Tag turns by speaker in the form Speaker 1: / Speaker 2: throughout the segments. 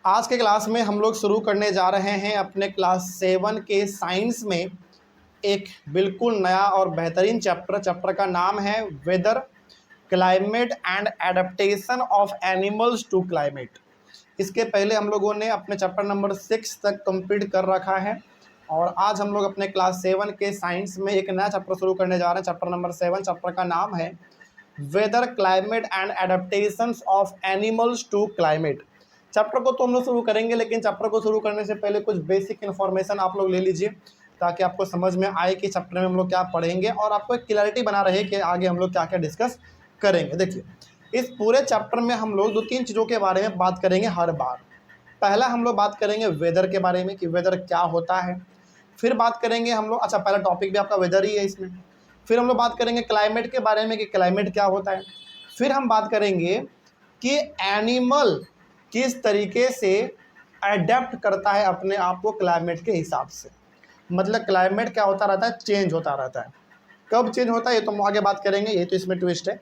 Speaker 1: आज के क्लास में हम लोग शुरू करने जा रहे हैं अपने क्लास 7 के साइंस में एक बिल्कुल नया और बेहतरीन चैप्टर का नाम है weather, climate and adaptation of animals to climate. इसके पहले हम लोगों ने अपने चैप्टर नंबर 6 तक कंप्लीट कर रखा है और आज हम लोग अपने क्लास 7 के साइंस में एक नया चैप्टर शुरू करने जा रहे हैं। चैप्टर नंबर 7, चैप्टर का नाम है weather, climate and adaptations of animals to climate. Chapter को तो हम लोग शुरू करेंगे, लेकिन चैप्टर को शुरू करने से पहले कुछ बेसिक इन्फॉर्मेशन आप लोग ले लीजिए ताकि आपको समझ में आए कि चैप्टर में हम लोग क्या पढ़ेंगे और आपको एक क्लैरिटी बना रहे कि आगे हम लोग क्या क्या डिस्कस करेंगे। देखिए, इस पूरे चैप्टर में हम लोग 2-3 चीज़ों के बारे में बात करेंगे हर बार। पहला हम लोग बात करेंगे वेदर के बारे में कि वेदर क्या होता है। फिर बात करेंगे हम लोग, अच्छा पहला टॉपिक भी आपका वेदर ही है इसमें। फिर हम लोग बात करेंगे क्लाइमेट के बारे में कि क्लाइमेट क्या होता है। फिर हम बात करेंगे कि एनिमल किस तरीके से अडेप्ट करता है अपने आप को क्लाइमेट के हिसाब से। मतलब क्लाइमेट क्या होता रहता है, चेंज होता रहता है। कब चेंज होता है ये तो हम आगे बात करेंगे, ये तो इसमें ट्विस्ट है।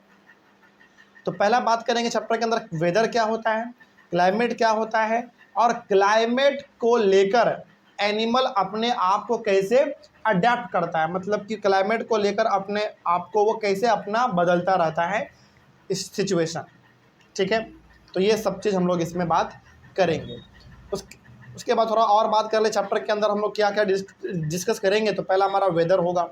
Speaker 1: तो पहला बात करेंगे चैप्टर के अंदर वेदर क्या होता है, क्लाइमेट क्या होता है और क्लाइमेट को लेकर एनिमल अपने आप को कैसे अडेप्ट करता है। मतलब कि क्लाइमेट को लेकर अपने आप को वो कैसे अपना बदलता रहता है इस सिचुएशन। ठीक है, तो ये सब चीज़ हम लोग इसमें बात करेंगे। उसके बाद थोड़ा और बात कर ले चैप्टर के अंदर हम लोग क्या क्या डिस्कस करेंगे। तो पहला हमारा वेदर होगा।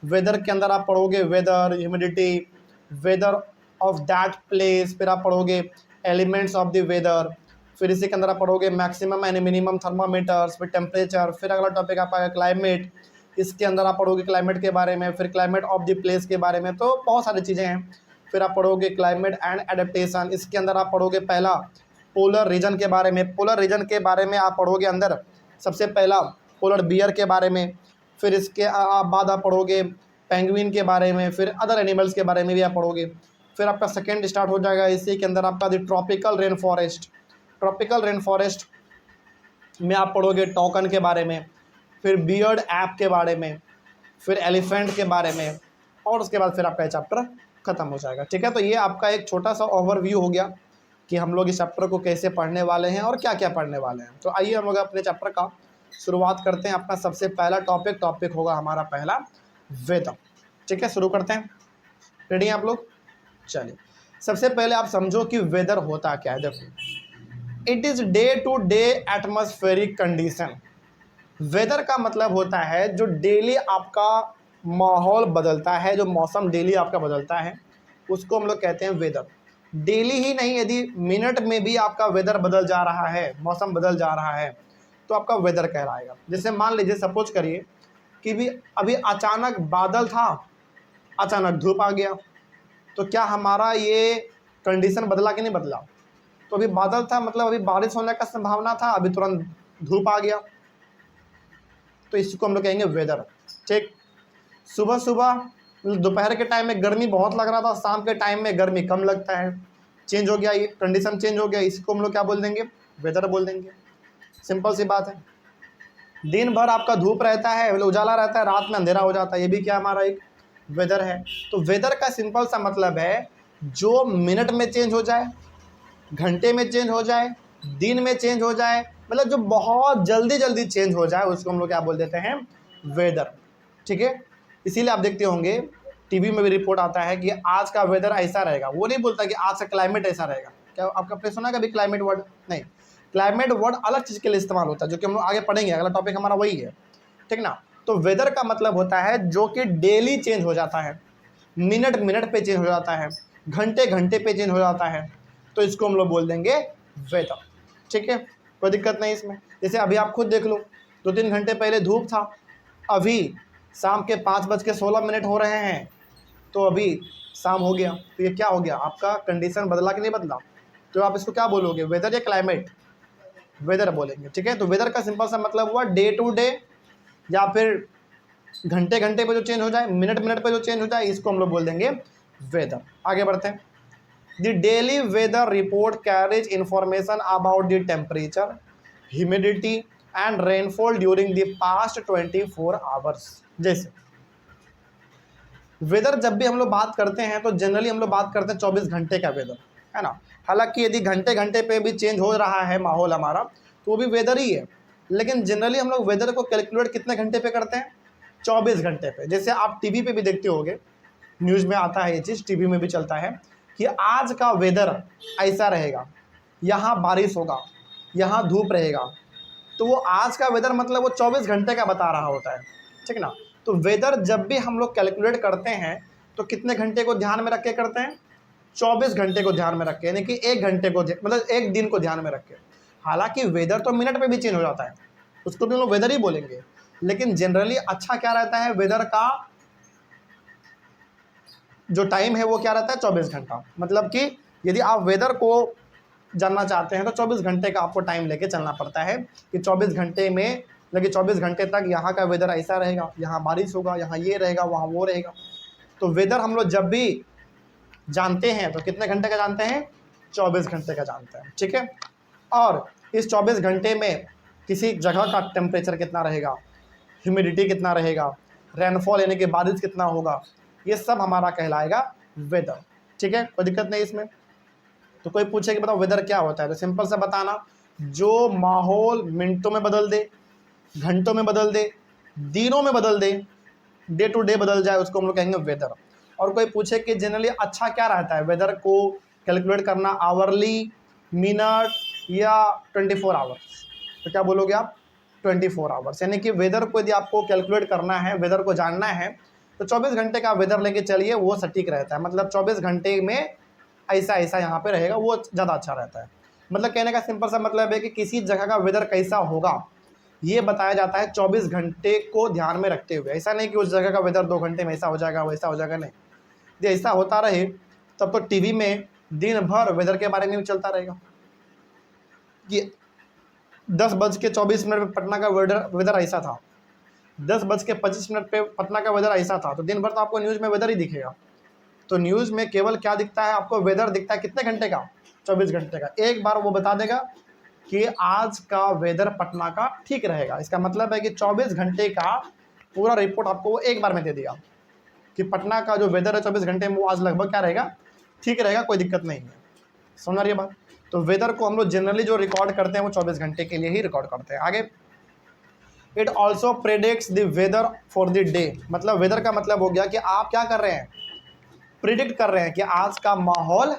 Speaker 1: वेदर के अंदर आप पढ़ोगे weather, humidity, weather of that place. फिर आप पढ़ोगे एलिमेंट्स ऑफ द वेदर। फिर इसी के अंदर आप पढ़ोगे मैक्सिमम एंड मिनिमम थर्मामीटर्स, फिर टेम्परेचर। फिर अगला टॉपिक आपका क्लाइमेट, इसके अंदर आप पढ़ोगे क्लाइमेट के बारे में, फिर क्लाइमेट ऑफ द प्लेस के बारे में। तो बहुत सारी चीज़ें हैं। फिर आप पढ़ोगे क्लाइमेट एंड एडेप्टेशन। इसके अंदर आप पढ़ोगे पहला पोलर रीजन के बारे में। पोलर रीजन के बारे में आप पढ़ोगे अंदर सबसे पहला पोलर बियर के बारे में। फिर इसके बाद आप पढ़ोगे पेंगुइन के बारे में। फिर अदर एनिमल्स के बारे में भी आप पढ़ोगे। फिर आपका सेकेंड स्टार्ट हो जाएगा इसी के अंदर आपका the tropical rain forest. Tropical rain forest में आप पढ़ोगे टोकन के बारे में, फिर बियर्ड ऐप के बारे में, फिर एलिफेंट के बारे में, और उसके बाद फिर आपका ये चैप्टर ख़त्म हो जाएगा। ठीक है, तो ये आपका एक छोटा सा ओवरव्यू हो गया कि हम लोग इस चैप्टर को कैसे पढ़ने वाले हैं और क्या क्या पढ़ने वाले हैं। तो आइए हम लोग अपने चैप्टर का शुरुआत करते हैं। अपना सबसे पहला टॉपिक होगा हमारा पहला वेदर। ठीक है, शुरू करते हैं। रेडी हैं आप लोग? चलिए, सबसे पहले आप समझो कि वेदर होता क्या है। देखो, it is day to day atmospheric condition. Weather का मतलब होता है जो डेली आपका माहौल बदलता है, जो मौसम डेली आपका बदलता है, उसको हम लोग कहते हैं वेदर। डेली ही नहीं, यदि मिनट में भी आपका वेदर बदल जा रहा है, मौसम बदल जा रहा है, तो आपका वेदर कहलाएगा। जैसे मान लीजिए, सपोज करिए कि भी अभी अचानक बादल था, अचानक धूप आ गया, तो क्या हमारा ये कंडीशन बदला कि नहीं बदला? तो अभी बादल था, मतलब अभी बारिश होने का संभावना था, अभी तुरंत धूप आ गया, तो इसको हम लोग कहेंगे वेदर। ठीक, सुबह सुबह दोपहर के टाइम में गर्मी बहुत लग रहा था, शाम के टाइम में गर्मी कम लगता है, चेंज हो गया, ये कंडीशन चेंज हो गया, इसको हम लोग क्या बोल देंगे? वेदर बोल देंगे। सिंपल सी बात है। दिन भर आपका धूप रहता है, उजाला रहता है, रात में अंधेरा हो जाता है, ये भी क्या हमारा एक वेदर है। तो वेदर का सिंपल सा मतलब है जो मिनट में चेंज हो जाए, घंटे में चेंज हो जाए, दिन में चेंज हो जाए, मतलब जो बहुत जल्दी जल्दी चेंज हो जाए, उसको हम लोग क्या बोल देते हैं? वेदर। ठीक है, इसीलिए आप देखते होंगे टीवी में भी रिपोर्ट आता है कि आज का वेदर ऐसा रहेगा। वो नहीं बोलता कि आज का क्लाइमेट ऐसा रहेगा। क्या आपका आपने सुना कभी क्लाइमेट वर्ड? नहीं, क्लाइमेट वर्ड अलग चीज़ के लिए इस्तेमाल होता है, जो कि हम लोग आगे पढ़ेंगे। अगला टॉपिक हमारा वही है, ठीक ना। तो वेदर का मतलब होता है जो कि डेली चेंज हो जाता है, मिनट मिनट पे चेंज हो जाता है, घंटे घंटे पे चेंज हो जाता है, तो इसको हम लोग बोल देंगे वेदर। ठीक है, कोई दिक्कत नहीं इसमें। जैसे अभी आप खुद देख लो, 2-3 घंटे पहले धूप था, अभी शाम के 5:16 हो रहे हैं, तो अभी शाम हो गया, तो ये क्या हो गया? आपका कंडीशन बदला कि नहीं बदला? तो आप इसको क्या बोलोगे? वेदर या क्लाइमेट? वेदर बोलेंगे। ठीक है, तो वेदर का सिंपल सा मतलब हुआ डे टू डे, या फिर घंटे घंटे पे जो चेंज हो जाए, मिनट मिनट पे जो चेंज हो जाए, इसको हम लोग बोल देंगे वेदर। आगे बढ़ते हैं। The daily weather report carries information about the temperature, humidity and rainfall during the past 24 hours. जैसे वेदर जब भी हम लोग बात करते हैं तो जनरली हम लोग बात करते हैं 24 घंटे का वेदर। है ना। हालांकि यदि घंटे घंटे पे भी चेंज हो रहा है माहौल हमारा तो वो भी वेदर ही है, लेकिन जनरली हम लोग वेदर को कैलकुलेट कितने घंटे पे करते हैं, 24 घंटे पे। जैसे आप टीवी पे भी देखते होगे, न्यूज़ में आता है ये चीज़, टीवी में भी चलता है कि आज का वेदर ऐसा रहेगा, यहाँ बारिश होगा, यहाँ धूप रहेगा। तो वो आज का वेदर मतलब वो 24 घंटे का बता रहा होता है, ठीक ना। तो वेदर जब भी हम लोग कैलकुलेट करते हैं तो कितने घंटे को ध्यान में रख के करते हैं, 24 घंटे को ध्यान में रख के, यानी कि 1 घंटे को मतलब 1 दिन को ध्यान में रख के। हालांकि वेदर तो मिनट पे भी चेंज हो जाता है, उसको भी हम लोग वेदर ही बोलेंगे, लेकिन जनरली अच्छा क्या रहता है, वेदर का जो टाइम है वो क्या रहता है, 24 घंटा। मतलब कि यदि आप वेदर को जानना चाहते हैं तो 24 घंटे का आपको टाइम लेके चलना पड़ता है कि 24 घंटे में, लेकिन 24 घंटे तक यहाँ का वेदर ऐसा रहेगा, यहाँ बारिश होगा, यहाँ ये रहेगा, वहाँ वो रहेगा। तो वेदर हम लोग जब भी जानते हैं तो कितने घंटे का जानते हैं, 24 घंटे का जानते हैं, ठीक है। और इस 24 घंटे में किसी जगह का टेम्परेचर कितना रहेगा, ह्यूमिडिटी कितना रहेगा, रेनफॉल यानी कि बारिश कितना होगा, ये सब हमारा कहलाएगा वेदर, ठीक है। कोई दिक्कत नहीं इसमें। तो कोई पूछे कि बताओ वेदर क्या होता है, तो सिंपल सा बताना, जो माहौल मिनटों में बदल दे, घंटों में बदल दे, दिनों में बदल दे, डे टू डे बदल जाए, उसको हम लोग कहेंगे वेदर। और कोई पूछे कि जनरली अच्छा क्या रहता है वेदर को कैलकुलेट करना, आवरली, मिनट या 24 आवर्स, तो क्या बोलोगे आप, 24 आवर्स। यानी कि वेदर को यदि आपको कैलकुलेट करना है, वेदर को जानना है, तो 24 घंटे का वेदर लेके चलिए, वो सटीक रहता है। मतलब 24 घंटे में ऐसा ऐसा यहाँ पे रहेगा, वो ज़्यादा अच्छा रहता है। मतलब कहने का सिंपल सा मतलब है कि किसी जगह का वेदर कैसा होगा ये बताया जाता है 24 घंटे को ध्यान में रखते हुए। ऐसा नहीं कि उस जगह का वेदर 2 घंटे में ऐसा हो जाएगा, वैसा हो जाएगा, नहीं। यदि ऐसा होता रहे तब तो टीवी में दिन भर वेदर के बारे में चलता रहेगा कि 10:24 पे पटना का वेदर ऐसा था, 10:25 पे पटना का वेदर ऐसा था, तो दिन भर तो आपको न्यूज़ में वेदर ही दिखेगा। तो न्यूज़ में केवल क्या दिखता है आपको, वेदर दिखता है कितने घंटे का, 24 घंटे का। एक बार वो बता देगा कि आज का वेदर पटना का ठीक रहेगा, इसका मतलब है कि 24 घंटे का पूरा रिपोर्ट आपको वो एक बार में दे दिया कि पटना का जो वेदर है 24 घंटे में वो आज लगभग क्या रहेगा, ठीक रहेगा, कोई दिक्कत नहीं है। समझ रही है बात। तो वेदर को हम लोग जनरली जो रिकॉर्ड करते हैं वो 24 घंटे के लिए ही रिकॉर्ड करते हैं। आगे, it also predicts the weather for the day. मतलब वेदर का मतलब हो गया कि आप क्या कर रहे हैं, प्रिडिक्ट कर रहे हैं कि आज का माहौल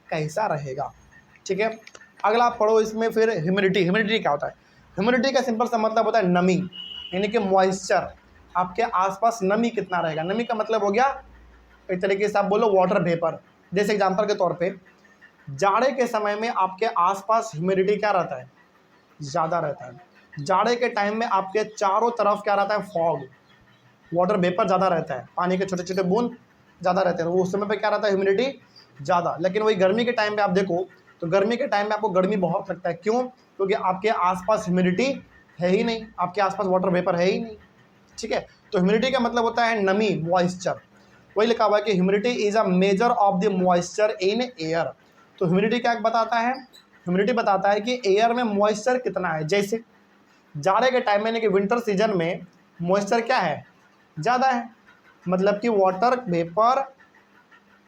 Speaker 1: कैसा रहेगा, ठीक है। अगला आप पढ़ो इसमें फिर ह्यूमिडिटी। ह्यूमिडिटी क्या होता है, ह्यूमिडिटी का सिंपल सा मतलब होता है नमी, यानी कि मॉइस्चर, आपके आसपास नमी कितना रहेगा। नमी का मतलब हो गया एक तरीके से आप बोलो वाटर वेपर। जैसे एग्जांपल के तौर पे जाड़े के समय में आपके आसपास ह्यूमिडिटी क्या रहता है, ज़्यादा रहता है। जाड़े के टाइम में आपके चारों तरफ क्या रहता है, फॉग, वाटर वेपर ज़्यादा रहता है, पानी के छोटे छोटे बूंद ज़्यादा रहते हैं, वो उस समय पे क्या रहता है, ह्यूमिडिटी ज़्यादा। लेकिन वही गर्मी के टाइम पे आप देखो तो गर्मी के टाइम में आपको गर्मी बहुत लगता है, क्यों, क्योंकि आपके आसपास ह्यूमिडिटी है ही नहीं, आपके आसपास वाटर वेपर है ही नहीं, ठीक है। तो ह्यूमिडिटी का मतलब होता है नमी, मॉइस्चर। वही लिखा हुआ है कि humidity is a measure of the moisture in air. तो ह्यूमिडिटी क्या बताता है, ह्यूमिडिटी बताता है कि एयर में मॉइस्चर कितना है। जैसे जाड़े के टाइम में यानी कि विंटर सीजन में मॉइस्चर क्या है, ज़्यादा है, मतलब कि वाटर वेपर,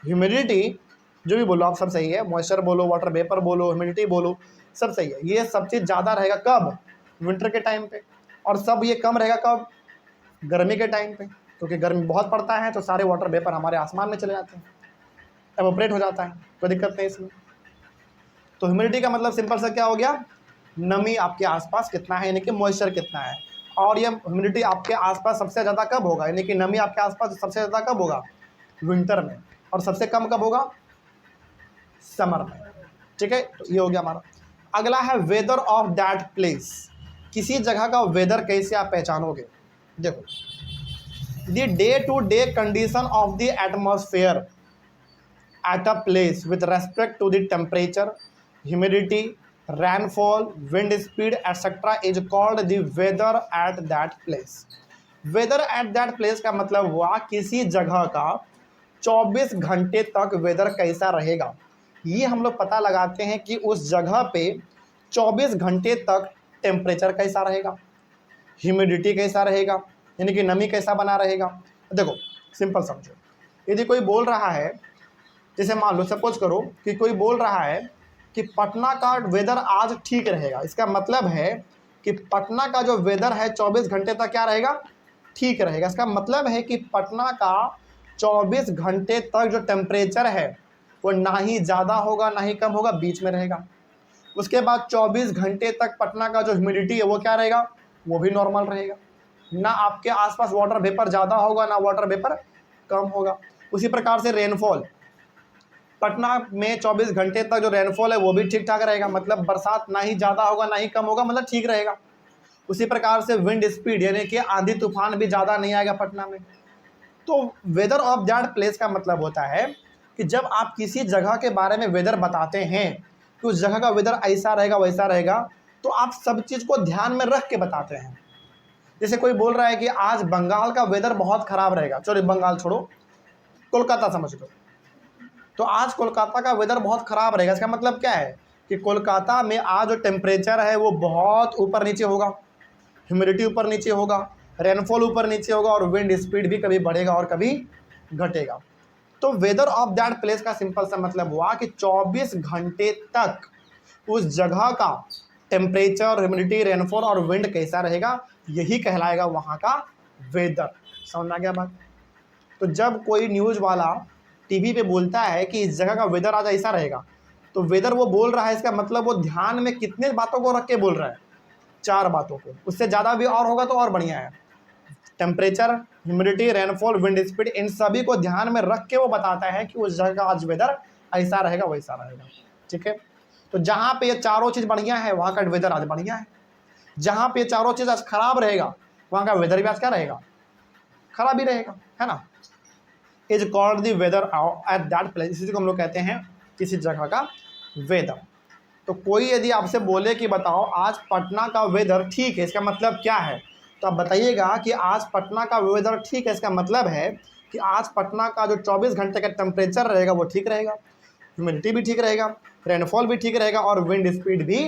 Speaker 1: ह्यूमिडिटी, जो भी बोलो आप सब सही है, मॉइस्चर बोलो, वाटर वेपर बोलो, ह्यूमिडिटी बोलो, सब सही है। ये सब चीज़ ज़्यादा रहेगा कब, विंटर के टाइम पे। और सब ये कम रहेगा कब, गर्मी के टाइम पे, क्योंकि गर्मी बहुत पड़ता है तो सारे वाटर वेपर हमारे आसमान में चले जाते हैं, एवोपरेट हो जाता है, कोई दिक्कत नहीं इसमें। तो ह्यूमिडिटी का मतलब सिंपल सा क्या हो गया, नमी आपके आसपास कितना है, यानी कि मॉइस्चर कितना है। और ये ह्यूमिडिटी आपके आसपास सबसे ज़्यादा कब होगा, यानी कि नमी आपके आसपास सबसे ज़्यादा कब होगा, विंटर में, और सबसे कम कब होगा, समर में, ठीक है। तो ये हो गया हमारा। अगला है वेदर ऑफ दैट प्लेस। किसी जगह का वेदर कैसे आप पहचानोगे, देखो, the day to day condition of the atmosphere at a place with respect to the temperature, humidity, rainfall, wind speed, etc. is called the weather at that place. Weather at that place का मतलब हुआ किसी जगह का 24 घंटे तक weather कैसा रहेगा। ये हम लोग पता लगाते हैं कि उस जगह पे 24 घंटे तक टेम्परेचर कैसा रहेगा, ह्यूमिडिटी कैसा रहेगा, यानी कि नमी कैसा बना रहेगा। देखो सिंपल समझो, यदि कोई बोल रहा है जैसे मान लो सपोज करो कि कोई बोल रहा है कि पटना का वेदर आज ठीक रहेगा, इसका मतलब है कि पटना का जो वेदर है 24 घंटे तक क्या रहेगा, ठीक रहेगा। इसका मतलब है कि पटना का 24 घंटे तक जो टेम्परेचर है वो ना ही ज़्यादा होगा ना ही कम होगा, बीच में रहेगा। उसके बाद 24 घंटे तक पटना का जो ह्यूमिडिटी है वो क्या रहेगा, वो भी नॉर्मल रहेगा। ना आपके आसपास वाटर वेपर ज़्यादा होगा ना वाटर वेपर कम होगा। उसी प्रकार से रेनफॉल, पटना में 24 घंटे तक जो रेनफॉल है वो भी ठीक ठाक रहेगा, मतलब बरसात ना ही ज़्यादा होगा ना ही कम होगा, मतलब ठीक रहेगा। उसी प्रकार से विंड स्पीड यानी कि आंधी तूफान भी ज़्यादा नहीं आएगा पटना में। तो वेदर ऑफ दैट प्लेस का मतलब होता है कि जब आप किसी जगह के बारे में वेदर बताते हैं कि उस जगह का वेदर ऐसा रहेगा वैसा रहेगा, तो आप सब चीज़ को ध्यान में रख के बताते हैं। जैसे कोई बोल रहा है कि आज बंगाल का वेदर बहुत ख़राब रहेगा, चलो बंगाल छोड़ो, कोलकाता समझ लो, तो आज कोलकाता का वेदर बहुत ख़राब रहेगा। इसका मतलब क्या है कि कोलकाता में आज जो टेम्परेचर है वो बहुत ऊपर नीचे होगा, ह्यूमिडिटी ऊपर नीचे होगा, रेनफॉल ऊपर नीचे होगा और विंड स्पीड भी कभी बढ़ेगा और कभी घटेगा। तो वेदर ऑफ दैट प्लेस का सिंपल सा मतलब हुआ कि 24 घंटे तक उस जगह का टेम्परेचर, ह्यूमिडिटी, रेनफॉल और विंड कैसा रहेगा, यही कहलाएगा वहाँ का वेदर। समझ आ गया बात? तो जब कोई न्यूज़ वाला टीवी पे बोलता है कि इस जगह का वेदर आज ऐसा रहेगा, तो वेदर वो बोल रहा है, इसका मतलब वो ध्यान में कितने बातों को रख के बोल रहा है, 4 बातों को। उससे ज़्यादा भी और होगा तो और बढ़िया है। Temperature, humidity, rainfall, wind speed, इन सभी को ध्यान में रख के वो बताता है कि उस जगह का आज वेदर ऐसा रहेगा वैसा रहेगा। ठीक है, तो जहाँ पे ये चारों चीज़ बढ़िया है वहाँ का वेदर आज बढ़िया है, जहाँ पे ये चारों चीज़ आज खराब रहेगा वहाँ का वेदर भी आज क्या रहेगा, खराब ही रहेगा, है ना। Is called the weather at that place, इसी को हम लोग कहते हैं किसी जगह का वेदर। तो कोई यदि आपसे बोले कि बताओ आज पटना का वेदर ठीक है, इसका मतलब क्या है, तो आप बताइएगा कि आज पटना का वेदर ठीक है, इसका मतलब है कि आज पटना का जो 24 घंटे का टेम्परेचर रहेगा वो ठीक रहेगा, ह्यूमिडिटी भी ठीक रहेगा, रेनफॉल भी ठीक रहेगा और विंड स्पीड भी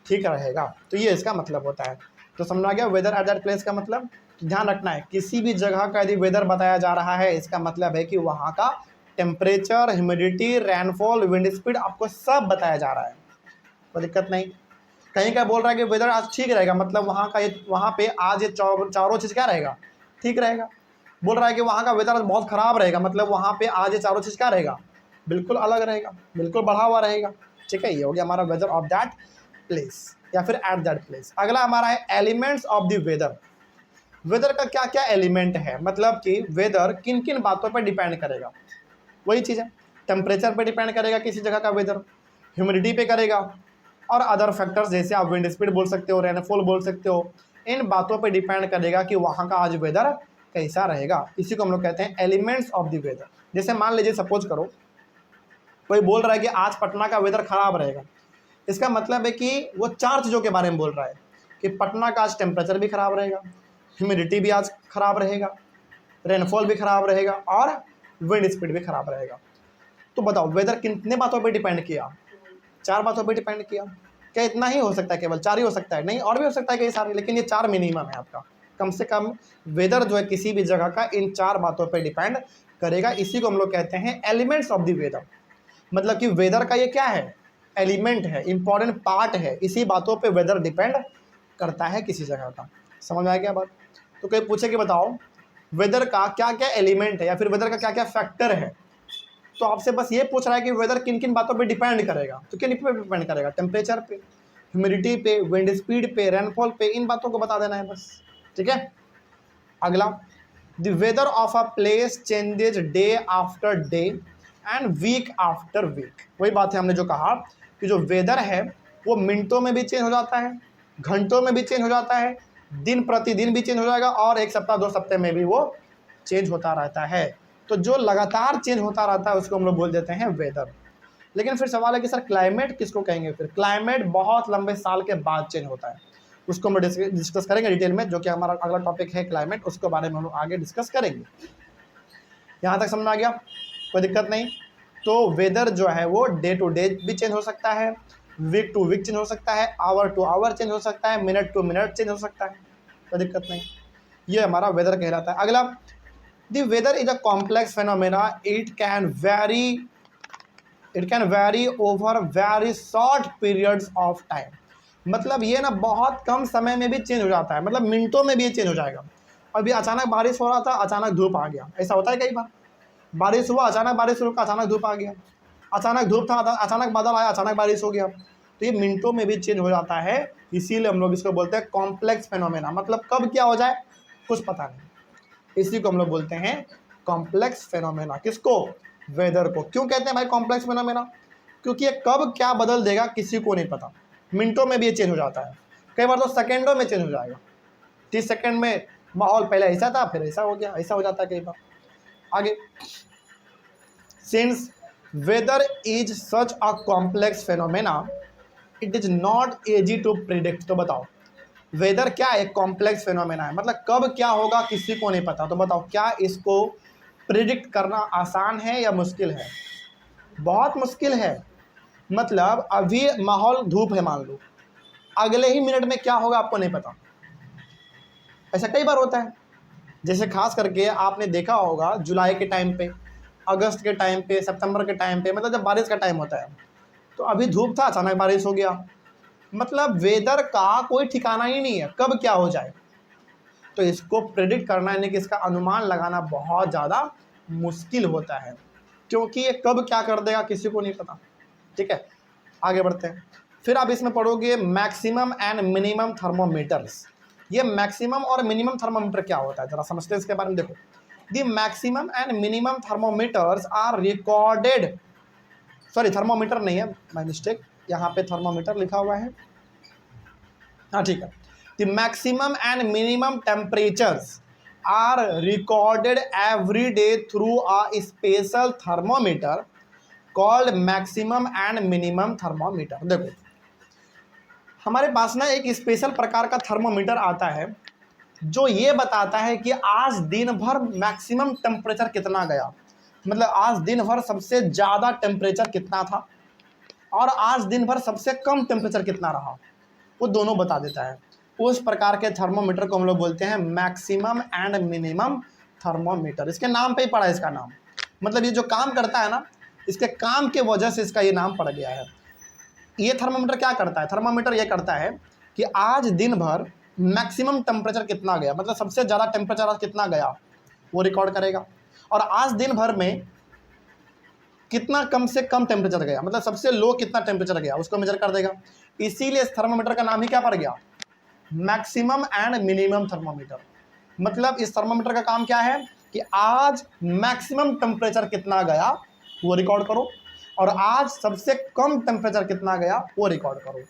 Speaker 1: ठीक रहेगा। तो ये इसका मतलब होता है। तो समझ आ गया वेदर एट दैट प्लेस का मतलब। तो ध्यान रखना है, किसी भी जगह का यदि वेदर बताया जा रहा है इसका मतलब है कि वहाँ का temperature, humidity, rainfall, wind speed आपको सब बताया जा रहा है, कोई दिक्कत नहीं। कहीं का बोल रहा है कि वेदर आज ठीक रहेगा, मतलब वहाँ पे आज ये चारों चीज़ क्या रहेगा, ठीक रहेगा। बोल रहा है कि वहाँ का वेदर आज बहुत ख़राब रहेगा, मतलब वहाँ पे आज ये चारों चीज़ क्या रहेगा, बिल्कुल अलग रहेगा, बिल्कुल बढ़ा हुआ रहेगा। ठीक है, ये हो गया हमारा वेदर ऑफ दैट प्लेस या फिर एट दैट प्लेस। अगला हमारा है elements of the weather. Weather का क्या क्या एलिमेंट है, मतलब कि वेदर किन किन बातों पर डिपेंड करेगा। वही चीज़ है, टेम्परेचर पे डिपेंड करेगा किसी जगह का वेदर, ह्यूमिडिटी पे करेगा और अदर फैक्टर्स जैसे आप विंड स्पीड बोल सकते हो, रेनफॉल बोल सकते हो। इन बातों पे डिपेंड करेगा कि वहाँ का आज वेदर कैसा रहेगा। इसी को हम लोग कहते हैं एलिमेंट्स ऑफ द वेदर। जैसे मान लीजिए सपोज करो कोई बोल रहा है कि आज पटना का वेदर खराब रहेगा, इसका मतलब है कि वो 4 चीज़ों के बारे में बोल रहा है कि पटना का आज टेम्परेचर भी खराब रहेगा, ह्यूमिडिटी भी आज खराब रहेगा, रेनफॉल भी खराब रहेगा और विंड स्पीड भी खराब रहेगा। तो बताओ वेदर कितने बातों पे डिपेंड किया, 4 बातों पे डिपेंड किया। क्या इतना ही हो सकता है, केवल 4 ही हो सकता है? नहीं, और भी हो सकता है कई सारे, लेकिन ये 4 मिनिमम है आपका। कम से कम वेदर जो है किसी भी जगह का इन 4 बातों पे डिपेंड करेगा। इसी को हम लोग कहते हैं एलिमेंट्स ऑफ द वेदर। मतलब कि वेदर का ये क्या है, एलिमेंट है, इंपॉर्टेंट पार्ट है। इसी बातों पे वेदर डिपेंड करता है किसी जगह का। समझ में आ गया बात? तो कोई पूछे कि बताओ वेदर का क्या क्या एलिमेंट है या फिर वेदर का क्या क्या फैक्टर है, तो आपसे बस ये पूछ रहा है कि वेदर किन किन बातों पे डिपेंड करेगा। तो किन पे डिपेंड करेगा, टेम्परेचर पे, ह्यूमिडिटी पे, विंड स्पीड पे, रेनफॉल पे, इन बातों को बता देना है बस। ठीक है, अगला, the weather of a place changes day after day and week after week. वही बात है हमने जो कहा कि जो वेदर है वो मिनटों में भी चेंज हो जाता है, घंटों में भी चेंज हो जाता है, दिन प्रतिदिन भी चेंज हो जाएगा और 1 सप्ताह 2 सप्ताह में भी वो चेंज होता रहता है। तो जो लगातार चेंज होता रहता है उसको हम लोग बोल देते हैं वेदर। लेकिन फिर सवाल है कि सर क्लाइमेट किसको कहेंगे? फिर क्लाइमेट बहुत लंबे साल के बाद चेंज होता है, उसको हम डिस्कस करेंगे डिटेल में, जो कि हमारा अगला टॉपिक है क्लाइमेट, उसके बारे में हम लोग आगे डिस्कस करेंगे। यहाँ तक समझ में आ गया? कोई दिक्कत नहीं। तो वेदर जो है वो डे टू डे भी चेंज हो सकता है, वीक टू वीक चेंज हो सकता है, आवर टू आवर चेंज हो सकता है, मिनट टू मिनट चेंज हो सकता है। कोई दिक्कत नहीं, ये हमारा वेदर कहलाता है। अगला, the weather is a complex phenomena, it can vary it can vary over very short periods of time, मतलब ये ना बहुत कम समय में भी चेंज हो जाता है, मतलब मिनटों में भी ये चेंज हो जाएगा। अभी अचानक बारिश हो रहा था, अचानक धूप आ गया, ऐसा होता है कई बार। बारिश हुआ, अचानक बारिश रुका, अचानक धूप आ गया, अचानक धूप था, अचानक बादल आया, अचानक बारिश हो गया। तो ये मिनटों में भी चेंज हो जाता है, इसीलिए हम लोग इसको बोलते हैं कॉम्प्लेक्स फेनोमेना, मतलब कब क्या हो जाए कुछ पता नहीं, इसी को हम लोग बोलते हैं कॉम्प्लेक्स फेनोमेना। किसको? वेदर को। क्यों कहते हैं भाई कॉम्प्लेक्स फेनोमेना? क्योंकि ये कब क्या बदल देगा किसी को नहीं पता, मिनटों में भी ये चेंज हो जाता है, कई बार तो सेकंडों में चेंज हो जाएगा। 30 सेकंड में माहौल पहले ऐसा था, फिर ऐसा हो गया, ऐसा हो जाता है कई बार। आगे, since weather is such a complex phenomena it is not easy to predict. तो बताओ वेदर क्या एक कॉम्प्लेक्स फेनोमेना है, मतलब कब क्या होगा किसी को नहीं पता। तो बताओ क्या इसको प्रिडिक्ट करना आसान है या मुश्किल है? बहुत मुश्किल है। मतलब अभी माहौल धूप है मान लो, अगले ही मिनट में क्या होगा आपको नहीं पता, ऐसा कई बार होता है। जैसे खास करके आपने देखा होगा जुलाई के टाइम पे, अगस्त के टाइम पे, सितंबर के टाइम पे, मतलब जब बारिश का टाइम होता है, तो अभी धूप था अचानक बारिश हो गया, मतलब वेदर का कोई ठिकाना ही नहीं है कब क्या हो जाए। तो इसको प्रेडिक्ट करना यानी कि इसका अनुमान लगाना बहुत ज़्यादा मुश्किल होता है, क्योंकि ये कब क्या कर देगा किसी को नहीं पता। ठीक है, आगे बढ़ते हैं। फिर आप इसमें पढ़ोगे मैक्सिमम एंड मिनिमम थर्मोमीटर्स। ये मैक्सिमम और मिनिमम थर्मोमीटर क्या होता है जरा समझते हैं इसके बारे में। देखो, the maximum and minimum thermometers are recorded, sorry thermometer नहीं है, माय मिस्टेक, यहाँ पे थर्मोमीटर लिखा हुआ है, हाँ ठीक है। The maximum and minimum temperatures are recorded every day through a special thermometer called maximum and minimum thermometer. देखो हमारे पास ना एक स्पेशल प्रकार का थर्मोमीटर आता है जो ये बताता है कि आज दिन भर मैक्सिमम टेम्परेचर कितना गया, मतलब आज दिन भर सबसे ज़्यादा टेम्परेचर कितना था और आज दिन भर सबसे कम टेम्परेचर कितना रहा, वो दोनों बता देता है। उस प्रकार के थर्मोमीटर को हम लोग बोलते हैं मैक्सिमम एंड मिनिमम थर्मोमीटर। इसके नाम पे ही पड़ा है इसका नाम, मतलब ये जो काम करता है ना, इसके काम के वजह से इसका ये नाम पड़ गया है। ये थर्मोमीटर क्या करता है? थर्मोमीटर ये करता है कि आज दिन भर मैक्सिमम टेम्परेचर कितना गया, मतलब सबसे ज़्यादा टेम्परेचर आज कितना गया वो रिकॉर्ड करेगा, और आज दिन भर में कितना कम से कम टेम्परेचर गया, मतलब सबसे लो कितना टेम्परेचर गया उसको मेजर कर देगा। इसीलिए इस थर्मोमीटर का नाम ही क्या पड़ गया? Maximum and minimum thermometer. मतलब इस थर्मोमीटर का काम क्या है कि आज मैक्सिमम टेम्परेचर कितना गया वो रिकॉर्ड करो और आज सबसे कम टेम्परेचर कितना गया वो रिकॉर्ड करो।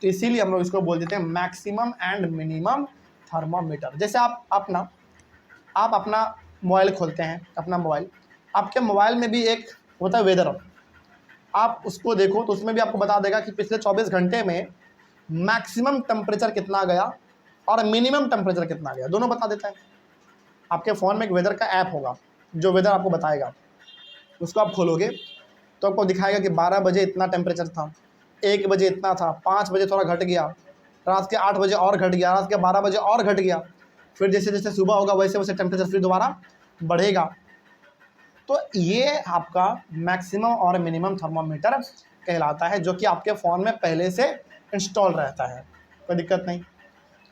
Speaker 1: तो इसीलिए हम लोग इसको बोल देते हैं मैक्सिमम एंड मिनिमम थर्मोमीटर। जैसे आप अपना मोबाइल खोलते हैं, अपना मोबाइल, आपके मोबाइल में भी एक होता है वेदर, आप उसको देखो तो उसमें भी आपको बता देगा कि पिछले 24 घंटे में मैक्सिमम टेम्परेचर कितना गया और मिनिमम टेम्परेचर कितना गया, दोनों बता देता है। आपके फ़ोन में एक वेदर का ऐप होगा जो वेदर आपको बताएगा, उसको आप खोलोगे तो आपको दिखाएगा कि 12 बजे इतना टेम्परेचर था, 1 बजे इतना था, 5 बजे थोड़ा घट गया, रात के 8 बजे और घट गया, रात के 12 बजे और घट गया, फिर जैसे जैसे सुबह होगा वैसे वैसे टेम्परेचर फिर दोबारा बढ़ेगा। तो ये आपका मैक्सिमम और मिनिमम थर्मोमीटर कहलाता है, जो कि आपके फ़ोन में पहले से इंस्टॉल रहता है, कोई दिक्कत नहीं।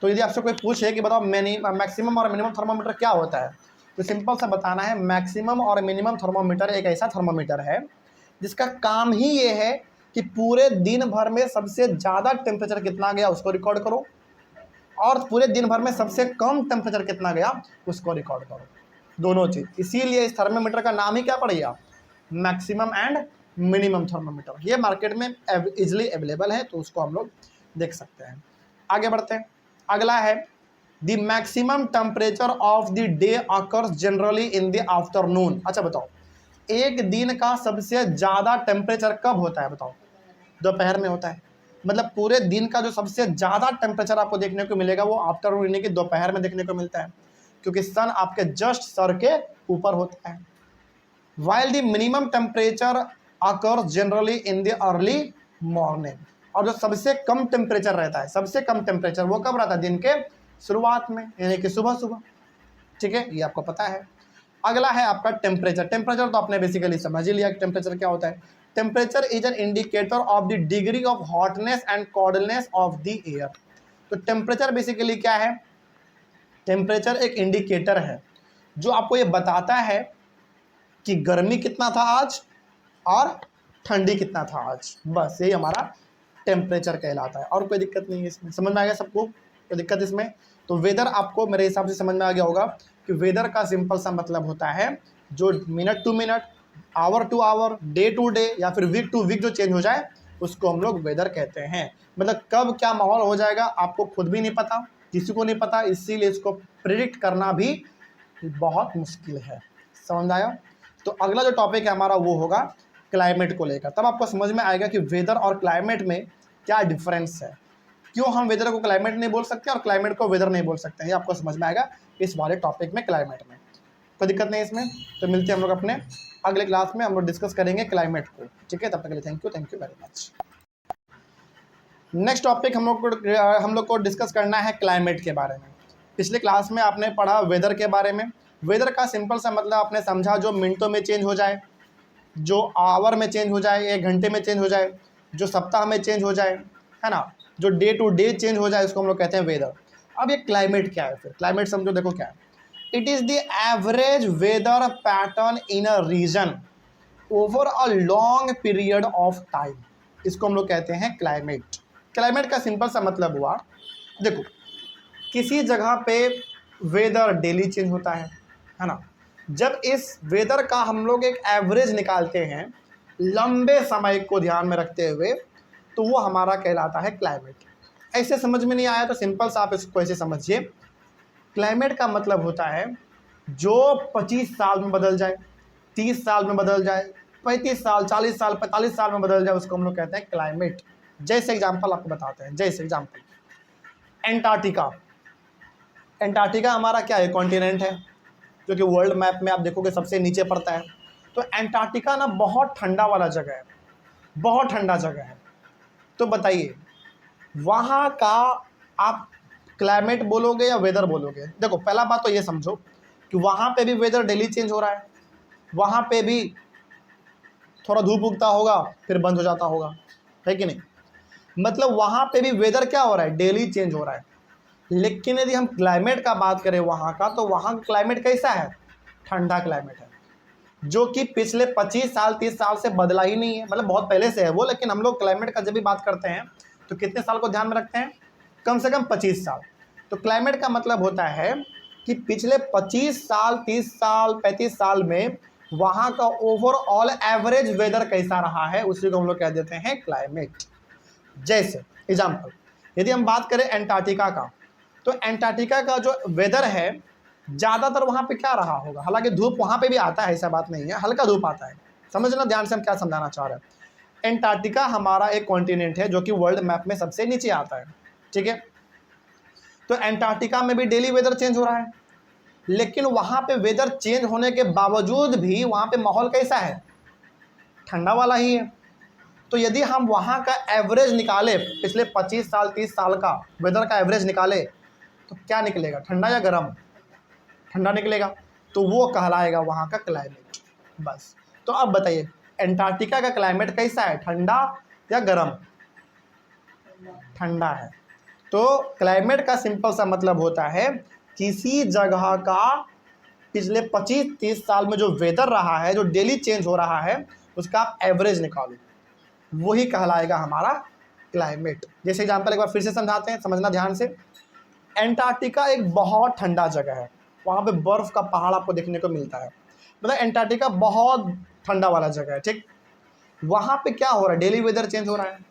Speaker 1: तो यदि आपसे कोई पूछे कि बताओ मैक्सिमम और मिनिमम थर्मोमीटर क्या होता है, तो सिंपल सा बताना है, मैक्सिमम और मिनिमम थर्मोमीटर एक ऐसा थर्मोमीटर है जिसका काम ही ये है कि पूरे दिन भर में सबसे ज़्यादा टेम्परेचर कितना गया उसको रिकॉर्ड करो और पूरे दिन भर में सबसे कम टेम्परेचर कितना गया उसको रिकॉर्ड करो, दोनों चीज़। इसीलिए इस थर्मोमीटर का नाम ही क्या पड़ेगा? Maximum and minimum thermometer. ये मार्केट में इजिली अवेलेबल है, तो उसको हम लोग देख सकते हैं। आगे बढ़ते हैं, अगला है the maximum temperature of the day occurs generally in the afternoon. अच्छा बताओ, एक दिन का सबसे ज़्यादा टेम्परेचर कब होता है बताओ? दोपहर में होता है। मतलब पूरे दिन का जो सबसे ज़्यादा टेम्परेचर आपको देखने को मिलेगा वो आफ्टरनून यानी कि दोपहर में देखने को मिलता है, क्योंकि सन आपके जस्ट सर के ऊपर होता है। While the minimum temperature occurs generally in the early morning. और जो सबसे कम टेम्परेचर रहता है, सबसे कम टेम्परेचर वो कब रहता है? दिन के शुरुआत में, यानी कि सुबह सुबह। ठीक है, ये आपको पता है। अगला है आपका टेम्परेचर। टेम्परेचर तो आपने बेसिकली समझ ही लिया कि टेम्परेचर क्या होता है। Temperature is an indicator of the degree of hotness and coldness of the air. तो टेम्परेचर बेसिकली क्या है? टेम्परेचर एक इंडिकेटर है जो आपको ये बताता है कि गर्मी कितना था आज और ठंडी कितना था आज। बस यही हमारा टेम्परेचर कहलाता है, और कोई दिक्कत नहीं है इसमें। समझ में आ गया सबको? कोई दिक्कत इसमें? तो वेदर आपको मेरे हिसाब से समझ में आ गया होगा कि वेदर का सिंपल सा मतलब होता है जो minute to minute, hour to hour, day to day या फिर वीक टू वीक जो चेंज हो जाए उसको हम लोग वेदर कहते हैं। मतलब कब क्या माहौल हो जाएगा आपको खुद भी नहीं पता, किसी को नहीं पता, इसीलिए इसको प्रिडिक्ट करना भी बहुत मुश्किल है। समझ आया? तो अगला जो टॉपिक है हमारा वो होगा क्लाइमेट को लेकर। तब आपको समझ में आएगा कि वेदर और क्लाइमेट में क्या डिफरेंस है, क्यों हम वेदर को क्लाइमेट नहीं बोल सकते और क्लाइमेट को वेदर नहीं बोल सकते हैं। ये आपको समझ में आएगा इस वाले टॉपिक में, क्लाइमेट में। कोई दिक्कत नहीं इसमें। तो मिलते हैं हम लोग अपने अगले क्लास में, हम लोग डिस्कस करेंगे क्लाइमेट को। ठीक है, तब तक के लिए thank you very much. Next topic हम लोग को डिस्कस करना है क्लाइमेट के बारे में। पिछले क्लास में आपने पढ़ा वेदर के बारे में। वेदर का सिंपल सा मतलब आपने समझा जो मिनटों में चेंज हो जाए, जो आवर में चेंज हो जाए, 1 घंटे में चेंज हो जाए, जो सप्ताह में चेंज हो जाए, है ना, जो डे टू डे चेंज हो जाए, उसको हम लोग कहते हैं वेदर। अब ये क्लाइमेट क्या है? फिर क्लाइमेट समझो, देखो क्या है। It is the average weather pattern in a region over a long period of time. इसको हम लोग कहते हैं क्लाइमेट। क्लाइमेट का सिंपल सा मतलब हुआ, देखो किसी जगह पे वेदर डेली चेंज होता है ना। जब इस वेदर का हम लोग एक एवरेज निकालते हैं लंबे समय को ध्यान में रखते हुए, तो वो हमारा कहलाता है क्लाइमेट। ऐसे समझ में नहीं आया तो सिंपल सा आप इसको ऐसे समझिए, क्लाइमेट का मतलब होता है जो 25 साल में बदल जाए, 30 साल में बदल जाए, 35 साल, 40 साल, 45 साल में बदल जाए, उसको हम लोग कहते हैं क्लाइमेट। जैसे एग्जाम्पल आपको बताते हैं, जैसे एग्जाम्पल एंटार्क्टिका। एंटार्क्टिका हमारा क्या है? कॉन्टिनेंट है जो कि वर्ल्ड मैप में आप देखोगे सबसे नीचे पड़ता है। तो एंटार्क्टिका ना बहुत ठंडा वाला जगह है, बहुत ठंडा जगह है। तो बताइए वहाँ का आप क्लाइमेट बोलोगे या वेदर बोलोगे? देखो पहला बात तो ये समझो कि वहाँ पे भी वेदर डेली चेंज हो रहा है, वहाँ पे भी थोड़ा धूप उगता होगा फिर बंद हो जाता होगा, है कि नहीं? मतलब वहाँ पे भी वेदर क्या हो रहा है? डेली चेंज हो रहा है। लेकिन यदि हम क्लाइमेट का बात करें वहाँ का, तो वहाँ का क्लाइमेट कैसा है? ठंडा क्लाइमेट है, जो कि पिछले 25 साल 30 साल से बदला ही नहीं है। मतलब बहुत पहले से है वो, लेकिन हम लोग क्लाइमेट का जब भी बात करते हैं तो कितने साल को ध्यान में रखते हैं? कम से कम 25 साल। तो क्लाइमेट का मतलब होता है कि पिछले 25 साल 30 साल 35 साल में वहाँ का ओवरऑल एवरेज वेदर कैसा रहा है, उसी को हम लोग कह देते हैं क्लाइमेट। जैसे एग्जाम्पल यदि हम बात करें एंटार्क्टिका का, तो एंटार्क्टिका का जो वेदर है ज़्यादातर वहाँ पे क्या रहा होगा? हालांकि धूप वहाँ पे भी आता है, ऐसा बात नहीं है, हल्का धूप आता है। समझना ध्यान से हम क्या समझाना चाह रहे हैं। एंटार्क्टिका हमारा एक कॉन्टिनेंट है जो कि वर्ल्ड मैप में सबसे नीचे आता है, ठीक है। तो एंटार्क्टिका में भी डेली वेदर चेंज हो रहा है, लेकिन वहाँ पे वेदर चेंज होने के बावजूद भी वहाँ पे माहौल कैसा है? ठंडा वाला ही है। तो यदि हम वहाँ का एवरेज निकाले, पिछले 25 साल 30 साल का वेदर का एवरेज निकाले, तो क्या निकलेगा? ठंडा या गर्म? ठंडा निकलेगा। तो वो कहलाएगा वहाँ का क्लाइमेट। बस। तो अब बताइए एंटार्क्टिका का क्लाइमेट कैसा है? ठंडा या गर्म? ठंडा है। तो क्लाइमेट का सिंपल सा मतलब होता है किसी जगह का पिछले 25-30 साल में जो वेदर रहा है, जो डेली चेंज हो रहा है, उसका आप एवरेज निकालो, वही कहलाएगा हमारा क्लाइमेट। जैसे एग्जांपल एक बार फिर से समझाते हैं, समझना ध्यान से। एंटार्क्टिका एक बहुत ठंडा जगह है, वहाँ पे बर्फ़ का पहाड़ आपको देखने को मिलता है। मतलब एंटार्क्टिका बहुत ठंडा वाला जगह है, ठीक। वहाँ पे क्या हो रहा है? डेली वेदर चेंज हो रहा है।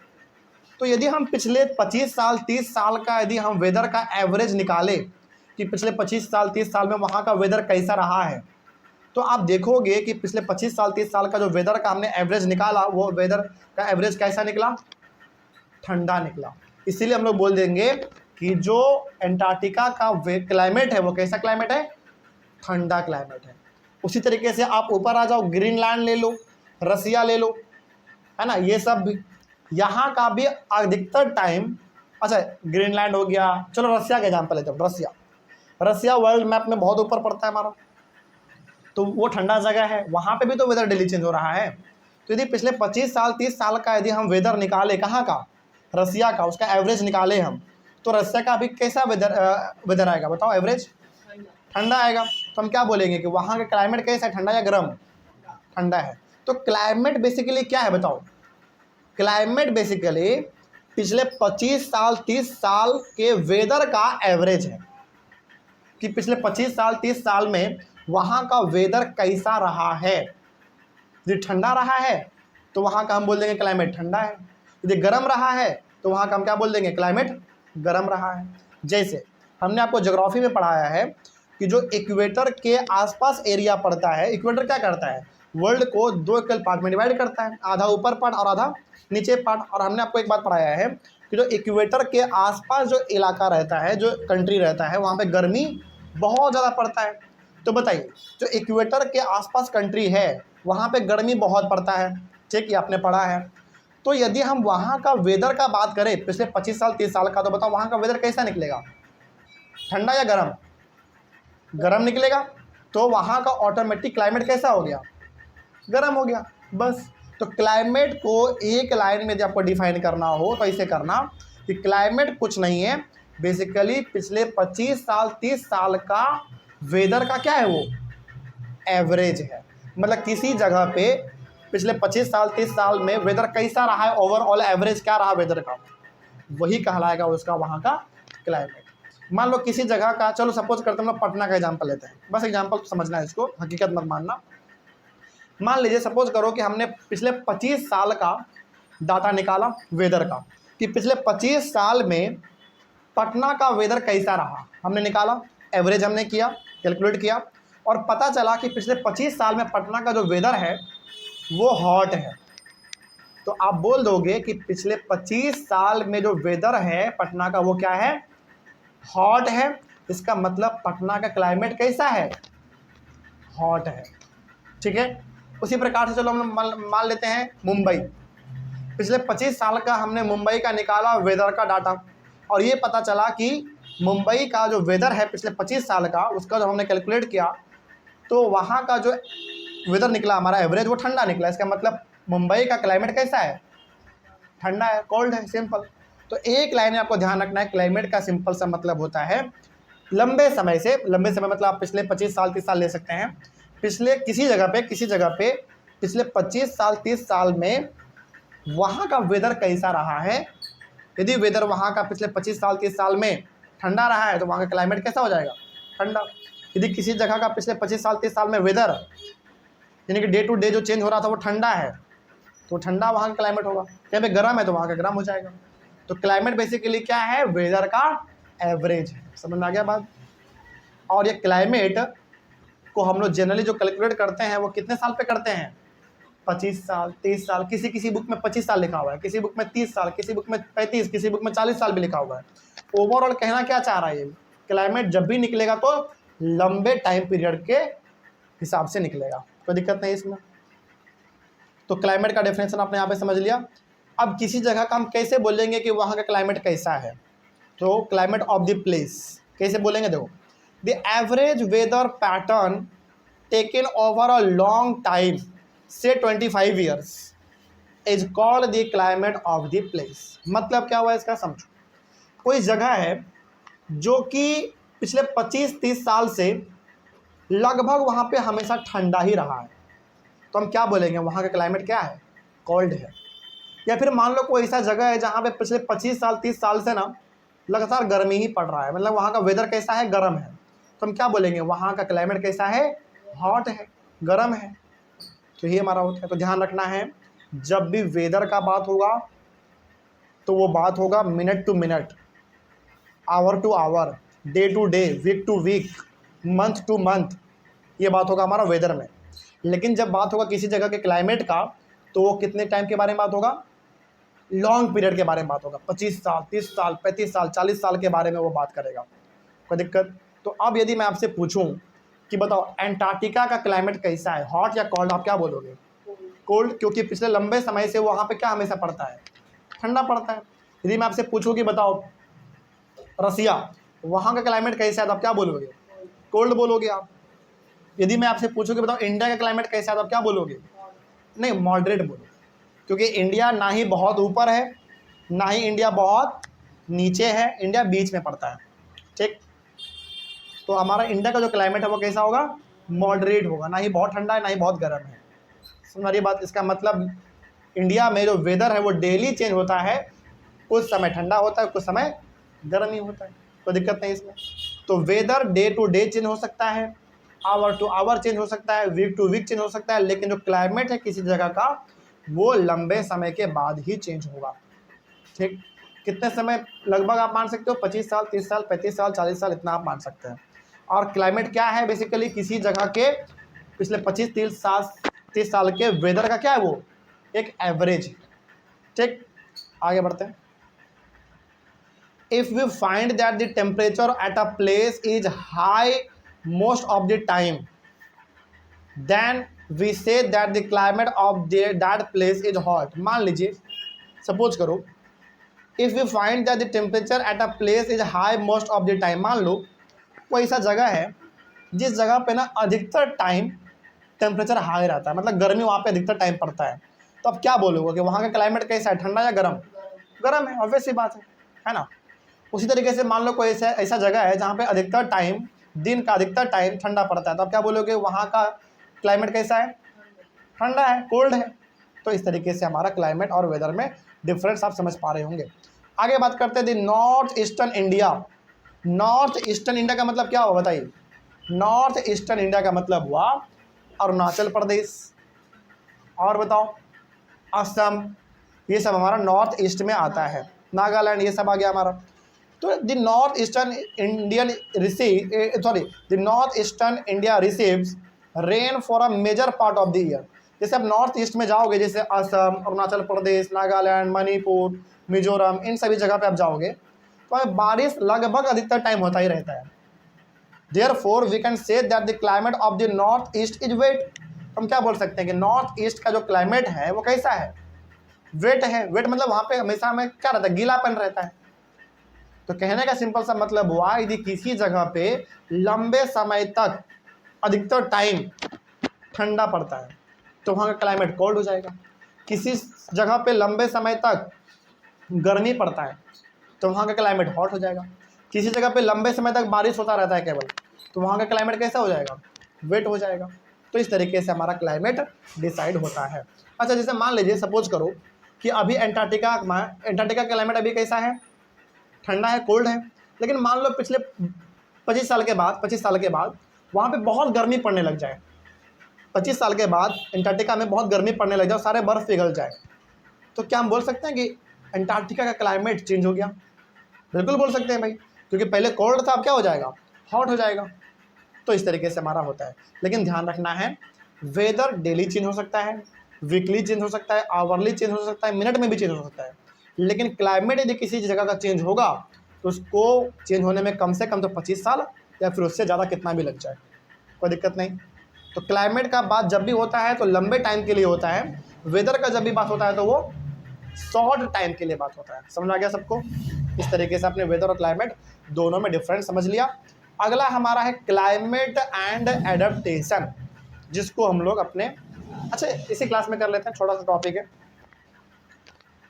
Speaker 1: तो यदि हम पिछले 25 साल 30 साल का यदि हम वेदर का एवरेज निकालें कि पिछले 25 साल 30 साल में वहाँ का वेदर कैसा रहा है, तो आप देखोगे कि पिछले 25 साल 30 साल का जो वेदर का हमने एवरेज निकाला, वो वेदर का एवरेज कैसा निकला? ठंडा निकला। इसीलिए हम लोग बोल देंगे कि जो एंटार्क्टिका का क्लाइमेट है वो कैसा क्लाइमेट है? ठंडा क्लाइमेट है। उसी तरीके से आप ऊपर आ जाओ, ग्रीनलैंड ले लो, रसिया ले लो, है ना, ये सब भी यहाँ का भी अधिकतर टाइम, अच्छा ग्रीनलैंड हो गया, चलो रसिया का एग्जाम्पल लेते हैं। रसिया वर्ल्ड मैप में बहुत ऊपर पड़ता है हमारा, तो वो ठंडा जगह है, वहाँ पे भी तो वेदर डेली चेंज हो रहा है। तो यदि पिछले 25 साल 30 साल का यदि हम वेदर निकाले, कहाँ का, रसिया का, उसका एवरेज निकाले हम, तो रसिया का अभी कैसा वेदर आएगा बताओ, एवरेज ठंडा आएगा। तो हम क्या बोलेंगे कि वहाँ का क्लाइमेट कैसा है, ठंडा या गर्म, ठंडा है। तो क्लाइमेट बेसिकली क्या है बताओ, क्लाइमेट बेसिकली पिछले 25 साल 30 साल के वेदर का एवरेज है, कि पिछले 25 साल 30 साल में वहाँ का वेदर कैसा रहा है। यदि ठंडा रहा है तो वहाँ का हम बोल देंगे क्लाइमेट ठंडा है, यदि गर्म रहा है तो वहाँ का हम क्या बोल देंगे, क्लाइमेट गर्म रहा है। जैसे हमने आपको ज्योग्राफी में पढ़ाया है कि जो इक्वेटर के आसपास एरिया पड़ता है, इक्वेटर क्या करता है, वर्ल्ड को 2 इक्वल पार्ट में डिवाइड करता है, आधा ऊपर पार्ट और आधा नीचे पार्ट। और हमने आपको एक बात पढ़ाया है कि जो इक्वेटर के आसपास जो इलाका रहता है, जो कंट्री रहता है, वहाँ पे गर्मी बहुत ज़्यादा पड़ता है। तो बताइए, जो इक्वेटर के आसपास कंट्री है वहाँ पे गर्मी बहुत पड़ता है, ठीक, ये आपने पढ़ा है। तो यदि हम वहाँ का वेदर का बात करें पिछले 25 साल 30 साल का, तो बताओ वहाँ का वेदर कैसा निकलेगा, ठंडा या गर्म, गर्म निकलेगा। तो वहाँ का ऑटोमेटिक क्लाइमेट कैसा हो गया, गर्म हो गया, बस। तो क्लाइमेट को एक लाइन में यदि आपको डिफाइन करना हो तो ऐसे करना कि क्लाइमेट कुछ नहीं है, बेसिकली पिछले 25 साल 30 साल का वेदर का क्या है, वो एवरेज है। मतलब किसी जगह पे पिछले 25 साल 30 साल में वेदर कैसा रहा है, ओवरऑल एवरेज क्या रहा वेदर का, वही कहलाएगा उसका वहाँ का क्लाइमेट। मान लो किसी जगह का, चलो सपोज करते हैं हम लोग पटना का एग्जांपल लेते हैं, बस एग्जांपल समझना है इसको, हकीकत मत मानना। मान लीजिए सपोज करो कि हमने पिछले 25 साल का डाटा निकाला वेदर का, कि पिछले 25 साल में पटना का वेदर कैसा रहा, हमने निकाला, एवरेज हमने किया, कैलकुलेट किया, और पता चला कि पिछले 25 साल में पटना का जो वेदर है वो हॉट है। तो आप बोल दोगे कि पिछले 25 साल में जो वेदर है पटना का वो क्या है, हॉट है। इसका मतलब पटना का क्लाइमेट कैसा है, हॉट है, ठीक है। उसी प्रकार से चलो हम मान लेते हैं मुंबई, पिछले 25 साल का हमने मुंबई का निकाला वेदर का डाटा, और ये पता चला कि मुंबई का जो वेदर है पिछले 25 साल का, उसका जो हमने कैलकुलेट किया तो वहाँ का जो वेदर निकला हमारा एवरेज, वो ठंडा निकला। इसका मतलब मुंबई का क्लाइमेट कैसा है, ठंडा है, कोल्ड है, सिंपल। तो एक लाइन में आपको ध्यान रखना है, क्लाइमेट का सिंपल सा मतलब होता है लंबे समय से, लंबे समय मतलब आप पिछले 25 साल 30 साल ले सकते हैं, पिछले किसी जगह पे पिछले 25 साल 30 साल में वहाँ का वेदर कैसा रहा है। यदि वेदर वहाँ का पिछले 25 साल 30 साल में ठंडा रहा है तो वहाँ का क्लाइमेट कैसा हो जाएगा, ठंडा। यदि किसी जगह का पिछले 25 साल 30 साल में वेदर यानी कि डे टू डे जो चेंज हो रहा था वो ठंडा है, तो ठंडा वहाँ का क्लाइमेट होगा। कहीं पे गर्म है तो वहाँ का गर्म हो जाएगा। तो क्लाइमेट बेसिकली क्या है, वेदर का एवरेज है। समझ में आ गया बात। और ये क्लाइमेट को हम लोग जनरली जो कैलकुलेट करते हैं वो कितने साल पे करते हैं, 25 साल 30 साल, किसी किसी बुक में 25 साल लिखा हुआ है, किसी बुक में 30 साल, किसी बुक में 35, किसी बुक में 40 साल भी लिखा हुआ है। ओवरऑल कहना क्या चाह रहा है ये, क्लाइमेट जब भी निकलेगा तो लंबे टाइम पीरियड के हिसाब से निकलेगा, कोई दिक्कत नहीं इसमें। तो क्लाइमेट का डेफिनेशन आपने यहाँ पे समझ लिया। अब किसी जगह का हम कैसे बोलेंगे कि वहाँ का क्लाइमेट कैसा है, तो क्लाइमेट ऑफ द प्लेस कैसे बोलेंगे, देखो, the average weather pattern taken over a long time से 25 years is called the climate of the place. मतलब क्या हुआ इसका समझो, कोई जगह है जो कि पिछले 25-30 साल से लगभग वहाँ पे हमेशा ठंडा ही रहा है, तो हम क्या बोलेंगे, वहाँ का क्लाइमेट क्या है, कोल्ड है। या फिर मान लो कोई ऐसा जगह है जहाँ पे पिछले 25 साल 30 साल से ना लगातार गर्मी ही पड़ रहा है, मतलब वहाँ का वेदर कैसा है, गर्म है, तो हम क्या बोलेंगे, वहाँ का क्लाइमेट कैसा है, हॉट है, गर्म है। तो ये हमारा होता है। तो ध्यान रखना है, जब भी वेदर का बात होगा तो वो बात होगा minute to minute, hour to hour, day to day, week to week, month to month, ये बात होगा हमारा वेदर में। लेकिन जब बात होगा किसी जगह के क्लाइमेट का तो वो कितने टाइम के बारे में बात होगा, लॉन्ग पीरियड के बारे में बात होगा, 25 साल 30 साल 35 साल 40 साल के बारे में वो बात करेगा, कोई दिक्कत। तो अब यदि मैं आपसे पूछूं कि बताओ एंटार्क्टिका का क्लाइमेट कैसा है, हॉट या कोल्ड, आप क्या बोलोगे, कोल्ड, क्योंकि पिछले लंबे समय से वहाँ पे क्या हमेशा पड़ता है, ठंडा पड़ता है। यदि मैं आपसे पूछूं कि बताओ रसिया, वहाँ का क्लाइमेट कैसा है, तो आप क्या बोलोगे, कोल्ड बोलोगे आप। यदि मैं आपसे पूछूं कि बताओ इंडिया का क्लाइमेट कैसा है, तो आप क्या बोलोगे, नहीं, मॉडरेट बोलो, क्योंकि इंडिया ना ही बहुत ऊपर है ना ही इंडिया बहुत नीचे है, इंडिया बीच में पड़ता है, ठीक। तो हमारा इंडिया का जो क्लाइमेट है वो कैसा होगा, मॉडरेट होगा, ना ही बहुत ठंडा है ना ही बहुत गर्म है। समझ रही बात, इसका मतलब इंडिया में जो वेदर है वो डेली चेंज होता है, कुछ समय ठंडा होता है कुछ समय गर्म ही होता है, कोई दिक्कत नहीं इसमें। तो weather day to day change हो सकता है, आवर टू आवर चेंज हो सकता है, वीक टू वीक चेंज हो सकता है, लेकिन जो क्लाइमेट है किसी जगह का वो लंबे समय के बाद ही चेंज होगा, ठीक। कितने समय लगभग आप मान सकते हो, 25 साल, 30 साल, 35 साल, 40 साल, इतना आप मान सकते हैं। और क्लाइमेट क्या है, बेसिकली किसी जगह के पिछले 25-30 साल के वेदर का क्या है, वो एक एवरेज, ठीक। आगे बढ़ते हैं। If we find that the temperature at a place is high most of the time, then we say that the climate of that place is hot. मान लीजिए, सपोज करो, if we find that the temperature at a place is high most of the time, मान लो कोई ऐसा जगह है जिस जगह पे ना अधिकतर टाइम टेम्परेचर हाई रहता है, मतलब गर्मी वहाँ पे अधिकतर टाइम पड़ता है, तो अब क्या बोलोगे कि वहाँ का क्लाइमेट कैसा है, ठंडा या गर्म? गर्म है, ऑब्वियस सी बात है ना। उसी तरीके से मान लो कोई ऐसा जगह है जहाँ पे अधिकतर टाइम, दिन का अधिकतर टाइम ठंडा पड़ता है, तो आप क्या बोलोगे, वहाँ का क्लाइमेट कैसा है, ठंडा है, कोल्ड है। तो इस तरीके से हमारा क्लाइमेट और वेदर में डिफरेंस आप समझ पा रहे होंगे। आगे बात करते हैं north eastern India. North eastern India का मतलब क्या हुआ बताइए? नॉर्थ ईस्टर्न इंडिया का मतलब हुआ अरुणाचल प्रदेश, और बताओ असम, ये सब हमारा नॉर्थ ईस्ट में आता है, नागालैंड, ये सब आ गया हमारा। तो the north eastern Indian the north eastern India receives rain for a major part of the year. जैसे आप नॉर्थ ईस्ट में जाओगे, जैसे असम, अरुणाचल प्रदेश, नागालैंड, मणिपुर, मिजोरम, इन सभी जगह पे आप जाओगे तो बारिश लगभग अधिकतर टाइम होता ही रहता है। Therefore we can say that the climate of the north east is wet। हम क्या बोल सकते हैं कि नॉर्थ ईस्ट का जो क्लाइमेट है वो कैसा है, वेट है। वेट मतलब वहाँ पे हमेशा हमें क्या रहता है, गीलापन रहता है। तो कहने का सिंपल सा मतलब हुआ, यदि किसी जगह पे लंबे समय तक अधिकतर टाइम ठंडा पड़ता है तो वहाँ का क्लाइमेट कोल्ड हो जाएगा। किसी जगह पे लंबे समय तक गर्मी पड़ता है तो वहाँ का क्लाइमेट हॉट हो जाएगा। किसी जगह पे लंबे समय तक बारिश होता रहता है केवल, तो वहाँ का क्लाइमेट कैसा हो जाएगा, वेट हो जाएगा। तो इस तरीके से हमारा क्लाइमेट डिसाइड होता है। अच्छा, जैसे मान लीजिए, सपोज करो कि अभी एंटार्क्टिका का क्लाइमेट अभी कैसा है, ठंडा है, कोल्ड है। लेकिन मान लो पिछले 25 साल के बाद वहाँ पे बहुत गर्मी पड़ने लग जाए, 25 साल के बाद एंटार्क्टिका में बहुत गर्मी पड़ने लग जाए, सारे बर्फ़ पिघल जाए, तो क्या हम बोल सकते हैं कि एंटार्क्टिका का क्लाइमेट चेंज हो गया? बिल्कुल बोल सकते हैं भाई, क्योंकि पहले कोल्ड था, अब क्या हो जाएगा, हॉट हो जाएगा। तो इस तरीके से हमारा होता है। लेकिन ध्यान रखना है, वेदर डेली चेंज हो सकता है, वीकली चेंज हो सकता है, आवरली चेंज हो सकता है, मिनट में भी चेंज हो सकता है। लेकिन क्लाइमेट यदि किसी जगह का चेंज होगा तो उसको चेंज होने में कम से कम तो 25 साल या फिर उससे ज़्यादा कितना भी लग जाए, कोई दिक्कत नहीं। तो क्लाइमेट का बात जब भी होता है तो लंबे टाइम के लिए होता है, वेदर का जब भी बात होता है तो वो शॉर्ट टाइम के लिए बात होता है। समझ आ गया सबको? इस तरीके से आपने वेदर और क्लाइमेट दोनों में डिफरेंस समझ लिया। अगला हमारा है क्लाइमेट एंड एडेप्टेशन, जिसको हम लोग अपने इसी क्लास में कर लेते हैं। छोटा सा टॉपिक है,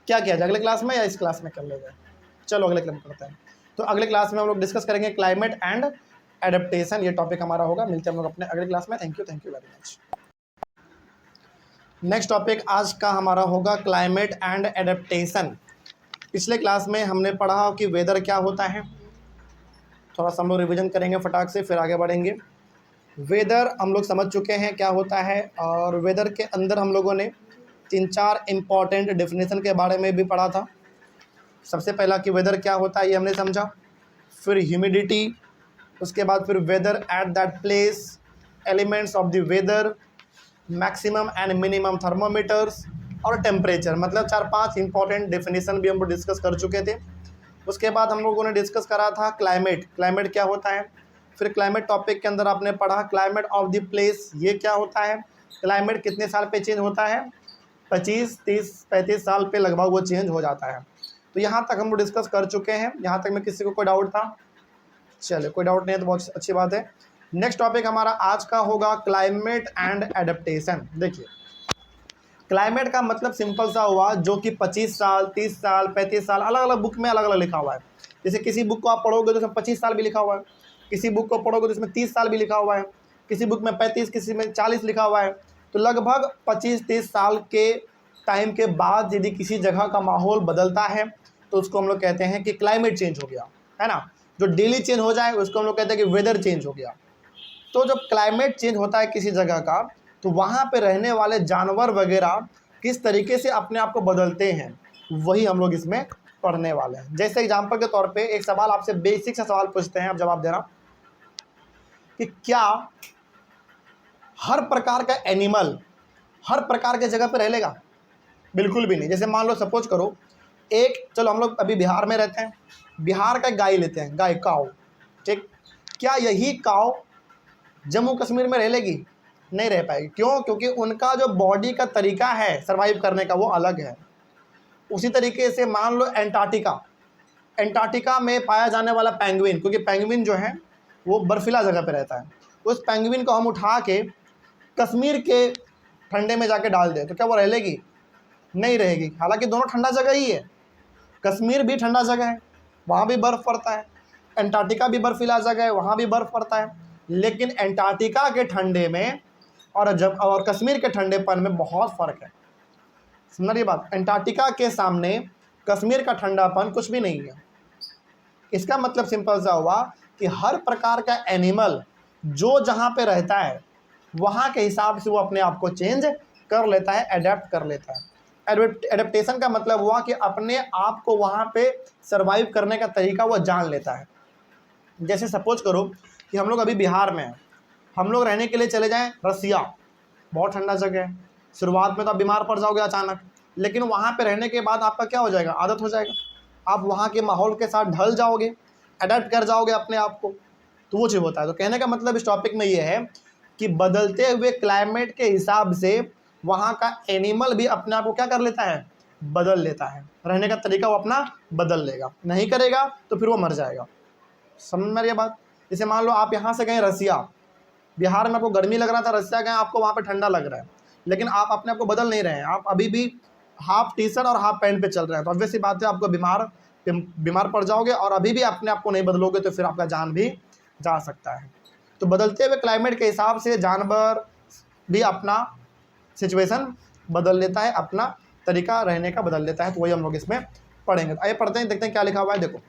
Speaker 1: क्या किया जाए, अगले क्लास में या इस क्लास में कर लेते हैं? चलो अगले क्लास में करते हैं। तो अगले क्लास में हम लोग डिस्कस करेंगे क्लाइमेट एंड एडेप्टेशन, ये टॉपिक हमारा होगा। मिलते हैं हम लोग अपने अगले क्लास में। Thank you very much. Next topic आज का हमारा होगा क्लाइमेट एंड एडेप्टेशन। पिछले क्लास में हमने पढ़ा कि वेदर क्या होता है, थोड़ा सा हम लोग रिविजन करेंगे फटाक से, फिर आगे बढ़ेंगे। वेदर हम लोग समझ चुके हैं क्या होता है, और वेदर के अंदर हम लोगों ने 3-4 इम्पॉर्टेंट डेफिनेशन के बारे में भी पढ़ा था। सबसे पहला कि वेदर क्या होता है ये हमने समझा, फिर ह्यूमिडिटी, उसके बाद फिर weather at that place, elements of the weather, maximum and minimum thermometers, और टेम्परेचर। मतलब 4-5 इंपॉर्टेंट डेफिनेशन भी हम लोग डिस्कस कर चुके थे। उसके बाद हम लोगों ने डिस्कस करा था क्लाइमेट क्या होता है। फिर क्लाइमेट टॉपिक के अंदर आपने पढ़ा क्लाइमेट ऑफ द प्लेस, ये क्या होता है, क्लाइमेट कितने साल पे चेंज होता है, 25, 30, 35 साल पे लगभग वो चेंज हो जाता है। तो यहाँ तक हम लोग डिस्कस कर चुके हैं। यहाँ तक में किसी को कोई डाउट था? चलिए, कोई डाउट नहीं है तो बहुत अच्छी बात है। नेक्स्ट टॉपिक हमारा आज का होगा क्लाइमेट एंड एडेप्टेशन। देखिए, क्लाइमेट का मतलब सिंपल सा हुआ, जो कि 25 साल, 30 साल, 35 साल, अलग अलग बुक में अलग अलग लिखा हुआ है। जैसे किसी बुक को आप पढ़ोगे तो उसमें 25 साल भी लिखा हुआ है, किसी बुक को पढ़ोगे तो उसमें 30 साल भी लिखा हुआ है, किसी बुक में 35, किसी में 40 लिखा हुआ है। तो लगभग 25-30 साल के टाइम के बाद यदि किसी जगह का माहौल बदलता है तो उसको हम लोग कहते हैं कि क्लाइमेट चेंज हो गया, है ना। जो डेली चेंज हो जाए उसको हम लोग कहते हैं कि वेदर चेंज हो गया। तो जब क्लाइमेट चेंज होता है किसी जगह का, तो वहाँ पे रहने वाले जानवर वगैरह किस तरीके से अपने आप को बदलते हैं, वही हम लोग इसमें पढ़ने वाले हैं। जैसे एग्जांपल के तौर पे एक सवाल आपसे, बेसिक सा सवाल पूछते हैं, आप जवाब देना कि क्या हर प्रकार का एनिमल हर प्रकार के जगह पे रह लेगा? बिल्कुल भी नहीं। जैसे मान लो, सपोज करो चलो हम लोग अभी बिहार में रहते हैं, बिहार का गाय लेते हैं, गाय, काऊ, ठीक। क्या यही काऊ जम्मू कश्मीर में रह लेगी? नहीं रह पाएगी। क्यों? क्योंकि उनका जो बॉडी का तरीका है सर्वाइव करने का वो अलग है। उसी तरीके से मान लो एंटार्क्टिका में पाया जाने वाला पेंगुइन, क्योंकि पेंगुइन जो है वो बर्फीला जगह पे रहता है, उस पेंगुइन को हम उठा के कश्मीर के ठंडे में जाके डाल दें तो क्या वो रह लेगी? नहीं रहेगी। हालांकि दोनों ठंडा जगह ही है, कश्मीर भी ठंडा जगह है, वहाँ भी बर्फ़ पड़ता है, एंटार्क्टिका भी बर्फीला जगह है, वहाँ भी बर्फ़ पड़ता है। लेकिन एंटार्क्टिका के ठंडे में और कश्मीर के ठंडेपन में बहुत फ़र्क है। समझ रही बात? एंटार्क्टिका के सामने कश्मीर का ठंडापन कुछ भी नहीं है। इसका मतलब सिंपल सा हुआ कि हर प्रकार का एनिमल जो जहाँ पे रहता है वहाँ के हिसाब से वो अपने आप को चेंज कर लेता है, अडेप्ट कर लेता है। एडेप्टेशन का मतलब हुआ कि अपने आप को वहाँ पे सर्वाइव करने का तरीका वो जान लेता है। जैसे सपोज करो कि हम लोग अभी बिहार में हैं, हम लोग रहने के लिए चले जाएं रसिया, बहुत ठंडा जगह है। शुरुआत में तो आप बीमार पड़ जाओगे अचानक, लेकिन वहाँ पे रहने के बाद आपका क्या हो जाएगा? आदत हो जाएगा। आप वहाँ के माहौल के साथ ढल जाओगे, अडेप्ट कर जाओगे अपने आप को। तो वो चीज़ होता है। तो कहने का मतलब इस टॉपिक में ये है कि बदलते हुए क्लाइमेट के हिसाब से वहाँ का एनिमल भी अपने आप को क्या कर लेता है? बदल लेता है। रहने का तरीका वो अपना बदल लेगा, नहीं करेगा तो फिर वो मर जाएगा। समझ में आ रही है बात? जैसे मान लो आप यहाँ से गए रसिया, बिहार में आपको गर्मी लग रहा था, रसिया गए आपको वहाँ पे ठंडा लग रहा है, लेकिन आप अपने आप को बदल नहीं रहे हैं, आप अभी भी हाफ टी शर्ट और हाफ पैंट पे चल रहे हैं। तो ऑब्वियस सी बात है आपको बीमार पड़ जाओगे, और अभी भी अपने आप को नहीं बदलोगे तो फिर आपका जान भी जा सकता है। तो बदलते हुए क्लाइमेट के हिसाब से जानवर भी अपना सिचुएशन बदल लेता है, अपना तरीका रहने का बदल लेता है। तो वही हम लोग इसमें पढ़ेंगे। तो आइए पढ़ते हैं, देखते हैं क्या लिखा हुआ है। देखो,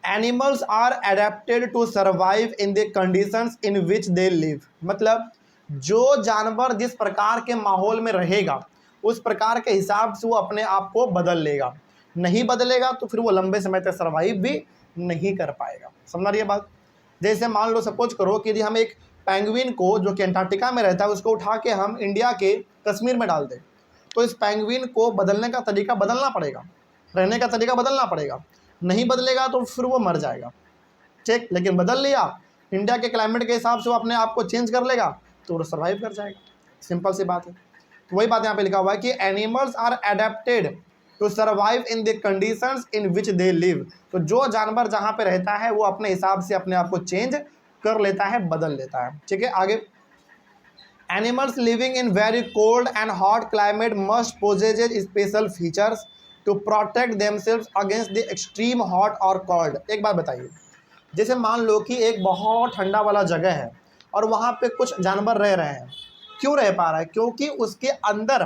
Speaker 1: animals are adapted to survive in the conditions in which they live. मतलब जो जानवर जिस प्रकार के माहौल में रहेगा उस प्रकार के हिसाब से वो अपने आप को बदल लेगा। नहीं बदलेगा तो फिर वो लंबे समय तक सर्वाइव भी नहीं कर पाएगा। समझ रही है बात? जैसे मान लो, सपोज करो कि यदि हम एक पेंगुइन को जो कि अंटार्कटिका में रहता है उसको उठा के हम इंडिया के कश्मीर में डाल दें, तो इस पेंगुइन को बदलने का तरीका बदलना पड़ेगा, रहने का तरीका बदलना पड़ेगा। नहीं बदलेगा तो फिर वो मर जाएगा, ठीक। लेकिन बदल लिया, इंडिया के क्लाइमेट के हिसाब से वो अपने आप को चेंज कर लेगा तो वो सर्वाइव कर जाएगा। सिंपल सी बात है। तो वही बात यहाँ पे लिखा हुआ है कि animals are adapted to survive in the conditions in which they live. तो जो जानवर जहाँ पे रहता है वो अपने हिसाब से अपने आप को चेंज कर लेता है, बदल लेता है, ठीक है। आगे, animals living in very cold and hot climate must possess special features to protect themselves against the extreme hot और कोल्ड। एक बात बताइए, जैसे मान लो कि एक बहुत ठंडा वाला जगह है और वहाँ पे कुछ जानवर रह रहे हैं। क्यों रह पा रहा है? क्योंकि उसके अंदर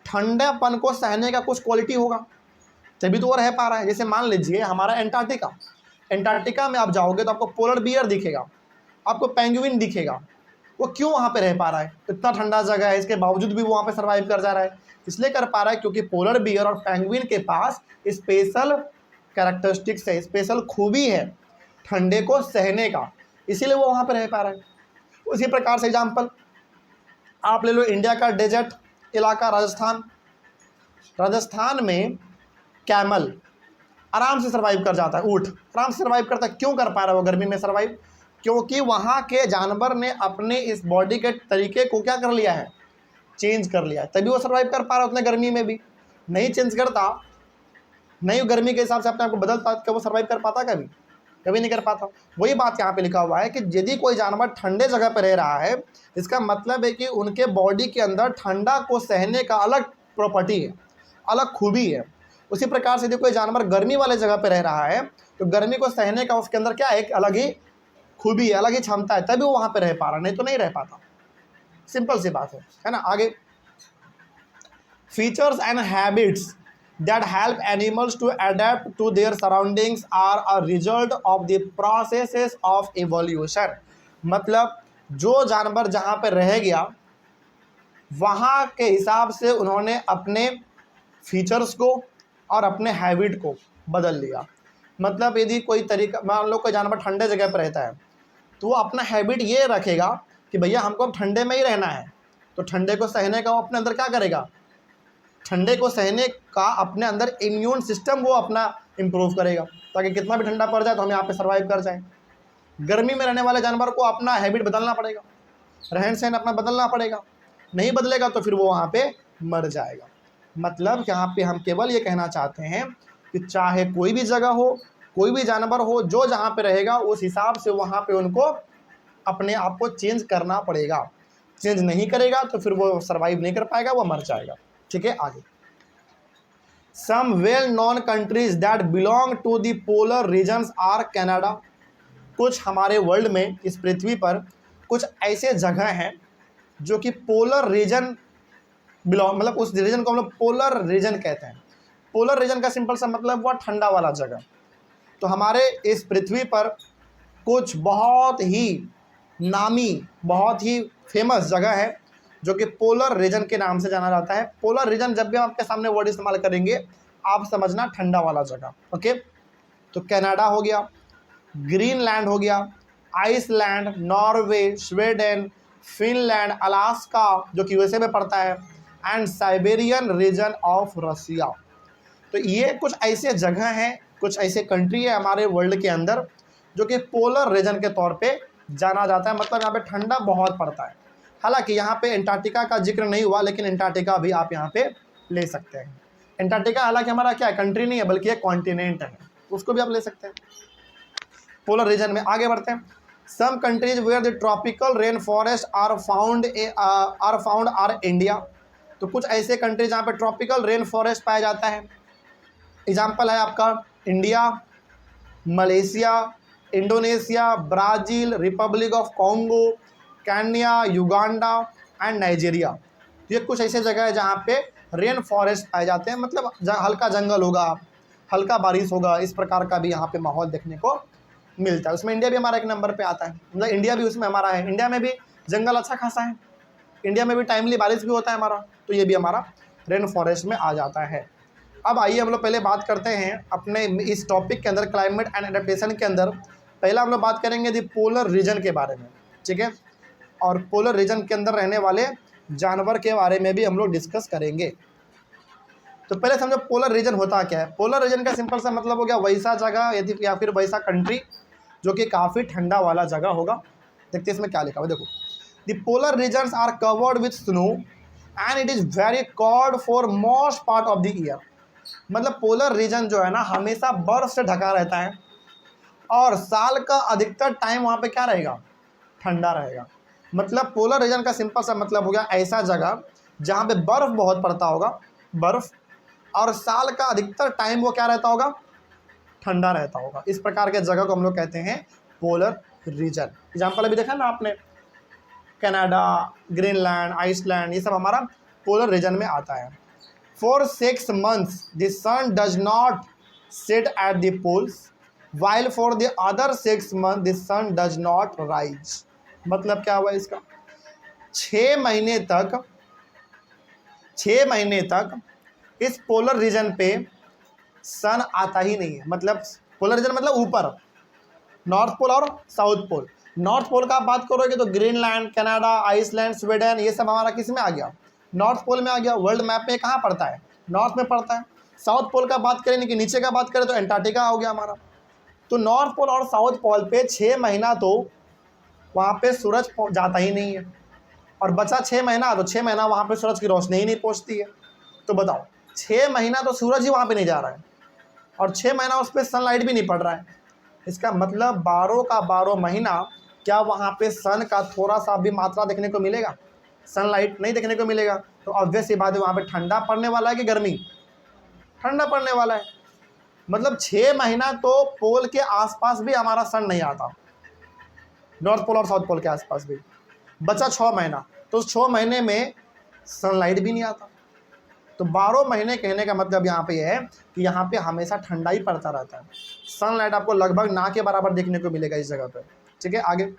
Speaker 1: ठंडापन को सहने का कुछ क्वालिटी होगा, तभी तो वो रह पा रहा है। जैसे मान लीजिए हमारा एंटार्क्टिका में आप जाओगे तो आपको पोलर बियर दिखेगा, आपको पेंगुइन दिखेगा। वो क्यों वहाँ पे रह पा रहा है? इतना ठंडा जगह है, इसके बावजूद भी वो वहाँ पे सर्वाइव कर जा रहा है। इसलिए कर पा रहा है क्योंकि पोलर बियर और पेंगुइन के पास स्पेशल कैरेक्टरिस्टिक्स है, स्पेशल खूबी है ठंडे को सहने का, इसीलिए वो वहाँ पे रह पा रहा है। उसी प्रकार से एग्जाम्पल आप ले लो इंडिया का डेजर्ट इलाका राजस्थान में कैमल आराम से सर्वाइव कर जाता है, ऊँट आराम से सर्वाइव करता है। क्यों कर पा रहा है वो गर्मी में सर्वाइव? क्योंकि वहाँ के जानवर ने अपने इस बॉडी के तरीके को क्या कर लिया है? चेंज कर लिया है, तभी वो सर्वाइव कर पा रहा है उतने गर्मी में भी। नहीं चेंज करता, नहीं गर्मी के हिसाब से अपने आप को बदलता, क्या वो सर्वाइव कर पाता कभी? कभी नहीं कर पाता। वही बात यहाँ पे लिखा हुआ है कि यदि कोई जानवर ठंडे जगह पर रह रहा है, इसका मतलब है कि उनके बॉडी के अंदर ठंडा को सहने का अलग प्रॉपर्टी है, अलग खूबी है। उसी प्रकार से यदि कोई जानवर गर्मी वाले जगह पर रह रहा है तो गर्मी को सहने का उसके अंदर क्या है, एक अलग ही खूबी है, अलग ही क्षमता है, तभी वो वहाँ पे रह पा रहा, नहीं तो नहीं रह पाता। सिंपल सी बात है ना। आगे, features and habits that help animals to adapt to their surroundings are a result of the processes of evolution। मतलब जो जानवर जहाँ पे रह गया वहाँ के हिसाब से उन्होंने अपने फीचर्स को और अपने हैबिट को बदल लिया। मतलब यदि कोई तरीका, मान लो कोई जानवर ठंडे जगह पर रहता है तो वो अपना हैबिट ये रखेगा कि भैया हमको अब ठंडे में ही रहना है, तो ठंडे को सहने का वो अपने अंदर क्या करेगा, ठंडे को सहने का अपने अंदर इम्यून सिस्टम वो अपना इम्प्रूव करेगा, ताकि कितना भी ठंडा पड़ जाए तो हम यहाँ पे सर्वाइव कर जाएं। गर्मी में रहने वाले जानवर को अपना हैबिट बदलना पड़ेगा, रहन सहन अपना बदलना पड़ेगा, नहीं बदलेगा तो फिर वो वहाँ पे मर जाएगा। मतलब यहाँ पे हम केवल ये कहना चाहते हैं कि चाहे कोई भी जगह हो, कोई भी जानवर हो, जो जहाँ पे रहेगा उस हिसाब से वहाँ पे उनको अपने आप को चेंज करना पड़ेगा। चेंज नहीं करेगा तो फिर वो सर्वाइव नहीं कर पाएगा, वो मर जाएगा। ठीक है, आगे, some well known countries that belong to the polar regions are Canada. कुछ हमारे वर्ल्ड में, इस पृथ्वी पर कुछ ऐसे जगह हैं जो कि पोलर रीजन बिलोंग, मतलब उस रीजन को हम लोग पोलर रीजन कहते हैं। पोलर रीजन का सिंपल सा मतलब हुआ ठंडा वाला जगह। तो हमारे इस पृथ्वी पर कुछ बहुत ही नामी, बहुत ही फेमस जगह है जो कि पोलर रीजन के नाम से जाना जाता है। पोलर रीजन जब भी हम आपके सामने वर्ड इस्तेमाल करेंगे आप समझना ठंडा वाला जगह। ओके, तो कनाडा हो गया, ग्रीनलैंड हो गया, Iceland, Norway, Sweden, Finland, Alaska जो कि यूएसए में पड़ता है, and Siberian region of Russia. तो ये कुछ ऐसे जगह हैं, कुछ ऐसे कंट्री है हमारे वर्ल्ड के अंदर जो कि पोलर रीजन के तौर पे जाना जाता है। मतलब यहाँ पे ठंडा बहुत पड़ता है। हालांकि यहाँ पे एंटार्क्टिका का जिक्र नहीं हुआ, लेकिन एंटार्क्टिका भी आप यहाँ पे ले सकते हैं। एंटार्क्टिका हालांकि हमारा क्या है, कंट्री नहीं है बल्कि एक कॉन्टिनेंट है, उसको भी आप ले सकते हैं पोलर रीजन में। आगे बढ़ते हैं, some countries where the tropical rain forest are found are India. तो कुछ ऐसे कंट्री जहाँ पे ट्रॉपिकल रेन फॉरेस्ट पाया जाता है, एग्जाम्पल है आपका India, Malaysia, Indonesia, Brazil, Republic of Congo, Kenya, Uganda and Nigeria. ये कुछ ऐसे जगह है जहाँ पे रेन फॉरेस्ट पाए जाते हैं। मतलब हल्का जंगल होगा, हल्का बारिश होगा, इस प्रकार का भी यहाँ पे माहौल देखने को मिलता है। उसमें इंडिया भी हमारा एक नंबर पे आता है, मतलब इंडिया भी उसमें हमारा है। इंडिया में भी जंगल अच्छा खासा है, इंडिया में भी टाइमली बारिश भी होता है हमारा, तो ये भी हमारा रेन फॉरेस्ट में आ जाता है। अब आइए हम लोग पहले बात करते हैं अपने इस टॉपिक के अंदर, क्लाइमेट एंड एडेप्टेशन के अंदर। पहला हम लोग बात करेंगे दी पोलर रीजन के बारे में, ठीक है, और पोलर रीजन के अंदर रहने वाले जानवर के बारे में भी हम लोग डिस्कस करेंगे। तो पहले समझो पोलर रीजन होता क्या है। पोलर रीजन का सिंपल सा मतलब हो गया वैसा जगह यदि या फिर वैसा कंट्री जो कि काफ़ी ठंडा वाला जगह होगा। देखते हैं इसमें क्या लिखा हुआ है, देखो, the polar regions are covered with snow and it is very cold for most part of the year. मतलब पोलर रीजन जो है ना हमेशा बर्फ से ढका रहता है और साल का अधिकतर टाइम वहाँ पे क्या रहेगा, ठंडा रहेगा। मतलब पोलर रीजन का सिंपल सा मतलब हो गया ऐसा जगह जहाँ पे बर्फ़ बहुत पड़ता होगा, बर्फ़, और साल का अधिकतर टाइम वो क्या रहता होगा, ठंडा रहता होगा। इस प्रकार के जगह को हम लोग कहते हैं पोलर रीजन। एग्जाम्पल अभी देखा ना आपने, कनाडा, ग्रीनलैंड, आइसलैंड, ये सब हमारा पोलर रीजन में आता है। For 6 months the sun does not set at the poles, while for the other 6 months the sun does not rise। मतलब क्या हुआ इसका, 6 महीने तक इस पोलर रीजन पे सन आता ही नहीं है। मतलब पोलर रीजन मतलब ऊपर, नॉर्थ पोल और साउथ पोल। नॉर्थ पोल का आप बात करोगे तो ग्रीनलैंड, कनाडा, आइसलैंड, स्वीडन, ये सब हमारा किस में आ गया, नॉर्थ पोल में आ गया। वर्ल्ड मैप में कहाँ पड़ता है, नॉर्थ में पड़ता है। साउथ पोल का बात करें कि नीचे का बात करें तो एंटार्क्टिका हो गया हमारा। तो नॉर्थ पोल और साउथ पोल पे 6 महीना तो वहाँ पे सूरज जाता ही नहीं है, और बचा 6 महीना, तो 6 महीना वहाँ पे सूरज की रोशनी ही नहीं पहुँचती है। तो बताओ 6 महीना तो सूरज ही वहाँ पे नहीं जा रहा है और 6 महीना उस पर सनलाइट भी नहीं पड़ रहा है। इसका मतलब 12 का 12 महीना क्या वहाँ पे सन का थोड़ा सा भी मात्रा देखने को मिलेगा? सनलाइट नहीं देखने को मिलेगा। तो ऑब्वियस ये बात है, वहाँ पे ठंडा पड़ने वाला है कि गर्मी? ठंडा पड़ने वाला है। मतलब 6 महीना तो पोल के आसपास भी हमारा सन नहीं आता, नॉर्थ पोल और साउथ पोल के आसपास भी। बचा 6 महीना, तो उस 6 महीने में सनलाइट भी नहीं आता। तो 12 महीने कहने का मतलब यहाँ पे है कि यहाँ पे हमेशा ठंडा ही पड़ता रहता है। सनलाइट आपको लगभग ना के बराबर देखने को मिलेगा इस जगह पे। ठीक है, आगे।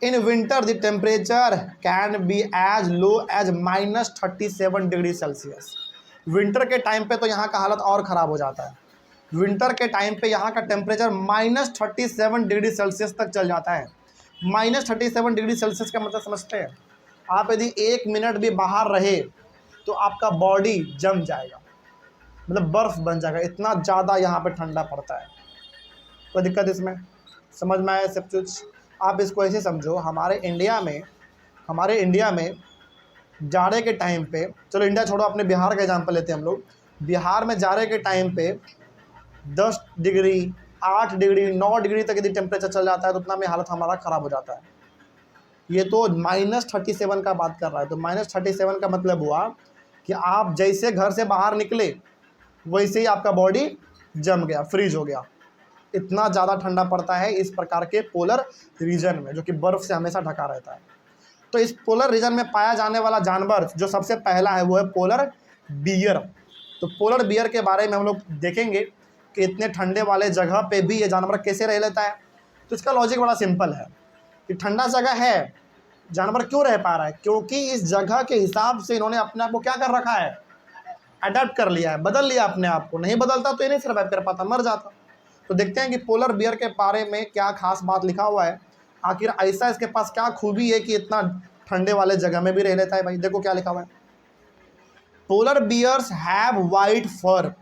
Speaker 1: In winter the temperature can be as low as -37 degree Celsius. Winter के टाइम पे तो यहाँ का हालत और ख़राब हो जाता है। विंटर के टाइम पे यहाँ का टेम्परेचर -37 डिग्री सेल्सियस तक चल जाता है। -37 डिग्री सेल्सियस का मतलब समझते हैं? आप यदि 1 मिनट भी बाहर रहे तो आपका बॉडी जम जाएगा, मतलब बर्फ़ बन जाएगा, इतना ज़्यादा यहाँ पे ठंडा पड़ता है। कोई दिक्कत इसमें? समझ में आया सब कुछ? आप इसको ऐसे समझो, हमारे इंडिया में जाड़े के टाइम पे, चलो इंडिया छोड़ो, अपने बिहार का एग्जांपल लेते हैं हम लोग। बिहार में जाड़े के टाइम पे 10 डिग्री, 8 डिग्री, 9 डिग्री तक यदि टेम्परेचर चल जाता है तो उतना में हालत हमारा ख़राब हो जाता है। ये तो -37 का बात कर रहा है। तो -37 का मतलब हुआ कि आप जैसे घर से बाहर निकले वैसे ही आपका बॉडी जम गया, फ्रीज हो गया। इतना ज़्यादा ठंडा पड़ता है इस प्रकार के पोलर रीजन में, जो कि बर्फ़ से हमेशा ढका रहता है। तो इस पोलर रीजन में पाया जाने वाला जानवर जो सबसे पहला है वो है पोलर बियर। तो पोलर बियर के बारे में हम लोग देखेंगे कि इतने ठंडे वाले जगह पे भी ये जानवर कैसे रह लेता है। तो इसका लॉजिक बड़ा सिंपल है कि ठंडा जगह है, जानवर क्यों रह पा रहा है? क्योंकि इस जगह के हिसाब से इन्होंने अपने आप को क्या कर रखा है? अडेप्ट कर लिया है, बदल लिया अपने आप को। नहीं बदलता तो ये नहीं सर्वाइव कर पाता, मर जाता। तो देखते हैं कि पोलर बियर के बारे में क्या खास बात लिखा हुआ है, आखिर ऐसा इसके पास क्या खूबी है कि इतना ठंडे वाले जगह में भी रह लेता है। भाई देखो क्या लिखा हुआ है। Polar bears have white fur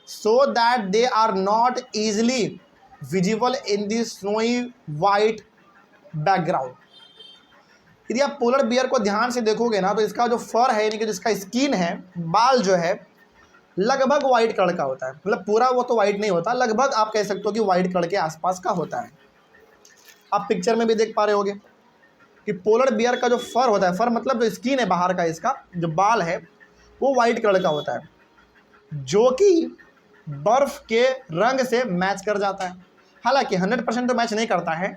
Speaker 1: so that they are not easily visible in the snowy white background. यदि आप पोलर बियर को ध्यान से देखोगे ना तो इसका जो फर है, यानी कि जिसका स्किन है, बाल जो है, लगभग वाइट कलर का होता है। मतलब पूरा वो तो वाइट नहीं होता, लगभग आप कह सकते हो कि वाइट कलर के आसपास का होता है। आप पिक्चर में भी देख पा रहे होगे कि पोलर बियर का जो फर होता है, फर मतलब जो स्किन है बाहर का, इसका जो बाल है वो वाइट कलर का होता है, जो कि बर्फ़ के रंग से मैच कर जाता है। हालांकि 100% तो मैच नहीं करता है,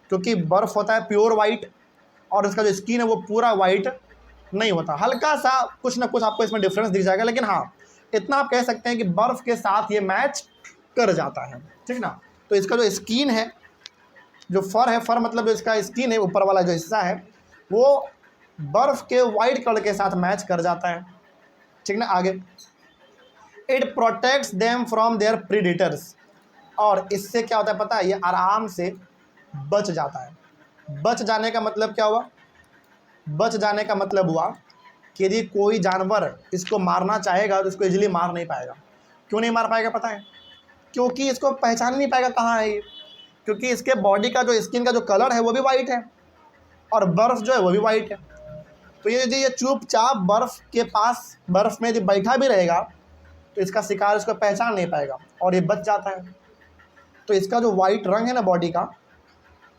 Speaker 1: क्योंकि बर्फ़ होता है प्योर वाइट और इसका जो स्किन है वो पूरा वाइट नहीं होता। हल्का सा कुछ ना कुछ आपको इसमें डिफरेंस दिख जाएगा, लेकिन हाँ, इतना आप कह सकते हैं कि बर्फ़ के साथ ये मैच कर जाता है। ठीक ना? तो इसका जो स्किन है, जो फर है, फर मतलब जो इसका स्किन है, ऊपर वाला जो हिस्सा है, वो बर्फ़ के वाइट कलर के साथ मैच कर जाता है। ठीक ना? आगे, it protects them from their predators. और इससे क्या होता है पता है? ये आराम से बच जाता है। बच जाने का मतलब क्या हुआ? बच जाने का मतलब हुआ कि यदि कोई जानवर इसको मारना चाहेगा तो इसको इजीली मार नहीं पाएगा। क्यों नहीं मार पाएगा पता है? क्योंकि इसको पहचान नहीं पाएगा कहाँ है ये। क्योंकि इसके बॉडी का जो स्किन का जो कलर है वो भी वाइट है और बर्फ़ जो है वो भी वाइट है। तो ये यदि ये चुपचाप बर्फ़ के पास, बर्फ़ में यदि बैठा भी रहेगा तो इसका शिकार इसको पहचान नहीं पाएगा और ये बच जाता है। तो इसका जो वाइट रंग है ना बॉडी का,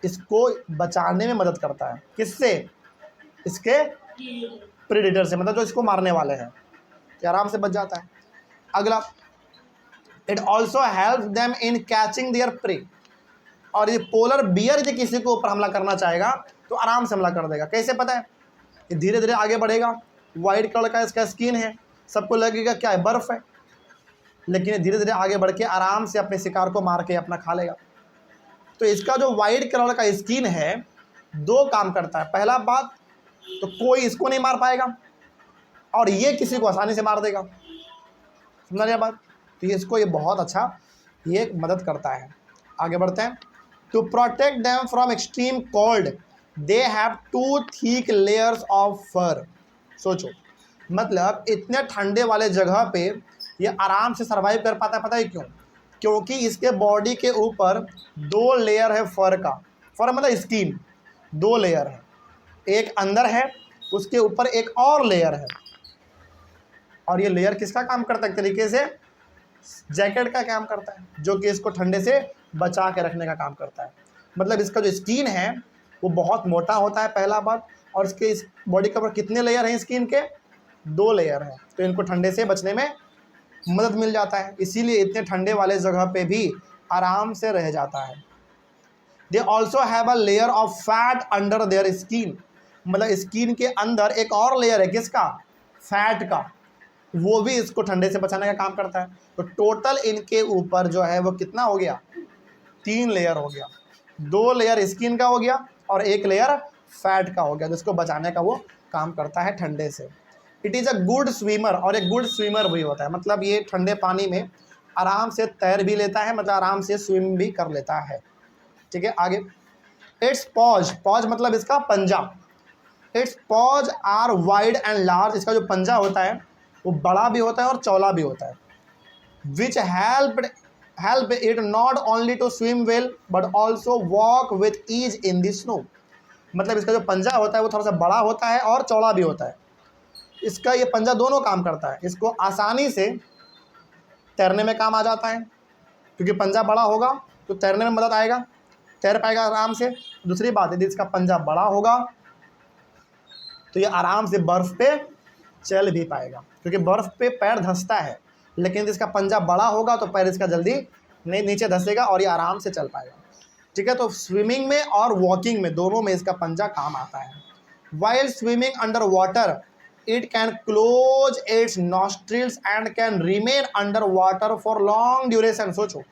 Speaker 1: इसको बचाने में मदद करता है। किससे? इसके प्रेडेटर से, मतलब जो इसको मारने वाले हैं, ये आराम से बच जाता है। अगला, it also help them in catching there pray. और ये पोलर बियर यदि किसी को ऊपर हमला करना चाहेगा तो आराम से हमला कर देगा। कैसे पता है? ये धीरे धीरे आगे बढ़ेगा, वाइट कलर का इसका स्किन है, सबको लगेगा क्या है? बर्फ़ है। लेकिन ये धीरे धीरे आगे बढ़ के आराम से अपने शिकार को मार के अपना खा लेगा। तो इसका जो वाइट कलर का स्किन है, दो काम करता है। पहला बात तो कोई इसको नहीं मार पाएगा और ये किसी को आसानी से मार देगा। समझ लिया बात? तो ये इसको ये बहुत अच्छा ये मदद करता है। आगे बढ़ते हैं। To protect them from extreme cold they have 2 thick layers of fur. सोचो, मतलब इतने ठंडे वाले जगह पे ये आराम से सर्वाइव कर पाता है। पता है क्यों? क्योंकि इसके बॉडी के ऊपर 2 लेयर है फर का। फर मतलब स्किन, 2 लेयर है, एक अंदर है, उसके ऊपर एक और लेयर है। और ये लेयर किसका काम करता है? एक तरीके से जैकेट का काम करता है, जो कि इसको ठंडे से बचा के रखने का काम करता है। मतलब इसका जो स्किन है वो बहुत मोटा होता है, पहला बात। और इसके इस बॉडी के ऊपर कितने लेयर हैं स्किन के? 2 लेयर हैं, तो इनको ठंडे से बचने में मदद मिल जाता है, इसीलिए इतने ठंडे वाले जगह पे भी आराम से रह जाता है। They also have a layer of fat under their skin, मतलब स्किन के अंदर एक और लेयर है, किसका? फैट का, वो भी इसको ठंडे से बचाने का काम करता है। तो टोटल इनके ऊपर जो है वो कितना हो गया? 3 लेयर हो गया। 2 लेयर स्किन का हो गया और 1 लेयर फैट का हो गया, जिसको बचाने का वो काम करता है ठंडे से। It is a good swimmer, और एक गुड स्विमर भी होता है, मतलब ये ठंडे पानी में आराम से तैर भी लेता है, मतलब आराम से स्विम भी कर लेता है। ठीक है, आगे। इट्स पॉज, पॉज मतलब इसका पंजा। Its paws are wide and large, इसका जो पंजा होता है वो बड़ा भी होता है और चौड़ा भी होता है। Which help it not only to swim well but also walk with ease in the snow, मतलब इसका जो पंजा होता है वो थोड़ा सा बड़ा होता है और चौड़ा भी होता है। इसका ये पंजा दोनों काम करता है, इसको आसानी से तैरने में काम आ जाता है, क्योंकि पंजा बड़ा होगा तो तैरने में मदद आएगा, तैर पाएगा आराम से। दूसरी बात यदि इसका पंजा बड़ा होगा तो ये आराम से बर्फ़ पे चल भी पाएगा, क्योंकि बर्फ़ पे पैर धंसता है, लेकिन यदि इसका पंजा बड़ा होगा तो पैर इसका जल्दी नहीं नीचे धंसेगा और ये आराम से चल पाएगा। ठीक है, तो स्विमिंग में और वॉकिंग में दोनों में इसका पंजा काम आता है। While swimming under water it can close it's nostrils and can remain under water for long duration. सोचो,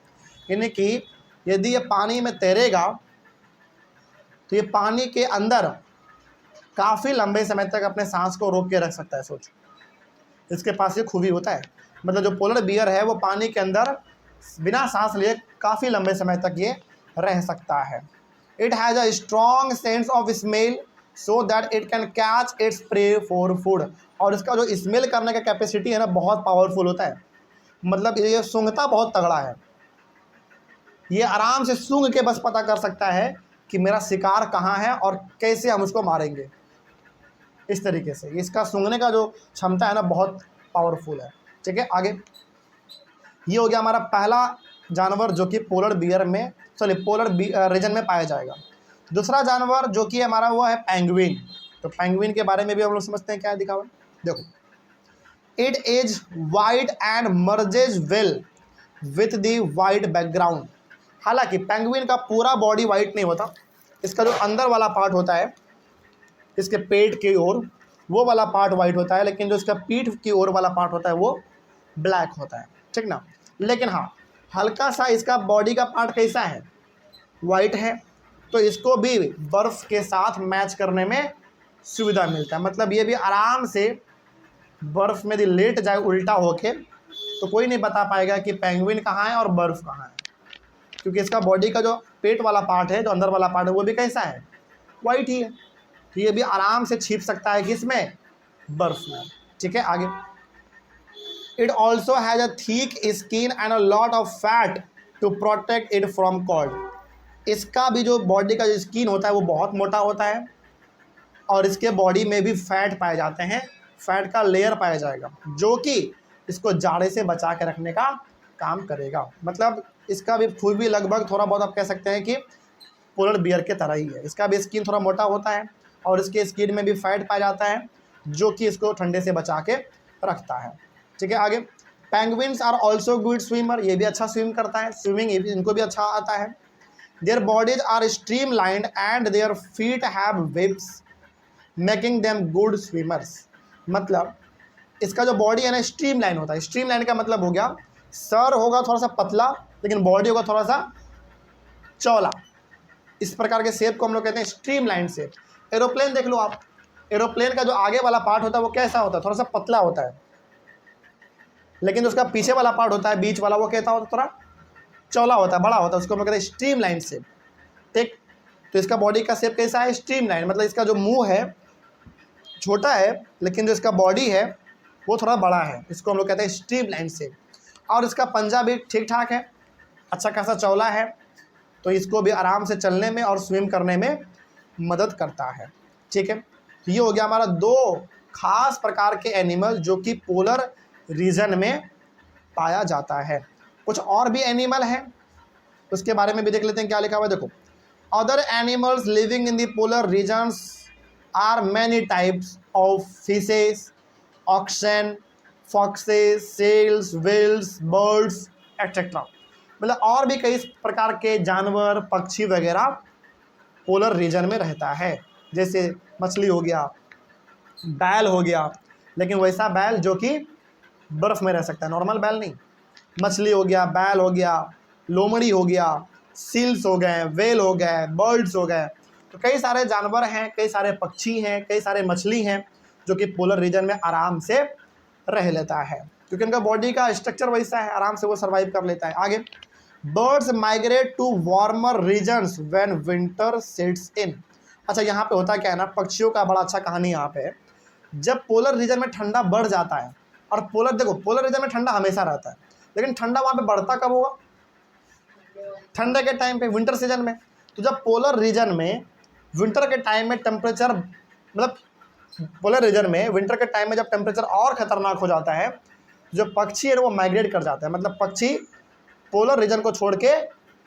Speaker 1: यानी कि यदि ये पानी में तैरेगा तो ये पानी के अंदर काफ़ी लंबे समय तक अपने सांस को रोक के रख सकता है। सोचो, इसके पास ये खूबी होता है, मतलब जो पोलर बियर है वो पानी के अंदर बिना सांस लिए काफ़ी लंबे समय तक ये रह सकता है। It has a strong sense of smell so that it can catch its prey for food, और इसका जो स्मेल करने का कैपेसिटी है ना बहुत पावरफुल होता है, मतलब ये सूंघता बहुत तगड़ा है। ये आराम से सूंघ के बस पता कर सकता है कि मेरा शिकार कहाँ है और कैसे हम उसको मारेंगे। इस तरीके से इसका सूंघने का जो क्षमता है ना बहुत पावरफुल है। ठीक है, आगे। ये हो गया हमारा पहला जानवर जो कि पोलर बियर में पोलर रीजन में पाया जाएगा। दूसरा जानवर जो कि हमारा वो है पेंगुइन। तो पेंगुइन के बारे में भी हम लोग समझते हैं क्या है, दिखाओ। देखो, it is white and merges well with the white background. हालांकि पेंगुइन का पूरा बॉडी वाइट नहीं होता, इसका जो अंदर वाला पार्ट होता है इसके पेट की ओर वो वाला पार्ट वाइट होता है, लेकिन जो इसका पीठ की ओर वाला पार्ट होता है वो ब्लैक होता है। ठीक ना, लेकिन हाँ हल्का सा इसका बॉडी का पार्ट कैसा है, वाइट है, तो इसको भी बर्फ़ के साथ मैच करने में सुविधा मिलता है। मतलब ये भी आराम से बर्फ़ में यदि लेट जाए उल्टा होके तो कोई नहीं बता पाएगा कि पेंगुइन कहाँ है और बर्फ़ कहाँ है, क्योंकि इसका बॉडी का जो पेट वाला पार्ट है, जो अंदर वाला पार्ट है, वो भी कैसा है, वाइट ही है। तो ये भी आराम से छिप सकता है किसमें, बर्फ़ में। ठीक है, आगे। It also has a thick skin and a lot of fat to protect it from cold. इसका भी जो बॉडी का जो स्किन होता है वो बहुत मोटा होता है और इसके बॉडी में भी फैट पाए जाते हैं, फैट का लेयर पाया जाएगा जो कि इसको जाड़े से बचा के रखने का काम करेगा। मतलब इसका भी खूबी लगभग थोड़ा बहुत आप कह सकते हैं कि पोलर बियर के तरह ही है। इसका भी स्किन थोड़ा मोटा होता है और इसके स्किन में भी फैट पाया जाता है जो कि इसको ठंडे से बचा के रखता है। ठीक है, आगे। Penguins are also good swimmer, ये भी अच्छा स्विम करता है, स्विमिंग इनको भी अच्छा आता है। Their bodies are streamlined and their feet have webs making them good swimmers. मतलब इसका जो बॉडी है ना स्ट्रीम लाइन होता है। स्ट्रीम लाइन का मतलब हो गया सर होगा थोड़ा सा पतला लेकिन बॉडी होगा थोड़ा सा चौड़ा। इस प्रकार के शेप को हम लोग कहते हैं स्ट्रीम लाइन शेप। एरोप्लेन देख लो आप, एरोप्लेन का जो आगे वाला पार्ट होता है वो कैसा होता है, थोड़ा सा पतला होता है, लेकिन जो उसका पीछे वाला पार्ट होता है बीच वाला वो कैसा होता है, थोड़ा चौड़ा होता है, बड़ा होता है, उसको हम कहते हैं स्ट्रीम लाइन शेप। ठीक, तो इसका बॉडी का शेप कैसा है, स्ट्रीम लाइन। मतलब इसका जो मुंह है छोटा है लेकिन जो इसका बॉडी है वो थोड़ा बड़ा है, इसको हम लोग कहते हैं स्ट्रीम लाइन शेप। और इसका पंजा भी ठीक ठाक है, अच्छा खासा चौड़ा है, तो इसको भी आराम से चलने में और स्विम करने में मदद करता है। ठीक है, तो ये हो गया हमारा 2 खास प्रकार के एनिमल जो कि पोलर रीजन में पाया जाता है। कुछ और भी एनिमल हैं, उसके बारे में भी देख लेते हैं क्या लिखा हुआ है। देखो, other animals living in the polar regions are many types of fishes, oxen, foxes, seals, whales, birds etcetera. मतलब और भी कई प्रकार के जानवर, पक्षी वगैरह पोलर रीजन में रहता है। जैसे मछली हो गया, बैल हो गया, लेकिन वैसा बैल जो कि बर्फ़ में रह सकता है, नॉर्मल बैल नहीं। मछली हो गया, बैल हो गया, लोमड़ी हो गया, सील्स हो गए, वेल हो गए, बर्ड्स हो गए। तो कई सारे जानवर हैं, कई सारे पक्षी हैं, कई सारे मछली हैं जो कि पोलर रीजन में आराम से रह लेता है, क्योंकि उनका बॉडी का स्ट्रक्चर वैसा है, आराम से वो सर्वाइव कर लेता है। आगे, birds migrate to warmer regions when winter sets in. अच्छा, यहाँ पे होता क्या है ना, पक्षियों का बड़ा अच्छा कहानी यहाँ पे है। जब पोलर रीजन में ठंडा बढ़ जाता है, और पोलर रीजन में ठंडा हमेशा रहता है, लेकिन ठंडा वहाँ पे बढ़ता कब होगा? ठंडे के टाइम पे, विंटर सीजन में। तो जब पोलर रीजन में विंटर के टाइम में टेम्परेचर, मतलब पोलर रीजन में विंटर के टाइम में जब टेम्परेचर और ख़तरनाक हो जाता है, जो पक्षी है वो माइग्रेट कर जाते हैं। मतलब पक्षी पोलर रीजन को छोड़ के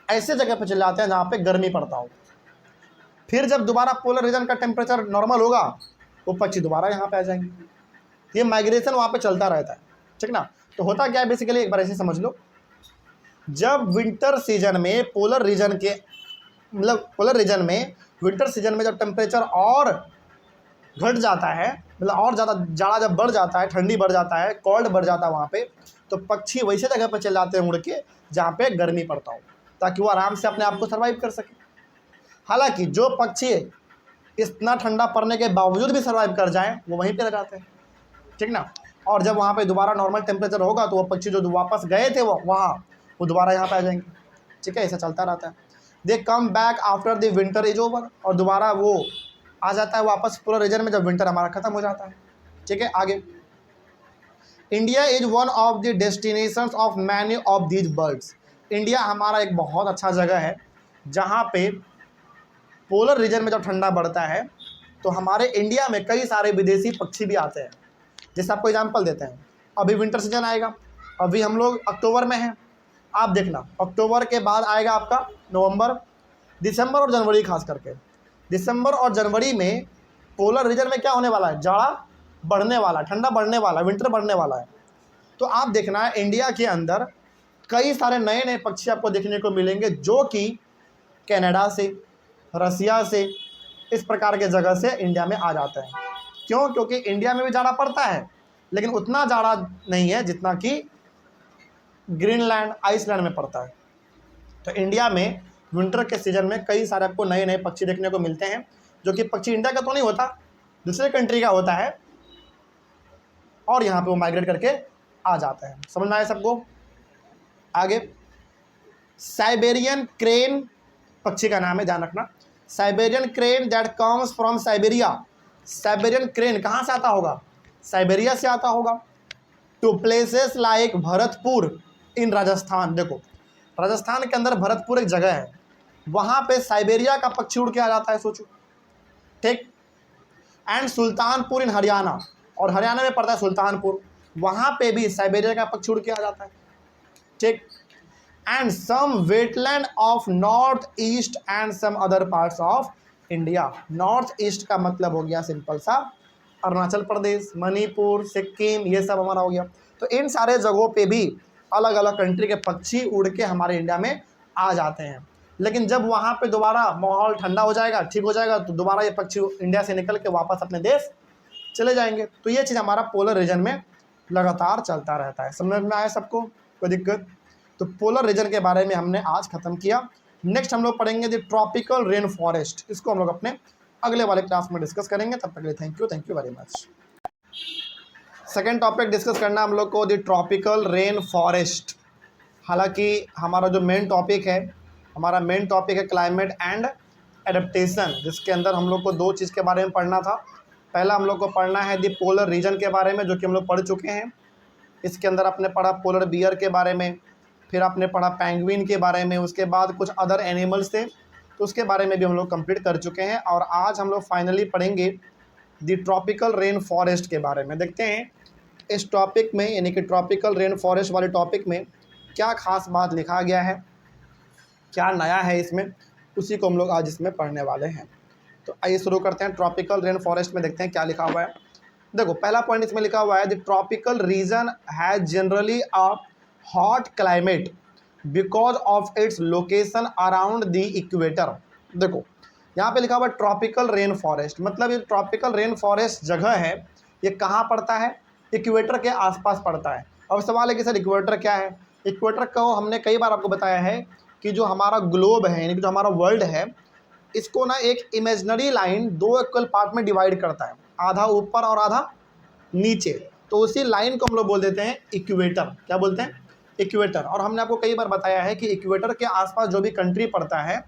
Speaker 1: ऐसे जगह पे चले जाते हैं जहाँ पे गर्मी पड़ता हो। फिर जब दोबारा पोलर रीजन का टेम्परेचर नॉर्मल होगा, वो पक्षी दोबारा यहाँ पे आ जाएंगे। ये माइग्रेशन वहाँ पे चलता रहता है, ठीक ना। तो होता क्या है बेसिकली, एक बार ऐसे समझ लो, जब विंटर सीजन में पोलर रीजन के, मतलब पोलर रीजन में विंटर सीजन में जब टेम्परेचर और घट जाता है, मतलब और ज़्यादा जाड़ा जब बढ़ जाता है, ठंडी बढ़ जाता है, कोल्ड बढ़ जाता है वहाँ पे, तो पक्षी वैसे जगह पर चले जाते हैं उड़ के जहाँ पे गर्मी पड़ता हो, ताकि वो आराम से अपने आप को सर्वाइव कर सके। हालांकि जो पक्षी इतना ठंडा पड़ने के बावजूद भी सर्वाइव कर जाएं, वो वहीं पे रह जाते हैं, ठीक ना। और जब वहाँ पे दोबारा नॉर्मल टेम्परेचर होगा, तो वो पक्षी जो वापस गए थे वो दोबारा यहाँ पे आ जाएंगे, ठीक है। ऐसा चलता रहता है। They come back after the winter is over, और दोबारा वो आ जाता है वापस पोलर रीजन में जब विंटर हमारा ख़त्म हो जाता है, ठीक है। आगे, India is one of the destinations of many of these birds. India हमारा एक बहुत अच्छा जगह है जहाँ पे पोलर रीजन में जब ठंडा बढ़ता है, तो हमारे इंडिया में कई सारे विदेशी पक्षी भी आते हैं। जैसे आपको एग्जांपल देते हैं, अभी विंटर सीजन आएगा, अभी हम लोग अक्टूबर में हैं, आप देखना अक्टूबर के बाद आएगा आपका नवंबर, दिसंबर और जनवरी। खास करके दिसंबर और जनवरी में पोलर रीजन में क्या होने वाला है? जाड़ा बढ़ने वाला, ठंडा बढ़ने वाला, विंटर बढ़ने वाला है। तो आप देखना है इंडिया के अंदर कई सारे नए नए पक्षी आपको देखने को मिलेंगे, जो कि कनाडा से, रसिया से, इस प्रकार के जगह से इंडिया में आ जाते हैं। क्यों? क्योंकि इंडिया में भी जाड़ा पड़ता है, लेकिन उतना जाड़ा नहीं है जितना कि ग्रीनलैंड, आइसलैंड में पड़ता है। तो इंडिया में विंटर के सीजन में कई सारे आपको नए नए पक्षी देखने को मिलते हैं, जो कि पक्षी इंडिया का तो नहीं होता, दूसरे कंट्री का होता है, और यहाँ पे वो माइग्रेट करके आ जाते हैं। समझ में आया सबको? आगे, साइबेरियन क्रेन पक्षी का नाम है, ध्यान रखना। Siberian crane that comes from Siberia. Siberian crane कहाँ से आता होगा? साइबेरिया से आता होगा। टू प्लेसेस लाइक भरतपुर इन राजस्थान। देखो, राजस्थान के अंदर भरतपुर एक जगह है, वहाँ पे साइबेरिया का पक्षी उड़ के आ जाता है, सोचो, ठीक। एंड सुल्तानपुर इन हरियाणा, और हरियाणा में पड़ता है सुल्तानपुर, वहाँ पे भी साइबेरिया का पक्षी उड़ के आ जाता है, ठीक। And some wetland of north east and some other parts of India. North east का मतलब हो गया सिंपल सा अरुणाचल प्रदेश, मणिपुर, सिक्किम, ये सब हमारा हो गया। तो इन सारे जगहों पे भी अलग अलग कंट्री के पक्षी उड़ के हमारे इंडिया में आ जाते हैं। लेकिन जब वहाँ पे दोबारा माहौल ठंडा हो जाएगा, ठीक हो जाएगा, तो दोबारा ये पक्षी इंडिया से निकल के वापस अपने देश चले जाएंगे। तो ये चीज़ हमारा पोलर रीजन में लगातार चलता रहता है। समझ में आया सबको? कोई दिक्कत? तो पोलर रीजन के बारे में हमने आज ख़त्म किया। नेक्स्ट हम लोग पढ़ेंगे द ट्रॉपिकल रेन फॉरेस्ट। इसको हम लोग अपने अगले वाले क्लास में डिस्कस करेंगे। तब तक के लिए thank you very much. Second topic discuss करना हम लोग को द ट्रॉपिकल रेन फॉरेस्ट। हालांकि हमारा जो मेन टॉपिक है क्लाइमेट एंड एडेप्टेशन, जिसके अंदर हम लोग को दो चीज़ के बारे में पढ़ना था। पहला हम लोग को पढ़ना है द पोलर रीजन के बारे में, जो कि हम लोग पढ़ चुके हैं। इसके अंदर आपने पढ़ा पोलर बियर के बारे में, फिर आपने पढ़ा पेंगुइन के बारे में, उसके बाद कुछ अदर एनिमल्स थे, तो उसके बारे में भी हम लोग कंप्लीट कर चुके हैं। और आज हम लोग फाइनली पढ़ेंगे द ट्रॉपिकल रेन फॉरेस्ट के बारे में। देखते हैं इस टॉपिक में यानी कि ट्रॉपिकल रेन फॉरेस्ट वाले टॉपिक में क्या खास बात लिखा गया है, क्या नया है इसमें, उसी को हम लोग आज इसमें पढ़ने वाले हैं। तो आइए शुरू करते हैं। ट्रॉपिकल रेन फॉरेस्ट में देखते हैं क्या लिखा हुआ है। देखो पहला पॉइंट इसमें लिखा हुआ है, the tropical region has generally a hot climate because of its location around the equator. देखो यहाँ पे लिखा हुआ है ट्रॉपिकल रेन फॉरेस्ट, मतलब ये ट्रॉपिकल रेन फॉरेस्ट जगह है, ये कहाँ पड़ता है, इक्वेटर के आसपास पड़ता है। अब सवाल है कि सर इक्वेटर क्या है। इक्वेटर को हमने कई बार आपको बताया है कि जो हमारा ग्लोब है यानी कि जो हमारा वर्ल्ड है, इसको ना एक इमेजिनरी लाइन दो इक्वल पार्ट में डिवाइड करता है, आधा ऊपर और आधा नीचे। तो उसी लाइन को हम लोग बोल देते हैं इक्वेटर। क्या बोलते हैं, इक्वेटर। और हमने आपको कई बार बताया है कि इक्वेटर के आसपास जो भी कंट्री पड़ता है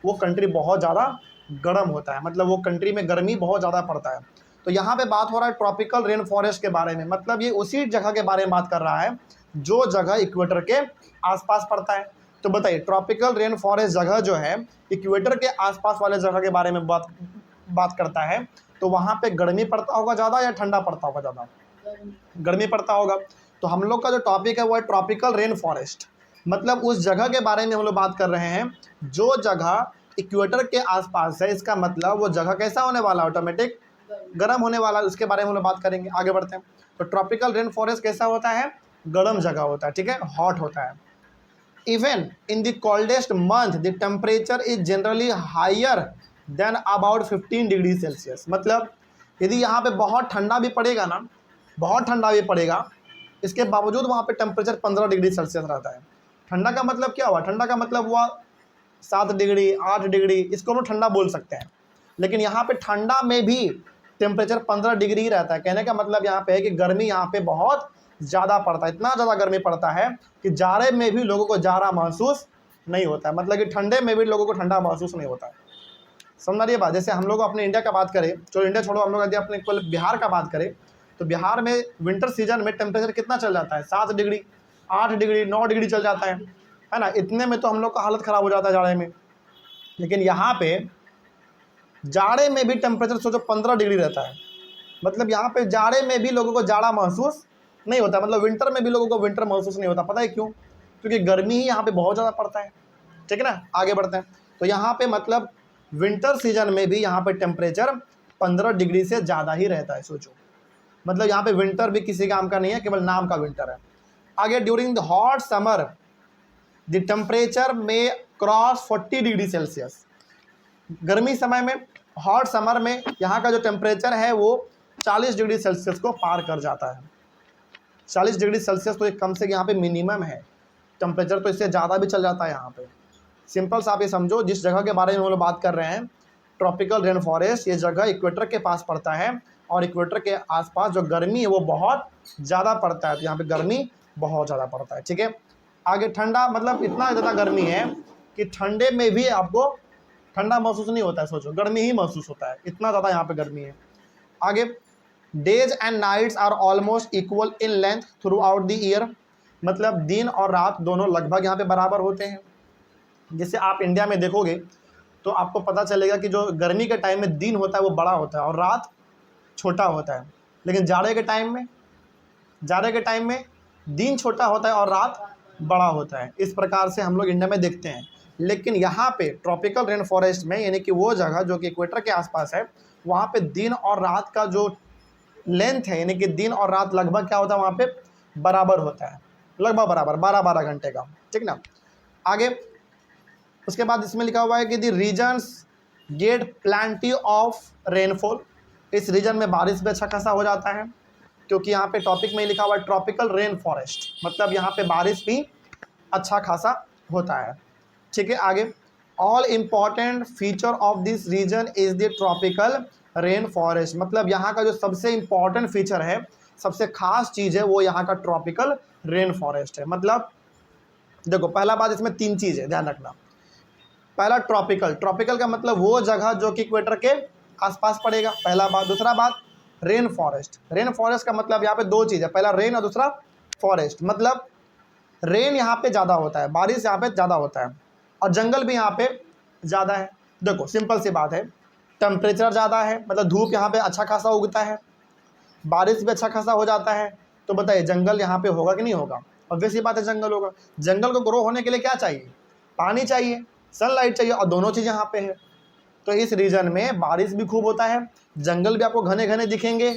Speaker 1: वो कंट्री बहुत ज़्यादा गर्म होता है, मतलब वो कंट्री में गर्मी बहुत ज़्यादा पड़ता है। तो यहाँ पे बात हो रहा है ट्रॉपिकल रेन फॉरेस्ट के बारे में, मतलब ये उसी जगह के बारे में बात कर रहा है जो जगह इक्वेटर के आसपास पड़ता है। तो बताइए ट्रॉपिकल रेन फॉरेस्ट जगह जो है इक्वेटर के आसपास वाले जगह के बारे में बात करता है, तो वहाँ पे गर्मी पड़ता होगा ज़्यादा या ठंडा पड़ता होगा ज़्यादा, गर्मी पड़ता होगा। तो हम लोग का जो टॉपिक है वो है ट्रॉपिकल रेन फॉरेस्ट, मतलब उस जगह के बारे में हम लोग बात कर रहे हैं जो जगह इक्वेटर के आसपास है। इसका मतलब वो जगह कैसा होने वाला, ऑटोमेटिक गर्म होने वाला, उसके बारे में हम लोग बात करेंगे। आगे बढ़ते हैं। तो ट्रॉपिकल रेन फॉरेस्ट कैसा होता है, गर्म जगह होता है, ठीक है, हॉट होता है। Even in the coldest month the temperature is generally higher than about 15 degree Celsius. मतलब यदि यहाँ पे बहुत ठंडा भी पड़ेगा ना, बहुत ठंडा भी पड़ेगा, इसके बावजूद वहाँ पे टेम्परेचर 15 डिग्री सेल्सियस रहता है। ठंडा का मतलब क्या हुआ, ठंडा का मतलब हुआ 7 डिग्री 8 डिग्री, इसको हम ठंडा बोल सकते हैं। लेकिन यहाँ पे ठंडा में भी टेम्परेचर 15 डिग्री ही रहता है। कहने का मतलब यहाँ पे है कि गर्मी यहाँ पे बहुत ज़्यादा पड़ता है, इतना ज़्यादा गर्मी पड़ता है कि जाड़े में भी लोगों को जाड़ा महसूस नहीं होता है, मतलब कि ठंडे में भी लोगों को ठंडा महसूस नहीं होता है। समझ रही है बात। जैसे हम लोग अपने इंडिया का बात करें, चलो इंडिया छोड़ो, हम लोग यदि अपने केवल बिहार का बात करें तो बिहार में विंटर सीजन में टेम्परेचर कितना चल जाता है, 7 डिग्री 8 डिग्री 9 डिग्री चल जाता है ना। इतने में तो हम लोग का हालत ख़राब हो जाता है जाड़े में। लेकिन यहाँ पे जाड़े में भी टेम्परेचर सोचो 15 डिग्री रहता है, मतलब यहाँ पे जाड़े में भी लोगों को जाड़ा महसूस नहीं होता, मतलब विंटर में भी लोगों को विंटर महसूस नहीं होता। पता है क्यों, क्योंकि गर्मी ही यहाँ पे बहुत ज़्यादा पड़ता है, ठीक है ना। आगे बढ़ते हैं। तो यहाँ पे मतलब विंटर सीजन में भी यहाँ पे टेम्परेचर 15 डिग्री से ज़्यादा ही रहता है। सोचो, मतलब यहाँ पे विंटर भी किसी काम का नहीं है, केवल नाम का विंटर है। आगे during the hot summer the temperature में क्रॉस 40 डिग्री सेल्सियस। गर्मी समय में, हॉट समर में यहाँ का जो टेम्परेचर है वो 40 डिग्री सेल्सियस को पार कर जाता है। 40 डिग्री सेल्सियस तो एक कम से यहाँ पे मिनिमम है, टेम्परेचर तो इससे ज़्यादा भी चल जाता है यहाँ पे। सिंपल सा आप ये समझो, जिस जगह के बारे में हम लोग बात कर रहे हैं ट्रॉपिकल रेन फॉरेस्ट, ये जगह इक्वेटर के पास पड़ता है और इक्वेटर के आसपास जो गर्मी है वो बहुत ज़्यादा पड़ता है, तो यहाँ पे गर्मी बहुत ज़्यादा पड़ता है, ठीक है। आगे ठंडा, मतलब इतना ज़्यादा गर्मी है कि ठंडे में भी आपको ठंडा महसूस नहीं होता है। सोचो, गर्मी ही महसूस होता है, इतना ज़्यादा यहाँ पे गर्मी है। आगे days and nights are almost equal in length throughout the year, मतलब दिन और रात दोनों लगभग यहाँ पे बराबर होते हैं। जैसे आप इंडिया में देखोगे तो आपको पता चलेगा कि जो गर्मी के टाइम में दिन होता है वो बड़ा होता है और रात छोटा होता है, लेकिन जाड़े के टाइम में दिन छोटा होता है और रात बड़ा होता है। इस प्रकार से हम लोग इंडिया में देखते हैं। लेकिन यहाँ पे ट्रॉपिकल रेन फॉरेस्ट में, यानी कि वो जगह जो कि इक्वेटर के आसपास है, वहाँ पे दिन और रात का जो लेंथ है, यानी कि दिन और रात लगभग क्या होता है, वहाँ पे बराबर होता है, लगभग बराबर 12-12 घंटे का, ठीक ना। आगे उसके बाद इसमें लिखा हुआ है कि the regions get plenty of rainfall. इस रीजन में बारिश भी अच्छा खासा हो जाता है, क्योंकि यहाँ पे टॉपिक में लिखा हुआ है ट्रॉपिकल रेन फॉरेस्ट, मतलब यहाँ पे बारिश भी अच्छा खासा होता है, ठीक है। आगे all important feature of this region is the tropical rain forest, मतलब यहाँ का जो सबसे इम्पॉर्टेंट फीचर है, सबसे खास चीज़ है, वो यहाँ का ट्रॉपिकल रेन फॉरेस्ट है। मतलब देखो पहला बात, इसमें 3 चीज़ है, ध्यान रखना। पहला ट्रॉपिकल का मतलब वो जगह जो कि इक्वेटर के आसपास पड़ेगा, पहला बात। दूसरा बात रेन फॉरेस्ट का मतलब यहाँ पे 2 चीज़ है, पहला रेन और दूसरा फॉरेस्ट। मतलब रेन यहाँ पे ज़्यादा होता है, बारिश यहाँ पे ज़्यादा होता है और जंगल भी यहाँ पे ज़्यादा है। देखो सिंपल सी बात है, टेम्परेचर ज़्यादा है, मतलब धूप यहाँ पे अच्छा खासा उगता है, बारिश भी अच्छा खासा हो जाता है, तो बताइए जंगल यहाँ पे होगा कि नहीं होगा? ऑब्वियस ही बात है जंगल होगा। जंगल को ग्रो होने के लिए क्या चाहिए? पानी चाहिए, सनलाइट चाहिए, और दोनों चीज़ यहाँ पे है। तो इस रीजन में बारिश भी खूब होता है, जंगल भी आपको घने घने दिखेंगे,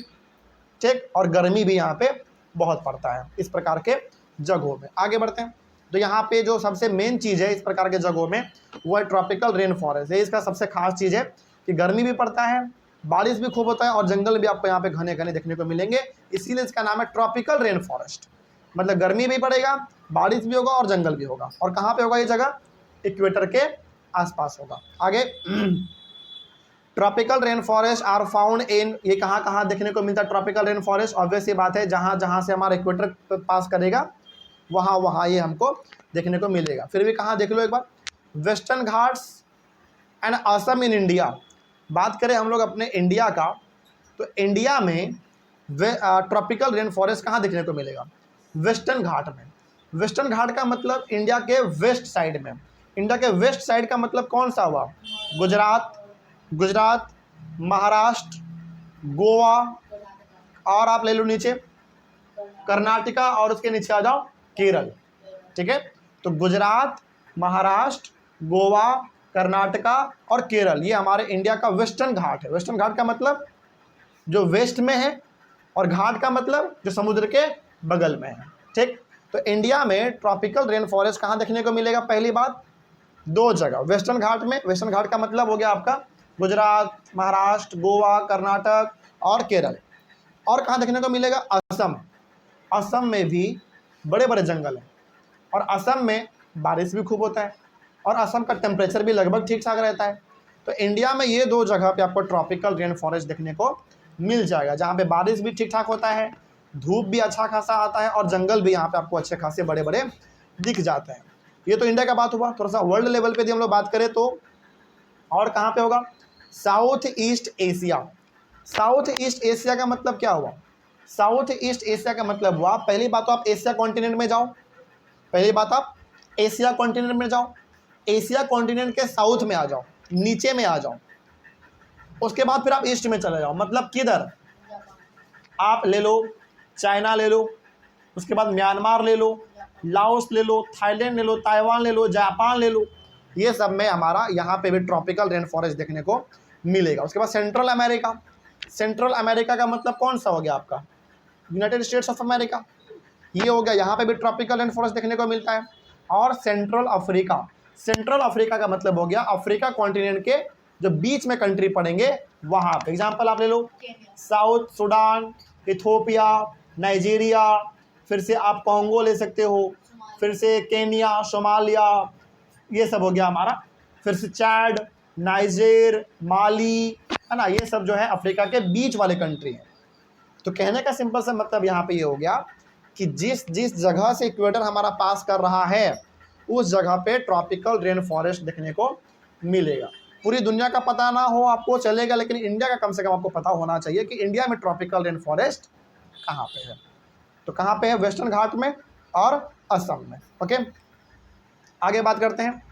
Speaker 1: ठीक, और गर्मी भी यहाँ पे बहुत पड़ता है इस प्रकार के जगहों में। आगे बढ़ते हैं। तो यहाँ पे जो सबसे मेन चीज़ है इस प्रकार के जगहों में वो है ट्रॉपिकल रेन फॉरेस्ट। ये इसका सबसे खास चीज़ है कि गर्मी भी पड़ता है, बारिश भी खूब होता है, और जंगल भी आपको यहाँ पे घने घने देखने को मिलेंगे। इसीलिए इसका नाम है ट्रॉपिकल रेन फॉरेस्ट। मतलब गर्मी भी पड़ेगा, बारिश भी होगा और जंगल भी होगा। और कहाँ पे होगा ये जगह? इक्वेटर के आसपास होगा। आगे tropical rain forest are found in, ये कहाँ कहाँ देखने को मिलता है ट्रॉपिकल रेन फॉरेस्ट? ऑब्वियस ये बात है जहाँ जहाँ से हमारा इक्वेटर पास करेगा वहाँ वहाँ ये हमको देखने को मिलेगा। फिर भी कहाँ देख लो एक बार, Western Ghats and Assam in India. बात करें हम लोग अपने इंडिया का, तो इंडिया में ट्रॉपिकल रेन फॉरेस्ट कहाँ देखने को मिलेगा? वेस्टर्न घाट में। वेस्टर्न घाट का मतलब इंडिया के वेस्ट साइड में। इंडिया के वेस्ट साइड का मतलब कौन सा हुआ? गुजरात, महाराष्ट्र, गोवा, और आप ले लो नीचे कर्नाटका, और उसके नीचे आ जाओ केरल। ठीक है, तो गुजरात, महाराष्ट्र, गोवा, कर्नाटका और केरल, ये हमारे इंडिया का वेस्टर्न घाट है। वेस्टर्न घाट का मतलब जो वेस्ट में है, और घाट का मतलब जो समुद्र के बगल में है। ठीक, तो इंडिया में ट्रॉपिकल रेन फॉरेस्ट कहाँ देखने को मिलेगा? पहली बात, दो जगह वेस्टर्न घाट में। वेस्टर्न घाट का मतलब हो गया आपका गुजरात, महाराष्ट्र, गोवा, कर्नाटक और केरल। और कहाँ देखने को मिलेगा? असम। असम में भी बड़े बड़े जंगल हैं, और असम में बारिश भी खूब होता है, और असम का टेम्परेचर भी लगभग ठीक ठाक रहता है। तो इंडिया में ये दो जगह पे आपको ट्रॉपिकल रेन फॉरेस्ट देखने को मिल जाएगा, जहाँ पे बारिश भी ठीक ठाक होता है, धूप भी अच्छा खासा आता है, और जंगल भी यहाँ पे आपको अच्छे खासे बड़े बड़े दिख जाते हैं। ये तो इंडिया का बात हुआ। थोड़ा सा वर्ल्ड लेवल पे यदि हम लोग बात करें तो और कहाँ पे होगा? South east Asia. South east Asia का मतलब क्या हुआ? साउथ ईस्ट एशिया का मतलब हुआ, पहली बात तो आप एशिया कॉन्टिनेंट में जाओ, पहली बात आप एशिया कॉन्टिनेंट में जाओ, एशिया कॉन्टिनेंट के साउथ में आ जाओ, नीचे में आ जाओ, उसके बाद फिर आप ईस्ट में चले जाओ। मतलब किधर? आप ले लो चाइना ले लो, उसके बाद म्यांमार ले लो, लाओस ले लो, थाईलैंड ले लो, ताइवान ले लो, जापान ले लो, ये सब में हमारा यहाँ पे भी ट्रॉपिकल रेन फॉरेस्ट देखने को मिलेगा। उसके बाद सेंट्रल अमेरिका। सेंट्रल अमेरिका का मतलब कौन सा हो गया आपका? यूनाइटेड स्टेट्स ऑफ अमेरिका, ये हो गया, यहाँ पे भी ट्रॉपिकल रेन फॉरेस्ट देखने को मिलता है। और सेंट्रल अफ्रीका। सेंट्रल अफ्रीका का मतलब हो गया अफ्रीका कॉन्टिनेंट के जो बीच में कंट्री पड़ेंगे वहाँ पे। एग्जाम्पल आप ले लो साउथ सुडान, इथोपिया, नाइजीरिया, फिर से आप कॉन्गो ले सकते हो, फिर से केनिया, सोमालिया, ये सब हो गया हमारा। फिर से चैड, नाइजेर, माली, है ना, ये सब जो है अफ्रीका के बीच वाले कंट्री हैं। तो कहने का सिंपल सा मतलब यहाँ पे ये हो गया कि जिस जिस जगह से इक्वेटर हमारा पास कर रहा है उस जगह पे ट्रॉपिकल रेन फॉरेस्ट देखने को मिलेगा। पूरी दुनिया का पता ना हो आपको चलेगा, लेकिन इंडिया का कम से कम आपको पता होना चाहिए कि इंडिया में ट्रॉपिकल रेन फॉरेस्ट कहाँ पे है। तो कहाँ पे है? वेस्टर्न घाट में और असम में। ओके, आगे बात करते हैं।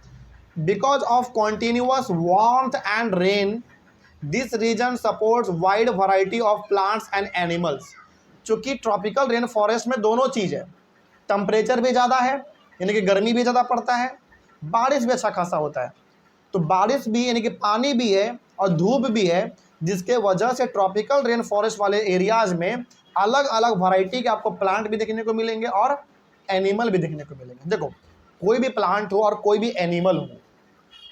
Speaker 1: Because of continuous warmth and rain this region supports wide variety of plants and animals. चूँकि ट्रॉपिकल रेन फॉरेस्ट में दोनों चीज़ है, टेम्परेचर भी ज़्यादा है यानी कि गर्मी भी ज़्यादा पड़ता है, बारिश भी अच्छा खासा होता है। तो बारिश भी यानी कि पानी भी है और धूप भी है, जिसके वजह से ट्रॉपिकल रेन फॉरेस्ट वाले एरियाज़ में अलग अलग वैरायटी के आपको प्लांट भी देखने को मिलेंगे और एनिमल भी देखने को मिलेंगे। देखो, कोई भी प्लांट हो और कोई भी एनिमल हो,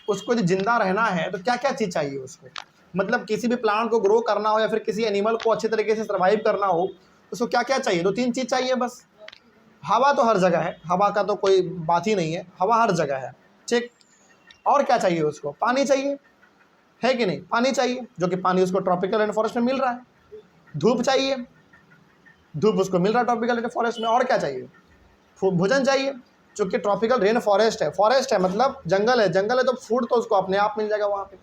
Speaker 1: उसको यदि जिंदा रहना है तो क्या क्या चीज़ चाहिए उसको? मतलब किसी भी प्लांट को ग्रो करना हो या फिर किसी एनिमल को अच्छे तरीके से सर्वाइव करना हो, उसको क्या क्या चाहिए? 2-3 चीज़ चाहिए बस। हवा तो हर जगह है, हवा का तो कोई बात ही नहीं है, हवा हर जगह है, ठीक। और क्या चाहिए उसको? पानी चाहिए, है कि नहीं? पानी चाहिए, जो कि पानी उसको ट्रॉपिकल रेन फॉरेस्ट में मिल रहा है। धूप चाहिए, धूप उसको मिल रहा है ट्रॉपिकल रेन फॉरेस्ट में। और क्या चाहिए? भोजन चाहिए, चूँकि ट्रॉपिकल रेन फॉरेस्ट है, फॉरेस्ट है मतलब जंगल है, जंगल है तो फूड तो उसको अपने आप मिल जाएगा वहाँ पे।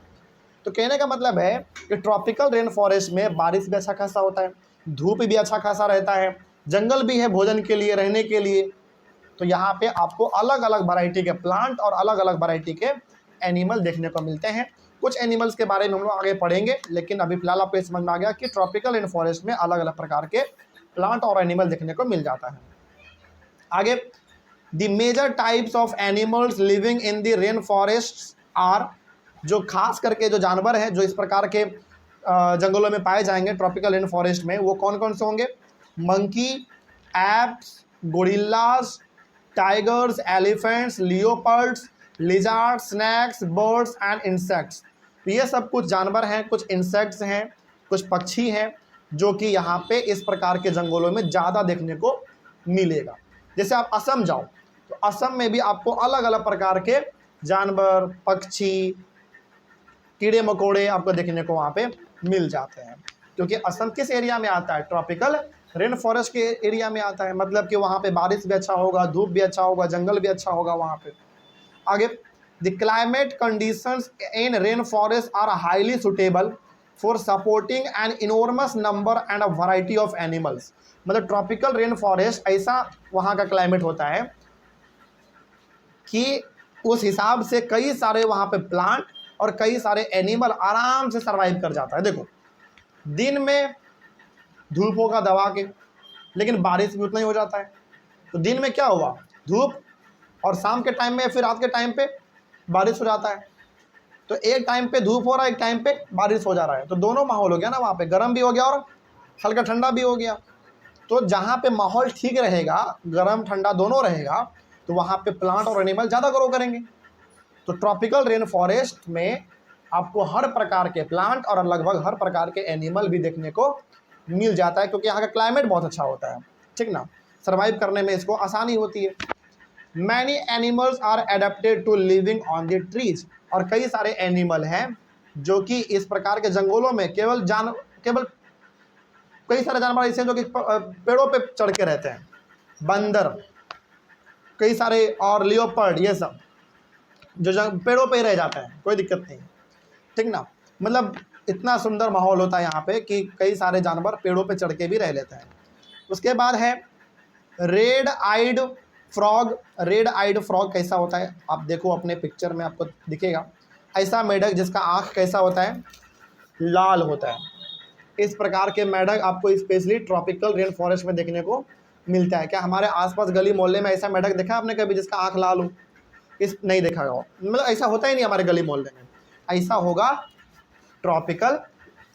Speaker 1: तो कहने का मतलब है कि ट्रॉपिकल रेन फॉरेस्ट में बारिश भी अच्छा खासा होता है, धूप भी अच्छा खासा रहता है, जंगल भी है भोजन के लिए, रहने के लिए। तो यहाँ पे आपको अलग अलग वैरायटी के प्लांट और अलग अलग वैरायटी के एनिमल देखने को मिलते हैं। कुछ एनिमल्स के बारे में हम लोग आगे पढ़ेंगे, लेकिन अभी फिलहाल आपको समझ में आ गया कि ट्रॉपिकल रेन फॉरेस्ट में अलग अलग प्रकार के प्लांट और एनिमल देखने को मिल जाता है। आगे, the major types of animals living in the rain forest are, जो खास करके जो जानवर हैं जो इस प्रकार के जंगलों में पाए जाएंगे ट्रॉपिकल रेन फॉरेस्ट में, वो कौन कौन से होंगे? Monkey, apps, gorillas, tigers, elephants, leopards, lizard, snacks, birds and insects. तो ये सब कुछ जानवर हैं, कुछ इंसेक्ट्स हैं, कुछ पक्षी हैं जो कि यहाँ पे इस प्रकार के जंगलों में ज़्यादा देखने को मिलेगा। जैसे आप असम जाओ तो असम में भी आपको अलग अलग प्रकार के जानवर, पक्षी, कीड़े मकोड़े आपको देखने को वहाँ पे मिल जाते हैं, क्योंकि असम किस एरिया में आता है? ट्रॉपिकल रेन फॉरेस्ट के एरिया में आता है। मतलब कि वहाँ पे बारिश भी अच्छा होगा, धूप भी अच्छा होगा, जंगल भी अच्छा होगा वहाँ पे। आगे, the climate conditions in rain forest are highly suitable for supporting an enormous number and a variety of animals. मतलब ट्रॉपिकल रेन फॉरेस्ट ऐसा वहाँ का क्लाइमेट होता है कि उस हिसाब से कई सारे वहाँ पे प्लांट और कई सारे एनिमल आराम से सर्वाइव कर जाता है। देखो, दिन में धूप होगा दबा के, लेकिन बारिश भी उतना ही हो जाता है। तो दिन में क्या हुआ? धूप, और शाम के टाइम में फिर रात के टाइम पे बारिश हो जाता है। तो एक टाइम पे धूप हो रहा है, एक टाइम पे बारिश हो जा रहा है, तो दोनों माहौल हो गया ना, वहाँ पे गर्म भी हो गया और हल्का ठंडा भी हो गया। तो जहाँ पे माहौल ठीक रहेगा, गर्म ठंडा दोनों रहेगा, तो वहाँ पे प्लांट और एनिमल ज़्यादा ग्रो करेंगे। तो ट्रॉपिकल रेन फॉरेस्ट में आपको हर प्रकार के प्लांट और लगभग हर प्रकार के एनिमल भी देखने को मिल जाता है, क्योंकि यहाँ का क्लाइमेट बहुत अच्छा होता है, ठीक ना। सर्वाइव करने में इसको आसानी होती है। Many animals are adapted to living on the trees, और कई सारे एनिमल हैं जो कि इस प्रकार के जंगलों में केवल कई सारे जानवर ऐसे हैं जो कि पेड़ों पे चढ़ के रहते हैं। बंदर, कई सारे, और लियोपर्ड, ये सब जो पेड़ों पे ही रह जाते हैं, कोई दिक्कत नहीं, ठीक ना। मतलब इतना सुंदर माहौल होता है यहाँ पे कि कई सारे जानवर पेड़ों पे चढ़ के भी रह लेते हैं। उसके बाद है red eyed frog. Red eyed frog कैसा होता है? आप देखो अपने पिक्चर में आपको दिखेगा, ऐसा मेढक जिसका आँख कैसा होता है? लाल होता है। इस प्रकार के मेढक आपको स्पेशली ट्रॉपिकल रेन फॉरेस्ट में देखने को मिलता है। क्या हमारे आसपास गली मोहल्ले में ऐसा मेढक देखा आपने कभी जिसका आँख लाल हो? नहीं देखा हो, मतलब ऐसा होता ही नहीं हमारे गली मोहल्ले में। ऐसा होगा ट्रॉपिकल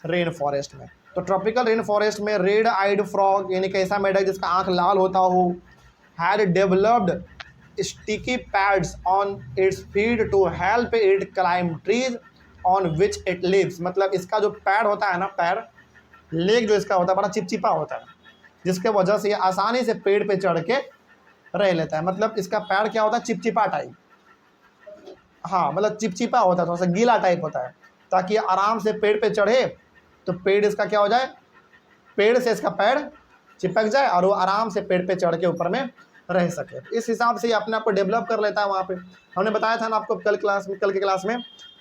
Speaker 1: रेन फॉरेस्ट में। तो ट्रॉपिकल रेन फॉरेस्ट में रेड आइड फ्रॉग यानी कैसा मेढक जिसका आँख लाल होता हो, had developed sticky pads on its feet to help it climb trees on which it lives। मतलब इसका जो पैड होता है ना, पैर, लेग जो इसका होता है बड़ा चिपचिपा होता है, जिसके वजह से ये आसानी से पेड़ पे चढ़ के रह लेता है। मतलब इसका पैर क्या होता है? चिपचिपा टाइप, हाँ, मतलब चिपचिपा होता है, थोड़ा सा गीला टाइप होता है, ताकि आराम से पेड़ पे चढ़े तो पेड़ इसका क्या हो जाए, पेड़ से इसका पैर चिपक जाए और वो आराम से पेड़ पे चढ़ के ऊपर में रह सके। इस हिसाब से ये अपने आप को डेवलप कर लेता है। वहाँ पे हमने बताया था ना आपको कल के क्लास में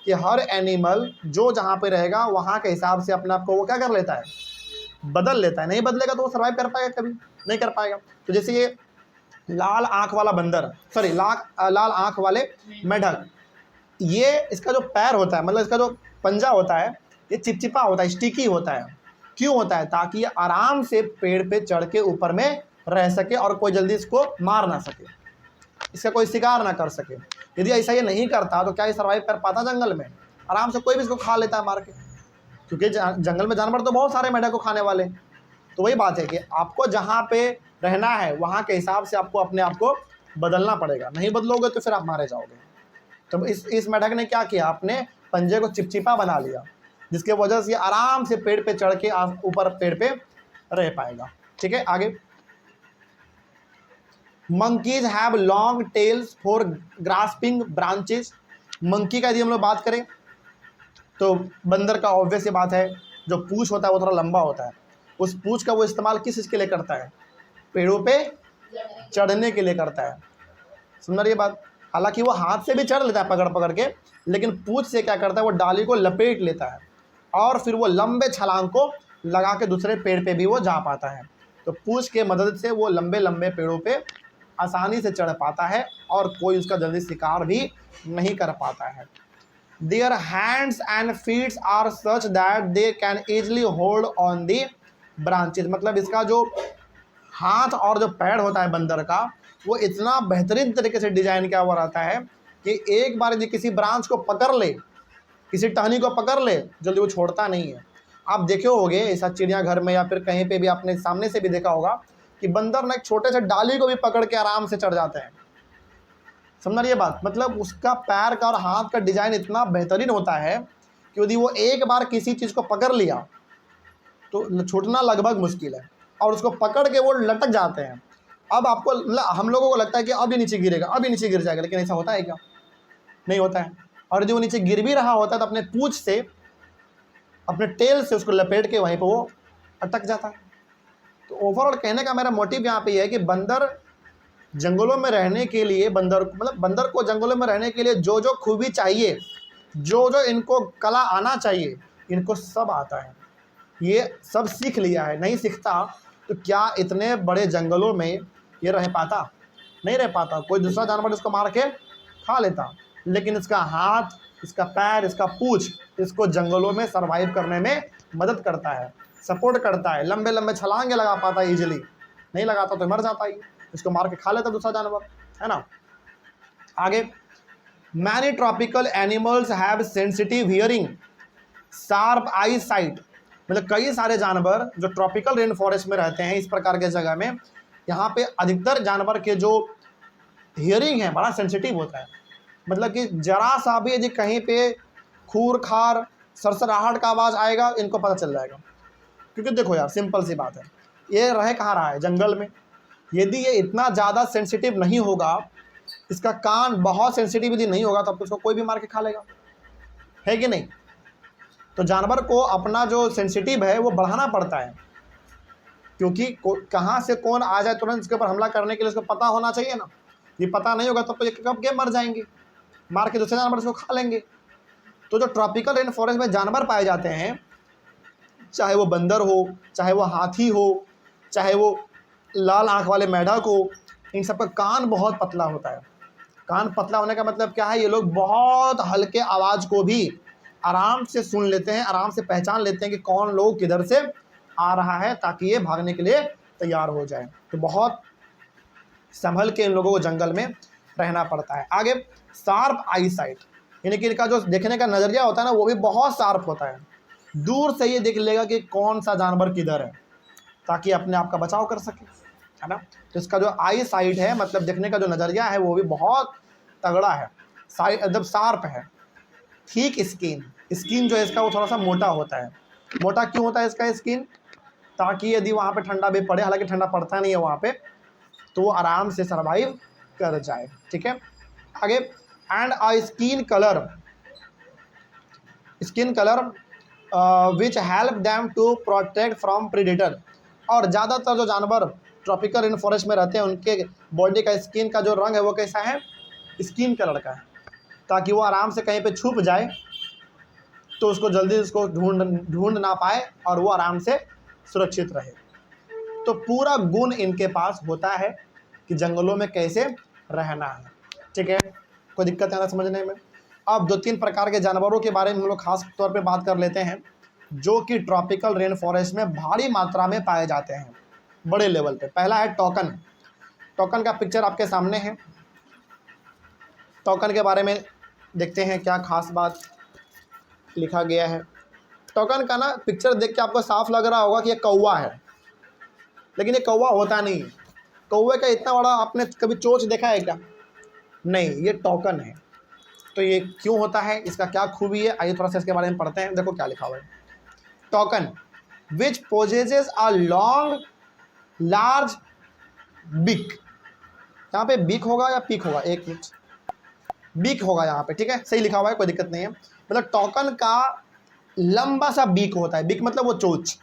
Speaker 1: कि हर एनिमल जो जहाँ पे रहेगा वहाँ के हिसाब से अपने आप को वो क्या कर लेता है? बदल लेता है। नहीं बदलेगा तो वो सर्वाइव कर पाएगा? कभी नहीं कर पाएगा। तो जैसे ये लाल आँख वाला बंदर, सॉरी लाल आँख वाले मेढक, ये इसका जो पैर होता है, मतलब इसका जो पंजा होता है, ये चिपचिपा होता है, स्टिकी होता है। क्यों होता है? ताकि ये आराम से पेड़ पे चढ़ के ऊपर में रह सके और कोई जल्दी इसको मार ना सके, इसका कोई शिकार ना कर सके। यदि ऐसा ये नहीं करता तो क्या ये सर्वाइव कर पाता जंगल में? आराम से कोई भी इसको खा लेता है मार के, क्योंकि जंगल में जानवर तो बहुत सारे मेढक को खाने वाले। तो वही बात है कि आपको जहाँ पे रहना है वहाँ के हिसाब से आपको अपने आप को बदलना पड़ेगा। नहीं बदलोगे तो फिर आप मारे जाओगे। तो इस मेढक ने क्या किया? अपने पंजे को चिपचिपा बना लिया, जिसके वजह से आराम से पेड़ पे चढ़ के ऊपर पेड़ पे रह पाएगा। ठीक है, आगे। Monkeys have long tails for grasping branches. Monkey का यदि हम लोग बात करें तो बंदर का ऑब्वियस ये बात है, जो पूंछ होता है वो थोड़ा लंबा होता है। उस पूंछ का वो इस्तेमाल किस चीज़ के लिए करता है? पेड़ों पे चढ़ने के लिए करता है। समझ रही है बात? हालांकि वो हाथ से भी चढ़ लेता है पकड़ पकड़ के, लेकिन पूंछ से क्या करता है? वो डाली को लपेट लेता है और फिर वो लंबे छलांग को लगा के दूसरे पेड़ पे भी वो जा पाता है। तो पूंछ के मदद से वो लंबे लंबे पेड़ों पे आसानी से चढ़ पाता है और कोई उसका जल्दी शिकार भी नहीं कर पाता है। Their hands and feet are such that they can easily hold on the branches। मतलब इसका जो हाथ और जो पैर होता है बंदर का, वो इतना बेहतरीन तरीके से डिजाइन किया हुआ रहता है कि एक बार यदि किसी ब्रांच को पकड़ ले, किसी टहनी को पकड़ ले, जल्दी वो छोड़ता नहीं है। आप देखे होगे ऐसा चिड़ियाघर में या फिर कहीं पे भी आपने सामने से भी देखा होगा कि बंदर ना एक छोटे से डाली को भी पकड़ के आराम से चढ़ जाते हैं। समझ रही है बात? मतलब उसका पैर का और हाथ का डिजाइन इतना बेहतरीन होता है कि यदि वो एक बार किसी चीज़ को पकड़ लिया तो छूटना लगभग मुश्किल है, और उसको पकड़ के वो लटक जाते हैं। अब आपको हम लोगों को लगता है कि अब ये नीचे गिरेगा, अब ये नीचे गिर जाएगा, लेकिन ऐसा होता है क्या? नहीं होता है। और यदि वो नीचे गिर भी रहा होता है तो अपने पूंछ से, अपने टेल से उसको लपेट के वहीं पर वो अटक जाता है। तो ओवरऑल कहने का मेरा मोटिव यहाँ पे है कि बंदर जंगलों में रहने के लिए, बंदर को जंगलों में रहने के लिए जो जो खूबी चाहिए, जो जो इनको कला आना चाहिए, इनको सब आता है। ये सब सीख लिया है। नहीं सीखता तो क्या इतने बड़े जंगलों में ये रह पाता? नहीं रह पाता। कोई दूसरा जानवर इसको मार के खा लेता, लेकिन इसका हाथ, इसका पैर, इसका पूंछ इसको जंगलों में सरवाइव करने में मदद करता है, सपोर्ट करता है। लंबे लंबे छलांगे लगा पाता है इजीली, नहीं लगाता तो मर जाता ही, इसको मार के खा लेता दूसरा जानवर, है ना। आगे, many tropical animals have sensitive hearing, sharp I site. मतलब कई सारे जानवर जो ट्रॉपिकल रेन फॉरेस्ट में रहते हैं, इस प्रकार के जगह में, यहाँ पे अधिकतर जानवर के जो हियरिंग है बड़ा सेंसिटिव होता है। मतलब कि जरा सा भी यदि कहीं पे खूर खार सरसराहट का आवाज़ आएगा, इनको पता चल जाएगा। क्योंकि देखो यार, सिंपल सी बात है, ये रह कहाँ रहा है? जंगल में। यदि ये इतना ज़्यादा सेंसिटिव नहीं होगा, इसका कान बहुत सेंसिटिव यदि नहीं होगा, तब तो उसको कोई भी मार के खा लेगा, है कि नहीं? तो जानवर को अपना जो सेंसिटिव है वो बढ़ाना पड़ता है, क्योंकि कहाँ से कौन आ जाए तुरंत इसके ऊपर हमला करने के लिए उसको पता होना चाहिए ना। ये पता नहीं होगा तब तो ये कब के मर जाएंगे, मार के दूसरे जानवर इसको खा लेंगे। तो जो ट्रॉपिकल रेन फॉरेस्ट में जानवर पाए जाते हैं, चाहे वो बंदर हो, चाहे वो हाथी हो, चाहे वो लाल आंख वाले मेढक हो, इन सब का कान बहुत पतला होता है। कान पतला होने का मतलब क्या है? ये लोग बहुत हल्के आवाज़ को भी आराम से सुन लेते हैं, आराम से पहचान लेते हैं कि कौन लोग किधर से आ रहा है, ताकि ये भागने के लिए तैयार हो जाए। तो बहुत संभल के इन लोगों को जंगल में रहना पड़ता है। आगे, शार्प आई साइट, यानी कि इनका जो देखने का नज़रिया होता है ना, वो भी बहुत शार्प होता है। दूर से ये देख लेगा कि कौन सा जानवर किधर है, ताकि अपने आप का बचाव कर सके, है ना। तो इसका जो आई साइट है, मतलब देखने का जो नज़रिया है, वो भी बहुत तगड़ा है, साइड एकदम शार्प है। ठीक स्किन जो है इसका वो थोड़ा सा मोटा होता है। मोटा क्यों होता है इसका स्किन? ताकि यदि वहाँ पे ठंडा भी पड़े, हालांकि ठंडा पड़ता नहीं है वहाँ पे, तो वो आराम से सर्वाइव कर जाए। ठीक है। आगे, and a skin colour which help them to protect from predator. और ज़्यादातर जो जानवर ट्रॉपिकल रेन फॉरेस्ट में रहते हैं, उनके बॉडी का स्किन का जो रंग है वो कैसा है? स्किन कलर का है, ताकि वो आराम से कहीं पे छुप जाए तो उसको जल्दी उसको ढूंढ ना पाए और वो आराम से सुरक्षित रहे। तो पूरा गुण इनके पास होता है कि जंगलों में कैसे रहना है। ठीक है, कोई दिक्कत है ना समझने में? अब 2-3 प्रकार के जानवरों के बारे में हम लोग खास तौर पे बात कर लेते हैं, जो कि ट्रॉपिकल रेन फॉरेस्ट में भारी मात्रा में पाए जाते हैं, बड़े लेवल पे। पहला है टोकन। टोकन का पिक्चर आपके सामने है। टोकन के बारे में देखते हैं क्या खास बात लिखा गया है। टोकन का ना पिक्चर देख के आपको साफ लग रहा होगा कि ये कौवा है, लेकिन ये कौवा होता नहीं है। कौवे का इतना बड़ा आपने कभी चोंच देखा है क्या? नहीं, ये टोकन है। तो ये क्यों होता है, इसका क्या खूबी है, आइए थोड़ा सा इसके बारे में पढ़ते हैं। देखो क्या लिखा हुआ है। Token which possesses a long large बिक। यहाँ पे बिक होगा या पीक होगा? एक मिनट, बीक होगा यहाँ पे, ठीक है, सही लिखा हुआ है, कोई दिक्कत नहीं है। मतलब टोकन का लंबा सा बीक होता है। बीक मतलब वो चोंच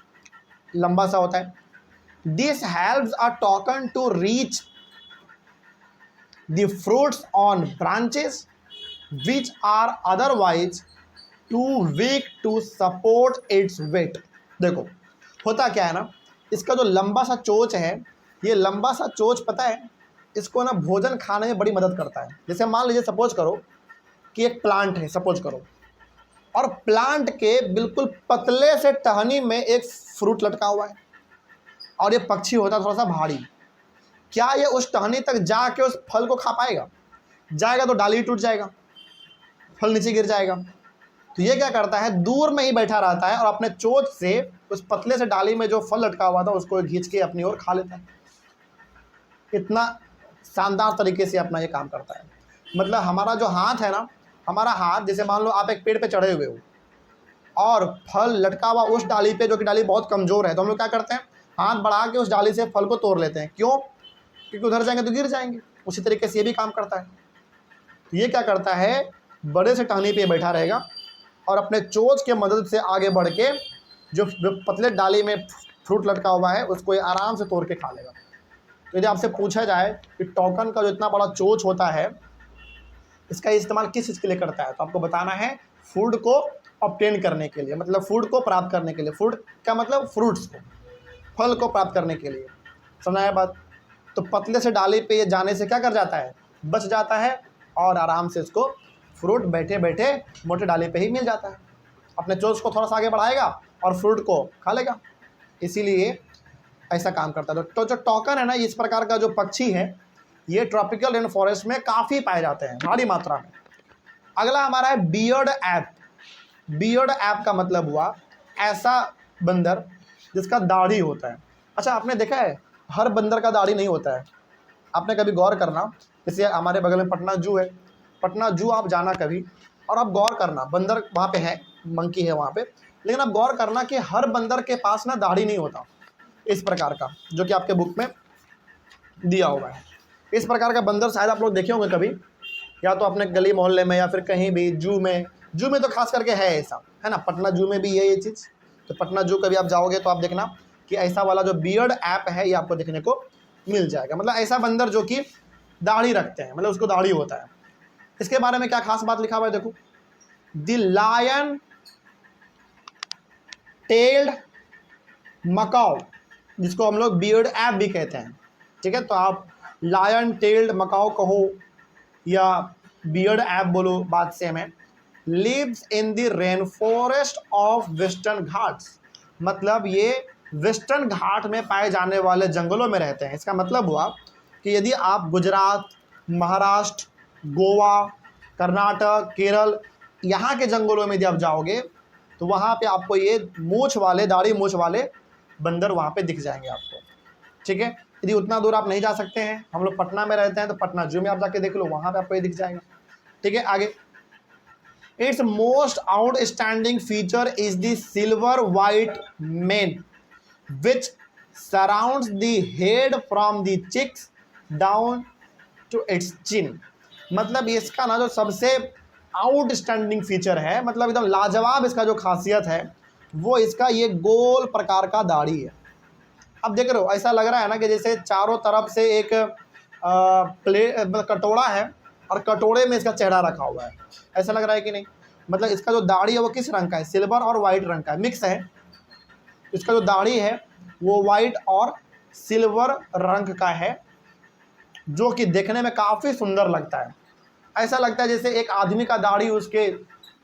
Speaker 1: लंबा सा होता है। This helps a toucan to reach the fruits on branches which are otherwise too weak to support its weight. देखो होता क्या है ना, इसका जो लंबा सा चोंच है, ये लंबा सा चोंच पता है इसको ना भोजन खाने में बड़ी मदद करता है। जैसे मान लीजिए सपोज करो कि एक प्लांट है, सपोज करो, और प्लांट के बिल्कुल पतले से टहनी में एक फ्रूट लटका हुआ है। और ये पक्षी होता है थोड़ा सा भारी। क्या ये उस टहनी तक जाके उस फल को खा पाएगा? जाएगा तो डाली टूट जाएगा, फल नीचे गिर जाएगा। तो ये क्या करता है, दूर में ही बैठा रहता है और अपने चोंच से उस पतले से डाली में जो फल लटका हुआ था उसको खींच के अपनी ओर खा लेता है। इतना शानदार तरीके से अपना ये काम करता है। मतलब हमारा जो हाथ है ना, हमारा हाथ, जैसे मान लो आप एक पेड़ पे चढ़े हुए हो और फल लटका हुआ उस डाली पे, जो कि डाली बहुत कमज़ोर है, तो हम लोग क्या करते हैं, हाथ बढ़ा के उस डाली से फल को तोड़ लेते हैं। क्यों? क्योंकि उधर जाएंगे तो गिर जाएंगे। उसी तरीके से ये भी काम करता है। तो ये क्या करता है, बड़े से टहनी पे बैठा रहेगा और अपने चोंच के मदद से आगे बढ़ के जो पतले डाली में फ्रूट लटका हुआ है उसको ये आराम से तोड़ के खा लेगा। तो यदि आपसे पूछा जाए कि टोकन का जो इतना बड़ा चोंच होता है इसका इस्तेमाल किस चीज़ के लिए करता है, तो आपको बताना है फूड को ऑब्टेन करने के लिए, मतलब फूड को प्राप्त करने के लिए। फूड का मतलब फ्रूट्स को, फल को प्राप्त करने के लिए। समझाया बात? तो पतले से डाली पे ये जाने से क्या कर जाता है, बच जाता है और आराम से इसको फ्रूट बैठे बैठे मोटे डाली पे ही मिल जाता है। अपने चोंच को थोड़ा सा आगे बढ़ाएगा और फ्रूट को खा लेगा। इसीलिए ऐसा काम करता है। तो जो टोकन है ना, इस प्रकार का जो पक्षी है, ये ट्रॉपिकल रेन फॉरेस्ट में काफ़ी पाए जाते हैं, भारी मात्रा में। अगला हमारा है बियर्ड ऐप। बियर्ड ऐप का मतलब हुआ ऐसा बंदर जिसका दाढ़ी होता है। अच्छा, आपने देखा है हर बंदर का दाढ़ी नहीं होता है। आपने कभी गौर करना, जैसे हमारे बगल में पटना जू है, पटना जू आप जाना कभी और आप गौर करना, बंदर वहाँ पे है, मंकी है वहाँ पे, लेकिन आप गौर करना कि हर बंदर के पास ना दाढ़ी नहीं होता इस प्रकार का, जो कि आपके बुक में दिया हुआ है। इस प्रकार का बंदर शायद आप लोग देखे होंगे कभी, या तो अपने गली मोहल्ले में या फिर कहीं भी जू में तो खास करके है ऐसा, है ना। पटना जू में भी है ये चीज़। तो पटना जू कभी आप जाओगे तो आप देखना कि ऐसा वाला जो बियर्ड ऐप है ये आपको देखने को मिल जाएगा। मतलब ऐसा बंदर जो कि दाढ़ी रखते हैं, मतलब उसको दाढ़ी होता है। इसके बारे में क्या खास बात लिखा हुआ है देखो, द लायन टेल्ड मकाओ, जिसको हम लोग बियर्ड ऐप भी कहते हैं। ठीक है, तो आप लायन टेल्ड मकाओ कहो या बियर्ड ऐप बोलो, बात सेम है। Lives in the rain forest of Western Ghats, मतलब ये वेस्टर्न घाट में पाए जाने वाले जंगलों में रहते हैं। इसका मतलब हुआ कि यदि आप गुजरात, महाराष्ट्र, गोवा, कर्नाटक, केरल, यहाँ के जंगलों में यदि आप जाओगे तो वहाँ पे आपको ये मूछ वाले, दाढ़ी मूछ वाले बंदर वहाँ पे दिख जाएंगे आपको। ठीक है, यदि उतना दूर आप नहीं जा सकते हैं, हम लोग पटना में रहते हैं, तो पटना जू में आप जाके देख लो, वहाँ पे आपको ये दिख जाएगा। ठीक है, आगे, its most outstanding feature is the silver white mane which surrounds the head from the cheeks down to its chin. मतलब इसका ना जो सबसे आउटस्टैंडिंग फीचर है, मतलब एकदम लाजवाब इसका जो खासियत है, वो इसका ये गोल प्रकार का दाढ़ी है। अब देख रहे हो, ऐसा लग रहा है ना कि जैसे चारों तरफ से एक प्लेट, मतलब कटोरा है और कटोरे में इसका चेहरा रखा हुआ है, ऐसा लग रहा है कि नहीं। मतलब इसका जो दाढ़ी है वो किस रंग का है, सिल्वर और वाइट रंग का है, मिक्स है। इसका जो दाढ़ी है वो वाइट और सिल्वर रंग का है, जो कि देखने में काफ़ी सुंदर लगता है। ऐसा लगता है जैसे एक आदमी का दाढ़ी उसके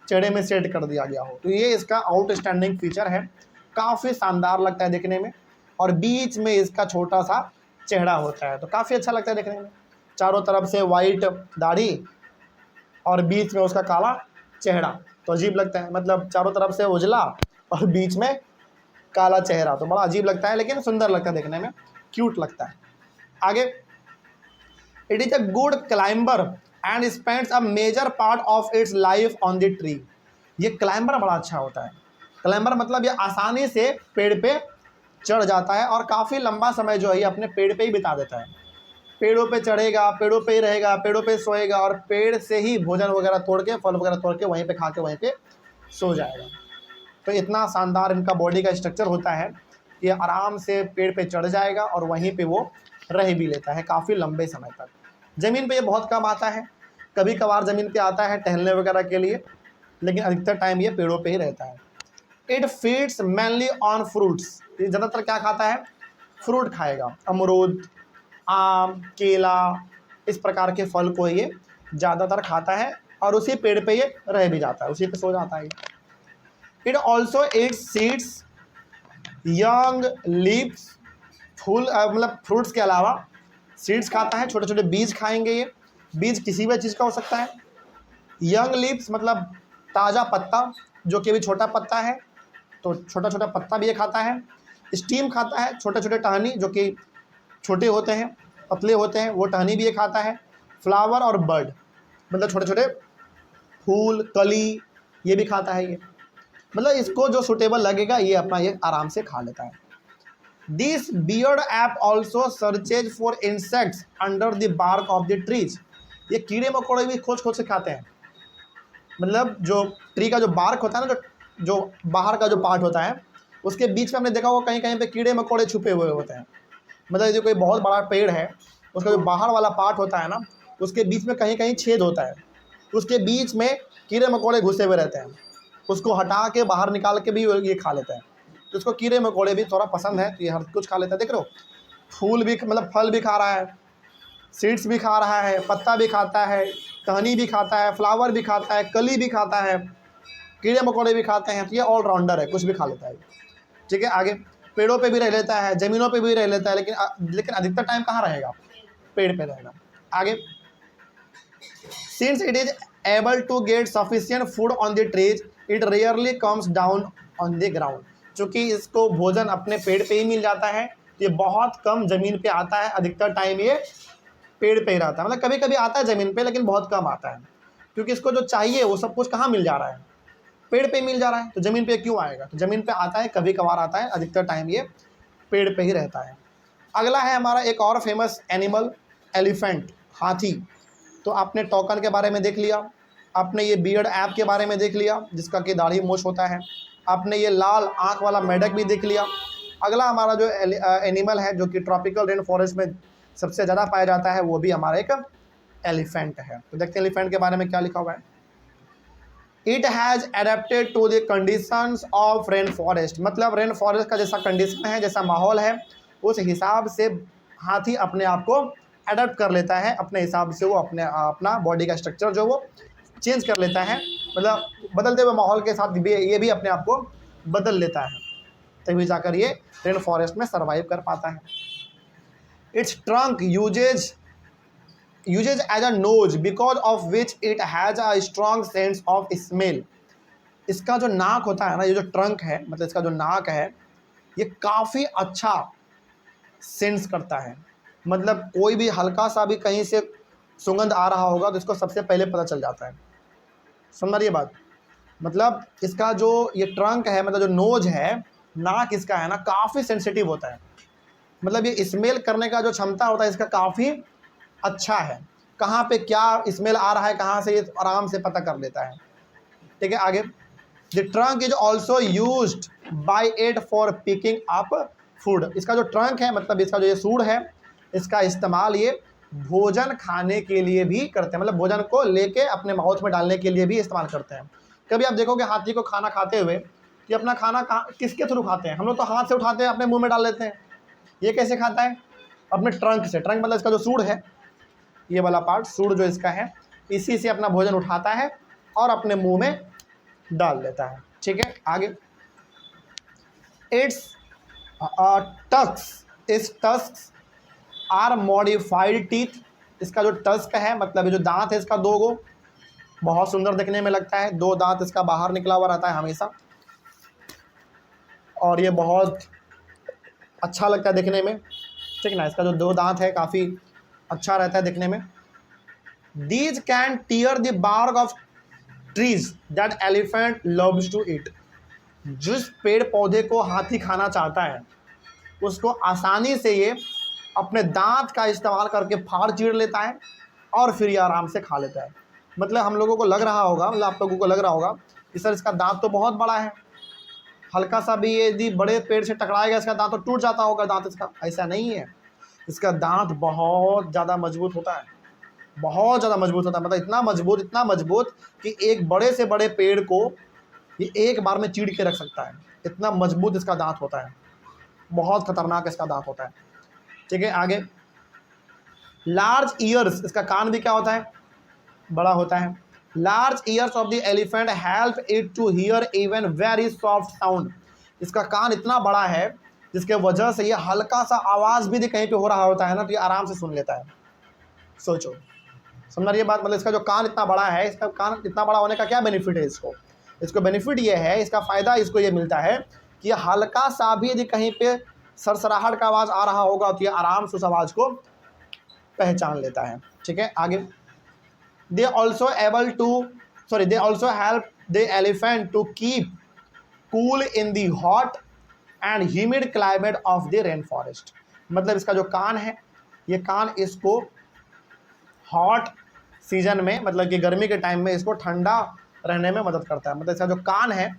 Speaker 1: चेहरे में सेट कर दिया गया हो। तो ये इसका आउटस्टैंडिंग फीचर है, काफ़ी शानदार लगता है देखने में। और बीच में इसका छोटा सा चेहरा होता है, तो काफ़ी अच्छा लगता है देखने में। चारों तरफ से वाइट दाढ़ी और बीच में उसका काला चेहरा, तो अजीब लगता है। मतलब चारों तरफ से उजला और बीच में काला चेहरा, तो बड़ा अजीब लगता है, लेकिन सुंदर लगता है देखने में, क्यूट लगता है। आगे, it is a good climber and spends a major part of its life on the tree. ये क्लाइंबर बड़ा अच्छा होता है। क्लाइंबर मतलब ये आसानी से पेड़ पे चढ़ जाता है और काफ़ी लंबा समय जो है ये अपने पेड़ पे ही बिता देता है। पेड़ों पे चढ़ेगा, पेड़ों पे ही रहेगा, पेड़ों पे सोएगा और पेड़ से ही भोजन वगैरह तोड़ के, फल वगैरह तोड़ के वहीं पे खा के वहीं पे सो जाएगा। तो इतना शानदार इनका बॉडी का स्ट्रक्चर होता है कि आराम से पेड़ पे चढ़ जाएगा और वहीं पे वो रह भी लेता है काफ़ी लंबे समय तक। ज़मीन पे ये बहुत कम आता है, कभी कभार ज़मीन पे आता है टहलने वगैरह के लिए, लेकिन अधिकतर टाइम ये पेड़ों पे ही रहता है। It feeds mainly on fruits, ये ज़्यादातर क्या खाता है, फ्रूट खाएगा। अमरूद, आम, केला, इस प्रकार के फल को ये ज़्यादातर खाता है और उसी पेड़ पे ये रह भी जाता है, उसी पे सो जाता है। It also eats seeds, young leaves फूल मतलब फ्रूट्स के अलावा सीड्स खाता है, छोटे छोटे बीज खाएंगे ये। बीज किसी भी चीज़ का हो सकता है। यंग लीव्स मतलब ताज़ा पत्ता, जो कि अभी छोटा पत्ता है तो छोटा छोटा पत्ता भी ये खाता है। स्टीम खाता है, छोटे छोटे टहनी जो कि छोटे होते हैं, पतले होते हैं, वो टहनी भी ये खाता है। फ्लावर और बर्ड मतलब छोटे छोटे फूल, कली, ये भी खाता है ये। मतलब इसको जो सूटेबल लगेगा ये अपना ये आराम से खा लेता है। This beard ape also searches for insects under the bark of the trees. ये कीड़े मकोड़े भी खोज खोज से खाते हैं। मतलब जो ट्री का जो बार्क होता है ना, जो बाहर का जो पार्ट होता है, उसके बीच में हमने देखा होगा कहीं कहीं पे कीड़े मकोड़े छुपे हुए होते हैं। मतलब जो कोई बहुत बड़ा पेड़ है, उसका जो बाहर वाला पार्ट होता है ना, उसके बीच में कहीं कहीं छेद होता है, उसके बीच में कीड़े मकोड़े घुसे हुए रहते हैं। उसको हटा के बाहर निकाल के भी ये खा लेता है। तो इसको कीड़े मकोड़े भी थोड़ा पसंद है, तो ये हर कुछ खा लेता है। देख रहे हो, फूल भी मतलब फल भी खा रहा है, सीड्स भी खा रहा है, पत्ता भी खाता है, टहनी भी खाता है, फ्लावर भी खाता है, कली भी खाता है, कीड़े मकोड़े भी खाते हैं। तो ये ऑलराउंडर है, कुछ भी खा लेता है। ठीक है, आगे पेड़ों पे भी रह लेता है, ज़मीनों पे भी रह लेता है, लेकिन अधिकतर टाइम कहाँ रहेगा? पेड़ पे रहेगा। आगे, since it is able to get sufficient food on the trees, it rarely comes down on the ground. चूँकि इसको भोजन अपने पेड़ पे ही मिल जाता है, ये बहुत कम ज़मीन पे आता है। अधिकतर टाइम ये पेड़ पे ही रहता है। मतलब कभी कभी आता है ज़मीन पे, लेकिन बहुत कम आता है, क्योंकि इसको जो चाहिए वो सब कुछ कहाँ मिल जा रहा है? पेड़ पे मिल जा रहा है। तो ज़मीन पे क्यों आएगा? तो ज़मीन पे आता है, कभी कभार आता है, अधिकतर टाइम ये पेड़ पे ही रहता है। अगला है हमारा एक और फेमस एनिमल, एलिफेंट, हाथी। तो आपने टोकन के बारे में देख लिया, आपने ये बियर्ड ऐप के बारे में देख लिया जिसका कि दाढ़ी मूछ होता है, आपने ये लाल आँख वाला मेढक भी देख लिया। अगला हमारा जो एनिमल है जो कि ट्रॉपिकल रेन फॉरेस्ट में सबसे ज़्यादा पाया जाता है, वो भी हमारा एक एलिफेंट है। तो देखते हैं एलिफेंट के बारे में क्या लिखा हुआ है। It has adapted to the conditions of rain forest. मतलब रेन फॉरेस्ट का जैसा कंडीशन है, जैसा माहौल है, उस हिसाब से हाथी अपने आप को अडेप्ट कर लेता है। अपने हिसाब से वो अपना बॉडी का स्ट्रक्चर जो वो चेंज कर लेता है। मतलब बदलते हुए माहौल के साथ ये भी अपने आप को बदल लेता है, तभी जाकर ये रेन फॉरेस्ट में सर्वाइव कर पाता है। Its trunk uses as a nose because of which it has a strong sense of smell. इसका जो नाक होता है ना, ये जो ट्रंक है, मतलब इसका जो नाक है, ये काफ़ी अच्छा सेंस करता है। मतलब कोई भी हल्का सा भी कहीं से सुगंध आ रहा होगा तो इसको सबसे पहले पता चल जाता है। समझ रही है बात? मतलब इसका जो ये ट्रंक है, मतलब जो नोज है, नाक इसका है ना, काफ़ी सेंसिटिव होता है। मतलब ये स्मेल करने का जो क्षमता होता है इसका काफ़ी अच्छा है। कहाँ पे क्या स्मेल आ रहा है, कहाँ से, ये आराम से पता कर लेता है। ठीक है, आगे, the trunk is also used by it for picking up food. इसका जो ट्रंक है, मतलब इसका जो ये सूंड है, इसका इस्तेमाल ये भोजन खाने के लिए भी करते हैं। मतलब भोजन को लेके अपने माउथ में डालने के लिए भी इस्तेमाल करते हैं। कभी आप देखोगे हाथी को खाना खाते हुए कि अपना खाना किसके थ्रू खाते हैं? हम लोग तो हाथ से उठाते हैं, अपने मुंह में डाल लेते हैं। ये कैसे खाता है? अपने ट्रंक से। ट्रंक मतलब इसका जो सूंड है, ये वाला पार्ट, सूंड जो इसका है, इसी से अपना भोजन उठाता है और अपने मुंह में डाल लेता है। ठीक है, आगे, its tusks are modified teeth. इसका जो टस्क है, मतलब ये जो दांत है इसका, दो गो, बहुत सुंदर दिखने में लगता है। दो दांत इसका बाहर निकला हुआ रहता है हमेशा, और ये बहुत अच्छा लगता है दिखने में। ठीक ना, इसका जो दो दांत है काफ़ी अच्छा रहता है दिखने में। These can tear the bark of trees that elephant loves to eat. जिस पेड़ पौधे को हाथी खाना चाहता है उसको आसानी से ये अपने दांत का इस्तेमाल करके फाड़ चीर लेता है और फिर ये आराम से खा लेता है। मतलब हम लोगों को लग रहा होगा, मतलब आप लोगों को लग रहा होगा कि सर इसका दांत तो बहुत बड़ा है, हल्का सा भी यदि बड़े पेड़ से टकराएगा इसका दांत तो टूट जाता होगा दांत इसका। ऐसा नहीं है, इसका दांत बहुत ज़्यादा मजबूत होता है, बहुत ज़्यादा मजबूत होता है। मतलब इतना मजबूत कि एक बड़े से बड़े पेड़ को ये एक बार में चीड़ के रख सकता है। इतना मजबूत इसका दांत होता है, बहुत खतरनाक इसका दांत होता है। ठीक है, आगे, लार्ज ईयर्स, इसका कान भी क्या होता है? बड़ा होता है। Large ears of the elephant help it to hear even very soft sound. इसका कान इतना बड़ा है जिसके वजह से ये हल्का सा आवाज़ भी कहीं पे हो रहा होता है ना, तो ये आराम से सुन लेता है। सोचो, समझ रही है बात? मतलब इसका जो कान इतना बड़ा है, इसका कान इतना बड़ा होने का क्या बेनिफिट है इसको बेनिफिट ये है, इसका फ़ायदा इसको ये मिलता है कि ये हल्का सा भी यदि कहीं पे सरसराहट का आवाज़ आ रहा होगा तो ये आराम से उस आवाज़ को पहचान लेता है। ठीक है, आगे। They also help the elephant to keep cool in the hot and humid climate of the rain forest. मतलब इसका जो कान है, ये कान इसको हॉट सीजन में, मतलब कि गर्मी के टाइम में इसको ठंडा रहने में मदद करता है। मतलब इसका जो कान है,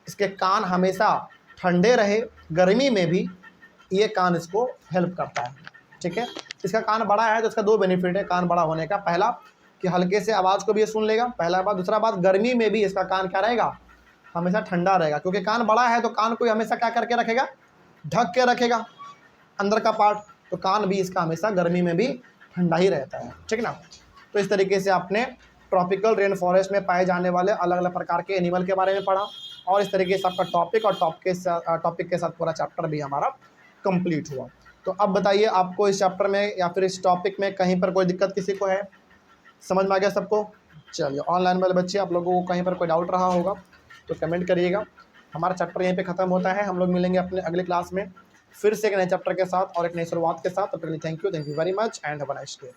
Speaker 1: इसके कान हमेशा ठंडे रहे, गर्मी में भी ये कान इसको हेल्प करता है। ठीक है, इसका कान बड़ा है तो इसका दो बेनिफिट है कान बड़ा होने का। पहला कि हल्के से आवाज़ को भी ये सुन लेगा, पहला बात। दूसरा बात, गर्मी में भी इसका कान क्या रहेगा, हमेशा ठंडा रहेगा, क्योंकि कान बड़ा है तो कान को हमेशा क्या करके रखेगा, ढक के रखेगा अंदर का पार्ट, तो कान भी इसका हमेशा गर्मी में भी ठंडा ही रहता है। ठीक ना। तो इस तरीके से आपने ट्रॉपिकल रेन फॉरेस्ट में पाए जाने वाले अलग अलग प्रकार के एनिमल के बारे में पढ़ा, और इस तरीके से आपका टॉपिक और टॉपिक के साथ पूरा चैप्टर भी हमारा कंप्लीट हुआ। तो अब बताइए, आपको इस चैप्टर में या फिर इस टॉपिक में कहीं पर कोई दिक्कत किसी को है? समझ में आ गया सबको? चलिए, ऑनलाइन वाले बच्चे, आप लोगों को कहीं पर कोई डाउट रहा होगा तो कमेंट करिएगा। हमारा चैप्टर यहीं पे ख़त्म होता है। हम लोग मिलेंगे अपने अगले क्लास में फिर से एक नए चैप्टर के साथ और एक नई शुरुआत के साथ। तब तक के लिए thank you very much and have a nice day.